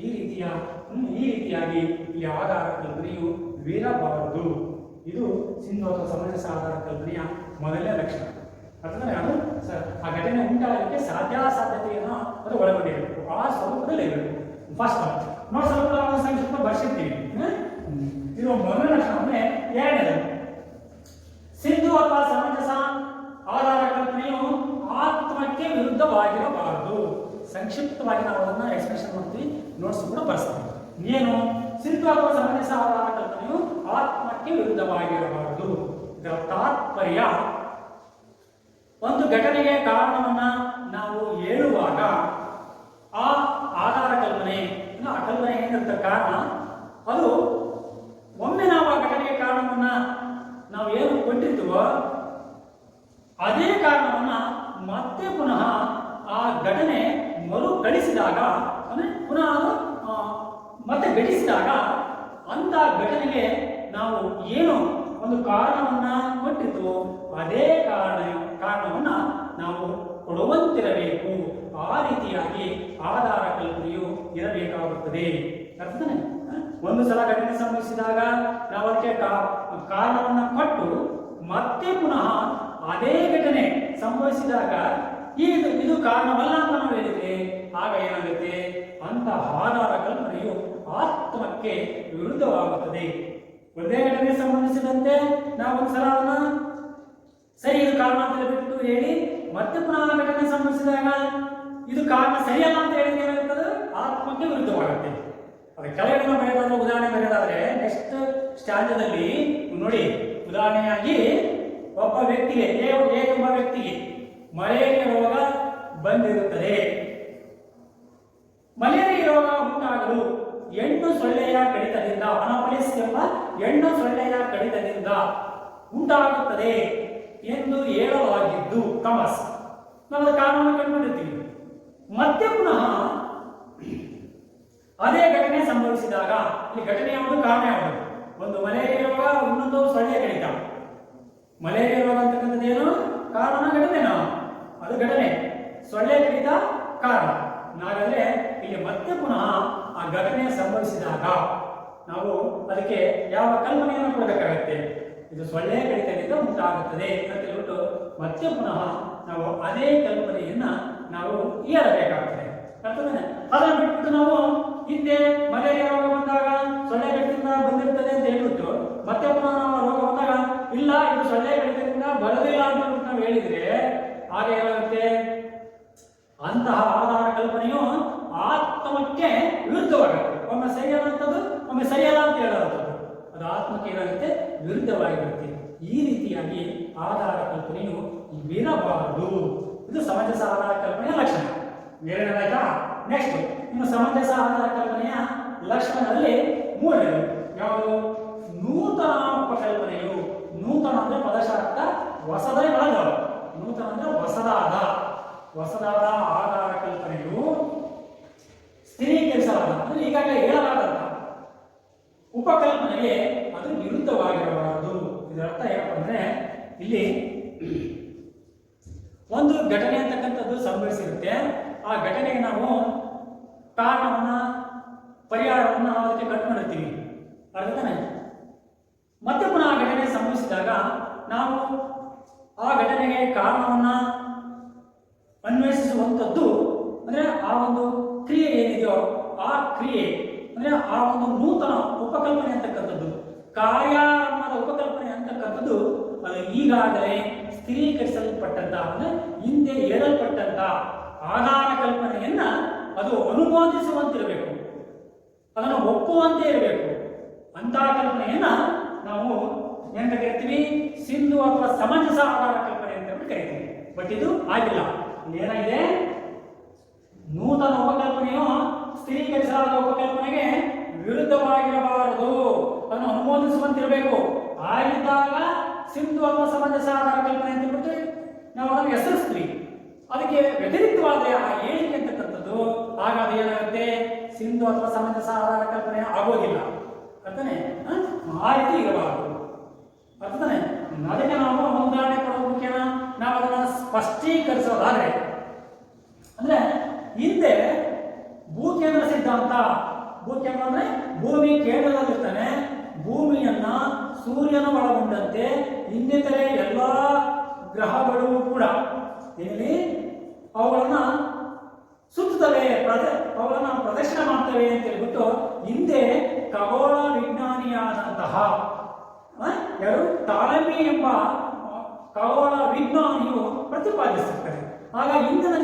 ಈ ರೀತಿಯಾಗಿ ಈ ಆಧಾರ ಕಲ್ಪನೆಯು ಬೀರಬಾರದು. ಇದು ಸಿಂಧು ಅಥವಾ ಸಮಂಜಸ ಆಧಾರ ಕಲ್ಪನೆಯ ಮೊದಲನೇ ಲಕ್ಷಣ. ಅರ್ಥನೇ ಅದು ಆ ಘಟನೆ ಉಂಟಾಗಲಿಕ್ಕೆ ಸಾಧ್ಯತೆಯನ್ನು ಅದು ಒಳಗೊಂಡಿರಬೇಕು, ಆ ಸ್ವರೂಪದಲ್ಲಿ ಇರಬೇಕು. ಫಸ್ಟ್ ನೋಡಿ, ಸ್ವಲ್ಪ ನಾವು ಸಂಕ್ಷಿಪ್ತ ಬರ್ಸಿರ್ತೀವಿ. ಇದು ಮೊದಲ ಲಕ್ಷಣ. ಅಂದ್ರೆ ಎರಡನೇದು, ಸಿಂಧು ಅಥವಾ ಸಮಂಜಸ ಆಧಾರ ಕಲ್ಪನೆಯು ಆತ್ಮಕ್ಕೆ ವಿರುದ್ಧವಾಗಿರಬಾರದು. ಸಂಕ್ಷಿಪ್ತವಾಗಿ ನಾವು ಅದನ್ನ ಎಕ್ಸ್ಪ್ರೆಷನ್ ಮಾಡ್ತೀವಿ, ನೋಟ್ಸ್ ಕೂಡ ಬರ್ಸ್ತೀವಿ. ಏನು? ಸಿಂಧು ಅಥವಾ ಸಮಂಜಸ ಆಧಾರ ಕಲ್ಪನೆಯು ಆತ್ಮಕ್ಕೆ ವಿರುದ್ಧವಾಗಿರಬಾರದು. ಇದರ ತಾತ್ಪರ್ಯ, ಒಂದು ಘಟನೆಗೆ ಕಾರಣವನ್ನ ನಾವು ಹೇಳುವಾಗ ಆ ಆಧಾರ ಕಲ್ಪನೆ, ಆ ಕಲ್ಪನೆ ಏನಿರುತ್ತೆ ಕಾರಣ, ಅದು ಒಮ್ಮೆ ನಾವು ಆ ಘಟನೆಗೆ ಕಾರಣವನ್ನ ನಾವು ಏನು ಕೊಟ್ಟಿರ್ತೀವೋ ಅದೇ ಕಾರಣವನ್ನ ಮತ್ತೆ ಪುನಃ ಆ ಘಟನೆ ಮರುಕಳಿಸಿದಾಗ, ಅಂದ್ರೆ ಪುನಃ ಅದು ಮತ್ತೆ ಘಟಿಸಿದಾಗ ಅಂತ ಘಟನೆಗೆ ನಾವು ಏನು ಒಂದು ಕಾರಣವನ್ನ ಕೊಟ್ಟಿತ್ತು ಅದೇ ಕಾರಣವನ್ನ ನಾವು ಕೊಡುವಂತಿರಬೇಕು. ಆ ರೀತಿಯಾಗಿ ಆಧಾರ ಕಲ್ಪನೆಯು ಇರಬೇಕಾಗುತ್ತದೆ. ಅರ್ಥನೇ? ಒಂದು ಸಲ ಘಟನೆ ಸಂಭವಿಸಿದಾಗ ನಾವು ಅದಕ್ಕೆ ಕಾರಣವನ್ನ ಕೊಟ್ಟು ಮತ್ತೆ ಪುನಃ ಅದೇ ಘಟನೆ ಸಂಭವಿಸಿದಾಗ ಇದು ಕಾರಣವಲ್ಲ ಅಂತ ನಾವು ಹೇಳಿದ್ರೆ ಆಗ ಏನಾಗುತ್ತೆ? ಅಂತಹ ಆಧಾರ ಕಲ್ಪನೆಯು ಆತ್ಮಕ್ಕೆ ವಿರುದ್ಧವಾಗುತ್ತದೆ. ಒಂದೇ ಘಟನೆಗೆ ಸಂಬಂಧಿಸಿದಂತೆ ನಾವು ಒಂದ್ಸಲ ಸರಿ ಇದು ಕಾರಣ ಅಂತ ಬಿಟ್ಟು ಹೇಳಿ ಮತ್ತೆ ಪುನಃ ಘಟನೆ ಸಂಬಂಧಿಸಿದಾಗ ಇದು ಕಾರಣ ಸರಿಯಲ್ಲ ಅಂತ ಹೇಳಿದ್ರೆ ಏನಾಗುತ್ತದೆ? ಆತ್ಮಕ್ಕೆ ವಿರುದ್ಧವಾಗುತ್ತೆ. ಅದು ಕೆಳಗಡೆ ಬರೆಯೋದಾದ್ರೆ, ಉದಾಹರಣೆ ಬರೆಯೋದಾದ್ರೆ ನೆಕ್ಸ್ಟ್ ಸ್ಟ್ಯಾಂಡರ್ಡ್ನಲ್ಲಿ ನೋಡಿ, ಉದಾಹರಣೆಯಾಗಿ ಒಬ್ಬ ವ್ಯಕ್ತಿಗೆ ಎಂಬ ವ್ಯಕ್ತಿಗೆ ಮಲೇರಿಯಾ ರೋಗ ಬಂದಿರುತ್ತದೆ. ಮಲೇರಿಯಾ ರೋಗ ಉಂಟಾಗಲು ಹೆಣ್ಣು ಸೊಳ್ಳೆಯ ಕಡಿತದಿಂದ, ಅನಾಫಲಿಸ್ ಎಂಬ ಹೆಣ್ಣು ಸೊಳ್ಳೆಯ ಕಡಿತದಿಂದ ಉಂಟಾಗುತ್ತದೆ ಎಂದು ಹೇಳಲಾಗಿದ್ದು ಕಮಸ್. ನಾವು ಕಾರಣವನ್ನು ಕಂಡುಕೊಂಡಿರ್ತೀವಿ. ಮತ್ತೆ ಪುನಃ ಅದೇ ಘಟನೆ ಸಂಭವಿಸಿದಾಗ, ಈ ಘಟನೆ ಯಾವುದು? ಕಾರಣ ಯಾವುದು? ಒಂದು ಮಲೇರಿಯಾ ರೋಗ, ಇನ್ನೊಂದು ಸೊಳ್ಳೆ ಕಡಿತ. ಮಲೇರಿಯಾ ರೋಗ ಅಂತಕ್ಕಂಥದ್ದು ಏನು? ಕಾರಣ, ಘಟನೆನಾ? ಅದು ಘಟನೆ. ಸೊಳ್ಳೆ ಕಡಿತ ಕಾರಣ. ಹಾಗಾದ್ರೆ ಇಲ್ಲಿ ಮತ್ತೆ ಪುನಃ ಆ ಘಟನೆ ಸಂಭವಿಸಿದಾಗ ನಾವು ಅದಕ್ಕೆ ಯಾವ ಕಲ್ಪನೆಯನ್ನು ಕೊಡಬೇಕಾಗತ್ತೆ? ಇದು ಸೊಳ್ಳೆ ಕಡಿತದಿಂದ ಉಂಟಾಗುತ್ತದೆ ಅಂತ ಹೇಳ್ಬಿಟ್ಟು ಮತ್ತೆ ಪುನಃ ನಾವು ಅದೇ ಕಲ್ಪನೆಯನ್ನ ನಾವು ಹೇಳಬೇಕಾಗ್ತದೆ. ಅದನ್ನು ಬಿಟ್ಟು ನಾವು ಹಿಂದೆ ಮಲೇರಿಯಾ ರೋಗ ಬಂದಾಗ ಸೊಳ್ಳೆ ಕಡಿತದಿಂದ ಬಂದಿರ್ತದೆ ಅಂತ ಹೇಳ್ಬಿಟ್ಟು ಮತ್ತೆ ಪುನಃ ನಾವು ರೋಗ ಬಂದಾಗ ಇಲ್ಲ ಇದು ಸೊಳ್ಳೆ ಕಡಿತದಿಂದ ಬರೋದಿಲ್ಲ ಅಂತ ನಾವು ಹೇಳಿದ್ರೆ ಹಾಗೆ ಏನಾಗುತ್ತೆ? ಅಂತಹ ಆಧಾರ ಕಲ್ಪನೆಯು ಆತ್ಮಕ್ಕೆ ವಿರುದ್ಧವಾಗುತ್ತೆ. ಒಮ್ಮೆ ಸರಿಯಾದಂಥದ್ದು, ಒಮ್ಮೆ ಸರಿಯಲ್ಲ ಅಂತ ಹೇಳುವಂಥದ್ದು, ಅದು ಆತ್ಮಕ್ಕೆ ಏನಾಗುತ್ತೆ? ವಿರುದ್ಧವಾಗಿರುತ್ತೆ. ಈ ರೀತಿಯಾಗಿ ಆಧಾರ ಕಲ್ಪನೆಯು ಇರಬಾರದು. ಇದು ಸಮಂಜಸ ಆಧಾರ ಕಲ್ಪನೆಯ ಲಕ್ಷಣ. ಬೇರೆದಾಯ್ತಾ? ನೆಕ್ಸ್ಟ್ ಇನ್ನು ಸಮಂಜಸ ಆಧಾರ ಕಲ್ಪನೆಯ ಲಕ್ಷಣದಲ್ಲಿ ಮೂರನೇದು ಯಾವುದು? ನೂತನ ಉಪಕಲ್ಪನೆಯು. ನೂತನ ಅಂದ್ರೆ ಪದಶಾಸ್ತ್ರ ಹೊಸದೇ ಒಳಗ, ನೂತನ ಅಂದ್ರೆ ಹೊಸದಾದ ಆಧಾರ ಕಲ್ಪನೆಯು ಸ್ಥಿರೀಕರಿಸಲಾದ, ಅಂದ್ರೆ ಈಗಾಗಲೇ ಹೇಳಲಾದಂತ ಉಪಕಲ್ಪನೆಗೆ ಅದು ವಿರುದ್ಧವಾಗಿರಬಾರದು. ಇದರರ್ಥ ಏನಪ್ಪ ಅಂದ್ರೆ, ಇಲ್ಲಿ ಒಂದು ಘಟನೆ ಅಂತಕ್ಕಂಥದ್ದು ಸಂಭವಿಸಿರುತ್ತೆ. ಆ ಘಟನೆಗೆ ನಾವು ಕಾರಣವನ್ನ, ಪರಿಹಾರವನ್ನ ಅದಕ್ಕೆ ಕಂಡುಕೊಂಡಿರ್ತೀವಿ. ಅರ್ಥನೇ? ಮತ್ತೆ ಪುನಃ ಆ ಘಟನೆ ಸಂಭವಿಸಿದಾಗ ನಾವು ಆ ಘಟನೆಗೆ ಕಾರಣವನ್ನ ಅನ್ವೇಷಿಸುವಂಥದ್ದು, ಅಂದ್ರೆ ಆ ಒಂದು ಕ್ರಿಯೆ ಏನಿದೆಯೋ ಆ ಕ್ರಿಯೆ, ಅಂದ್ರೆ ಆ ಒಂದು ನೂತನ ಉಪಕಲ್ಪನೆ ಅಂತಕ್ಕಂಥದ್ದು, ಕಾರ್ಯಾರಂಭದ ಉಪಕಲ್ಪನೆ ಅಂತಕ್ಕಂಥದ್ದು ಅದು ಈಗಾಗಲೇ ಸ್ಥಿರೀಕರಿಸಲ್ಪಟ್ಟಂತ, ಅಂದ್ರೆ ಹಿಂದೆ ಹೇಳಲ್ಪಟ್ಟಂತ ಆಧಾರ ಕಲ್ಪನೆಯನ್ನ ಅದು ಅನುಮೋದಿಸುವಂತಿರಬೇಕು, ಅದನ್ನು ಒಪ್ಪುವಂತೆ ಇರಬೇಕು. ಅಂತಹ ಕಲ್ಪನೆಯನ್ನ ನಾವು ಏನಂತ ಕರಿತೀವಿ? ಸಿಂಧು ಅಥವಾ ಸಮಂಜಸ ಆಧಾರ ಕಲ್ಪನೆ ಅಂತ ಕರಿತೀವಿ. ಬಟ್ ಇದು ಆಗಿಲ್ಲ. ಏನಾಗಿದೆ? ನೂತನ ಉಪಕಲ್ಪನೆಯು ಸ್ಥಿರೀಕರಿಸಲಾದ ಉಪಕಲ್ಪನೆಗೆ ವಿರುದ್ಧವಾಗಿರಬಾರದು, ಅದನ್ನು ಅನುಮೋದಿಸುವಂತಿರಬೇಕು. ಆಗಿದ್ದಾಗ ಸಿಂಧು ಅಥವಾ ಸಮಂಜಸ ಆಧಾರ ಕಲ್ಪನೆ ಅಂತ ಹೇಳ್ಬಿಟ್ಟು ನಾವು ಅದನ್ನು ಹೆಸರಿಸ್ತೀವಿ. ಅದಕ್ಕೆ ವ್ಯತಿರಿಕ್ತವಾದ ಆ ಹೇಳಿಕೆ ಅಂತಕ್ಕಂಥದ್ದು ಆಗ ಅದು ಏನಾಗುತ್ತೆ? ಸಿಂಧು ಅಥವಾ ಸಮಂಜಸ ಆಧಾರ ಕಲ್ಪನೆ ಆಗೋದಿಲ್ಲ. ಅರ್ಥನೇ? ಆ ರೀತಿ ಇರಬಾರದು. ಅರ್ಥನೇ? ಅದಕ್ಕೆ ನಾವು ಉದಾಹರಣೆ ಕೊಡೋದು ಮುಖ್ಯನ. ನಾವು ಅದನ್ನು ಸ್ಪಷ್ಟೀಕರಿಸೋದಾದ್ರೆ, ಅಂದ್ರೆ ಹಿಂದೆ ಭೂಕೇಂದ್ರ ಸಿದ್ಧಾಂತ, ಭೂಕೇಂದ್ರ ಅಂದ್ರೆ ಭೂಮಿ ಕೇಂದ್ರದಲ್ಲಿರ್ತಾನೆ, ಭೂಮಿಯನ್ನ ಸೂರ್ಯನ ಒಳಗೊಂಡಂತೆ ಇನ್ನಿತರೆ ಎಲ್ಲಾ ಗ್ರಹಗಳು ಕೂಡ ಇಲ್ಲಿ ಅವುಗಳನ್ನ ಸುತ್ತುತ್ತವೆ, ಅವುಗಳನ್ನ ಪ್ರದರ್ಶನ ಮಾಡ್ತವೆ ಅಂತ ಹೇಳ್ಬಿಟ್ಟು ಹಿಂದೆ ಖಗೋಳ ವಿಜ್ಞಾನಿಯಾದಂತಹ ಯಾರು ಟಾಲಮಿ ಎಂಬ ಖಗೋಳ ವಿಜ್ಞಾನಿಯು ಪ್ರತಿಪಾದಿಸುತ್ತಾರೆ. ಆಗ ಇಂದಿನ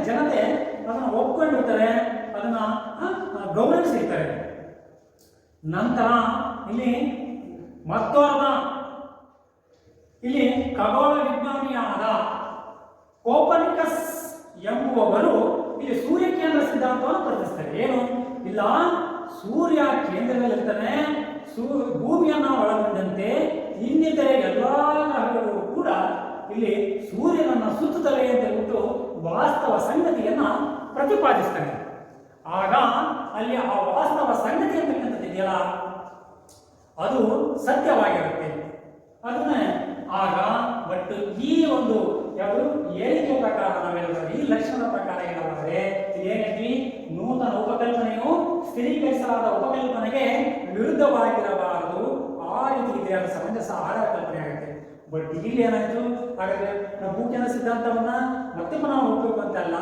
ಜನತೆ ಅದನ್ನು ಒಪ್ಕೊಂಡಿರ್ತಾರೆ, ಅದನ್ನ ಗೌರವಿಸಿರ್ತಾರೆ. ನಂತರ ಇಲ್ಲಿ ಮತ್ತೋರ್ವ ಇಲ್ಲಿ ಖಗೋಳ ವಿಜ್ಞಾನಿಯಾದ ಕೋಪರ್ನಿಕಸ್ ಎಂಬುವವರು ಇಲ್ಲಿ ಸೂರ್ಯ ಕೇಂದ್ರ ಸಿದ್ಧಾಂತವನ್ನು ಪ್ರಕಟಿಸ್ತಾರೆ. ಏನು ಇಲ್ಲ, ಸೂರ್ಯ ಕೇಂದ್ರದಲ್ಲಿರ್ತಾನೆ, ಭೂಮಿಯನ್ನ ಒಳಗೊಂಡಂತೆ ಇನ್ನಿತರೆ ಎಲ್ಲಾ ಗ್ರಹಗಳು ಕೂಡ ಇಲ್ಲಿ ಸೂರ್ಯನನ್ನ ಸುತ್ತುತ್ತವೆ ಅಂತ ಹೇಳ್ಬಿಟ್ಟು ವಾಸ್ತವ ಸಂಗತಿಯನ್ನ ಪ್ರತಿಪಾದಿಸ್ತಾನೆ. ಆಗ ಅಲ್ಲಿ ಆ ವಾಸ್ತವ ಸಂಗತಿ ಅಂತಕ್ಕಂಥದ್ದು ಇದೆಯಲ್ಲ, ಅದು ಸತ್ಯವಾಗಿರುತ್ತೆ. ಅದನ್ನ ಆಗ ಬಟ್ ಈ ಒಂದು ಯಾವುದು ಹೇಳಿಕೆ ಪ್ರಕಾರ ನಾವೇಳಿದ್ರೆ, ಈ ಲಕ್ಷಣದ ಪ್ರಕಾರ ಏನಾದರೆ ಏನೈತಿ, ನೂತನ ಉಪಕಲ್ಪನೆಯು ಸ್ಥಿರೀಕರಿಸಲಾದ ಉಪಕಲ್ಪನೆಗೆ ವಿರುದ್ಧವಾಗಿರಬಾರದು, ಆ ರೀತಿ ಇದೆ, ಅದು ಸಮಂಜಸ ಆಧಾರ ಕಲ್ಪನೆ ಆಗುತ್ತೆ. ಬಟ್ ಇಲ್ಲಿ ಏನಾಯ್ತು, ಹಾಗಾದ್ರೆ ನಾವು ಭೂಕೇಂದ್ರ ಸಿದ್ಧಾಂತವನ್ನ ಮತ್ತೆ ನಾವು ಹೋಗ್ಬೇಕು ಅಂತಲ್ಲ,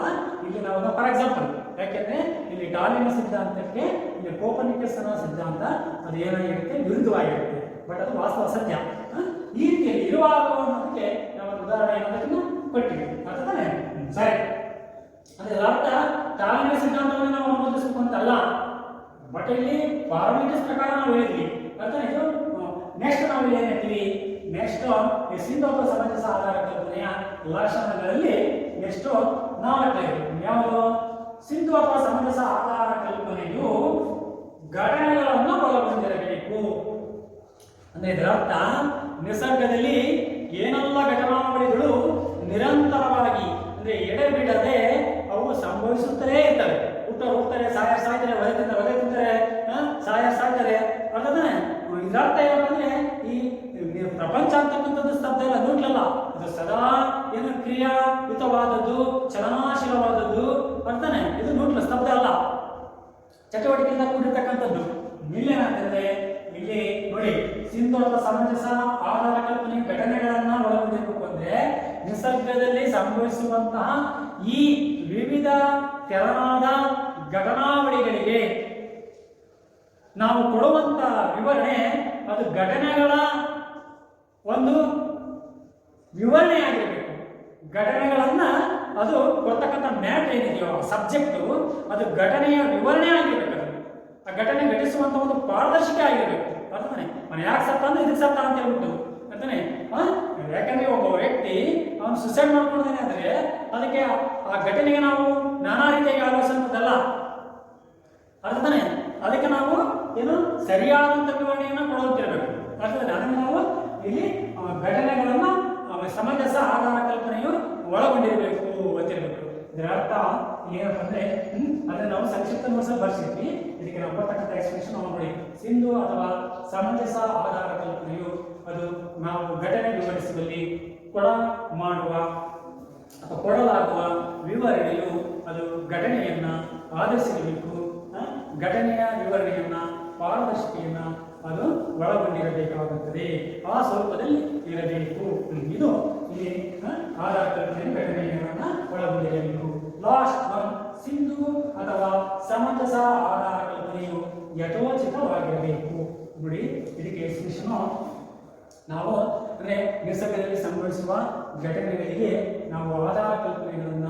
ಇಲ್ಲಿ ನಾವು ಫಾರ್ ಎಕ್ಸಾಂಪಲ್, ಯಾಕೆಂದ್ರೆ ಇಲ್ಲಿ ಟಾಲಿನ ಸಿದ್ಧಾಂತಕ್ಕೆ ಇಲ್ಲಿ ಕೋಪರ್ನಿಕಸ್ನ ಸಿದ್ಧಾಂತ ಅದು ಏನಾಗಿರುತ್ತೆ, ವಿರುದ್ಧವಾಗಿರುತ್ತೆ. ಬಟ್ ಅದು ವಾಸ್ತವ ಸತ್ಯ. ಈ ರೀತಿಯಲ್ಲಿ ಇರುವಾಗ ಅನ್ನೋದಕ್ಕೆ ನಾವು ಒಂದು ಉದಾಹರಣೆ ಅನ್ನೋದನ್ನ ಕೊಟ್ಟಿವಿ. ಅರ್ಥನೇ? ಸರಿ, ಅಂದ್ರೆ ಅರ್ಥ ಟಾಲಿನ ಸಿದ್ಧಾಂತವನ್ನು ನಾವು ಅನುಮೋದಿಸಬೇಕು ಅಂತಲ್ಲ, ಬಟ್ ಇಲ್ಲಿ ಪಾರಾಮೀಟರ್ಸ್ ಪ್ರಕಾರ ನಾವು ಹೇಳಿದ್ವಿ. ಅರ್ಥನೇ? ಇದು ನೆಕ್ಸ್ಟ್ ನಾವು ಇಲ್ಲಿ ಏನ್ ಹೇಳ್ತೀವಿ, ನೆಕ್ಸ್ಟ್ ಈ ಸಿಂಧು ಅಥವಾ ಸಮಂಜಸ ಆಧಾರ ಕಲ್ಪನೆಯ ಲಕ್ಷಣಗಳಲ್ಲಿ ನೆಕ್ಸ್ಟ್ ನಾವು ಯಾವುದು, ಸಿಂಧು ಅಥವಾ ಸಮಂಜಸ ಆಧಾರ ಕಲ್ಪನೆಯು ಘಟನೆಗಳನ್ನು ಒಳಗೊಂಡಿರಬೇಕು. ಅಂದ್ರೆ ಇದರ ಅರ್ಥ ನಿಸರ್ಗದಲ್ಲಿ ಏನೆಲ್ಲ ಘಟನಾವಳಿಗಳು ನಿರಂತರವಾಗಿ ಅಂದ್ರೆ ಎಡೆಬಿಡದೆ ಅವು ಸಂಭವಿಸುತ್ತಲೇ ಇರ್ತವೆ. ಹೋಗ್ತಾರೆ, ಸಾಯ್ತಾರೆ, ಒಲೆ ತಿಂತಾರೆ, ಸಾಯ್ತಾರೆ. ಅರ್ಥನೇ? ಇದರ ಅರ್ಥ ಏನಂದ್ರೆ ಈ ಪ್ರಪಂಚ ಅಂತಕ್ಕಂಥದ್ದು ಸ್ತಬ್ಧ ಇಲ್ಲ, ನ್ಯೂಟ್ರಲ್, ಇದು ಸದಾ ಏನು ಕ್ರಿಯಾಯುತವಾದದ್ದು, ಚಲನಾಶೀಲವಾದದ್ದು. ಅರ್ಥನೇ? ಇದು ನ್ಯೂಟ್ರಲ್, ಸ್ತಬ್ಧ ಅಲ್ಲ, ಚಟುವಟಿಕೆಯಿಂದ ಕೂಡಿರ್ತಕ್ಕಂಥದ್ದು. ಇಲ್ಲೇನಾಗ್ತದೆ, ಇಲ್ಲಿ ನೋಡಿ, ಸಿಂಧು ಅಥವಾ ಸಮಂಜಸ ಆಧಾರ ಕಲ್ಪನೆ ಘಟನೆಗಳನ್ನ ಒಳಗೊಂಡಿರಬೇಕು ಅಂದ್ರೆ ನಿಸರ್ಗದಲ್ಲಿ ಸಂಭವಿಸುವಂತಹ ಈ ವಿವಿಧ ತೆರನಾದ ಘಟನಾವಳಿಗಳಿಗೆ ನಾವು ಕೊಡುವಂತಹ ವಿವರಣೆ ಅದು ಘಟನೆಗಳ ಒಂದು ವಿವರಣೆ ಆಗಿರಬೇಕು. ಘಟನೆಗಳನ್ನ ಅದು ಕೊಡ್ತಕ್ಕಂಥ ಮ್ಯಾಟರ್ ಏನಿದೆಯೋ ಸಬ್ಜೆಕ್ಟ್, ಅದು ಘಟನೆಯ ವಿವರಣೆ ಆಗಿರಬೇಕು. ಆ ಘಟನೆ ಘಟಿಸುವಂತ ಒಂದು ಪಾರದರ್ಶಕ ಆಗಿರಬೇಕು. ಅರ್ಥನೇ? ಅವನು ಯಾಕೆ ಸತ್ತ ಅಂದ್ರೆ ಇದಕ್ಕೆ ಸತ್ತ ಅಂತ ಹೇಳ್ಬಿಟ್ಟು. ಅರ್ಥನೇ? ಯಾಕಂದ್ರೆ ಒಬ್ಬ ವ್ಯಕ್ತಿ ಅವನು ಸುಸೈಡ್ ಮಾಡ್ಕೊಂಡೇನೆ ಅಂದ್ರೆ ಅದಕ್ಕೆ ಆ ಘಟನೆಗೆ ನಾವು ನಾನಾ ರೀತಿಯಾಗಿ ಆಲೋಚಿಸುವುದಲ್ಲ. ಅರ್ಥನೇ? ಅದಕ್ಕೆ ನಾವು ಏನು ಸರಿಯಾದಂತ ವಿವರಣೆಯನ್ನ ಕೊಡುತ್ತಿರಬೇಕು. ಅರ್ಥನೇ? ಅದನ್ನು ನಾವು ಇಲ್ಲಿ ಘಟನೆಗಳನ್ನ ಸಮಂಜಸ ಆಧಾರ ಕಲ್ಪನೆಯು ಒಳಗೊಂಡಿರಬೇಕು ಅಂತಿರಬೇಕು. ಇದರ ಅರ್ಥ ಏನಪ್ಪ ಅಂದ್ರೆ ಅದನ್ನ ನಾವು ಸಂಕ್ಷಿಪ್ತ ನೋಟ್ಸಲ್ಲಿ ಬರ್ಸಿದ್ವಿ. ಇದಕ್ಕೆ ನಾವು ಬರ್ತಕ್ಕಂಥ ಎಕ್ಸ್ಪ್ರೆಷನ್ ನಾವು ನೋಡಿ, ಸಿಂಧು ಅಥವಾ ಸಮಂಜಸ ಆಧಾರ ಕಲ್ಪನೆಯು ಅದು ನಾವು ಘಟನೆ ವಿವರಿಸುವಲ್ಲಿ ಮಾಡುವ ಅಥವಾ ಕೊಡಲಾಗುವ ವಿವರಣೆಯು ಅದು ಘಟನೆಯನ್ನ ಆಧರಿಸಿರಬೇಕು. ಘಟನೆಯ ವಿವರಣೆಯನ್ನ ಪಾರದರ್ಶಿಕೆಯನ್ನ ಅದು ಒಳಗೊಂಡಿರಬೇಕಾಗುತ್ತದೆ, ಆ ಸ್ವರೂಪದಲ್ಲಿ ಇರಬೇಕು. ಇದು ಇಲ್ಲಿ ಆಧಾರ ಕಲ್ಪನೆ ಘಟನೆಯನ್ನ ಒಳಗೊಂಡಿರಬೇಕು. ಲಾಸ್ಟ್ ಒನ್, ಸಿಂಧು ಅಥವಾ ಸಮಂಜಸ ಆಧಾರ ಕಲ್ಪನೆಯು ಯಥೋಚಿತವಾಗಿರಬೇಕು. ನೋಡಿ, ಇದಕ್ಕೆ ಎಕ್ಸ್ಪ್ರೆಷನ್ ನಾವು ಅಂದ್ರೆ ನಿಸರ್ಗದಲ್ಲಿ ಸಂಭವಿಸುವ ಘಟನೆಗಳಿಗೆ ನಾವು ಆಧಾರ ಕಲ್ಪನೆಗಳನ್ನ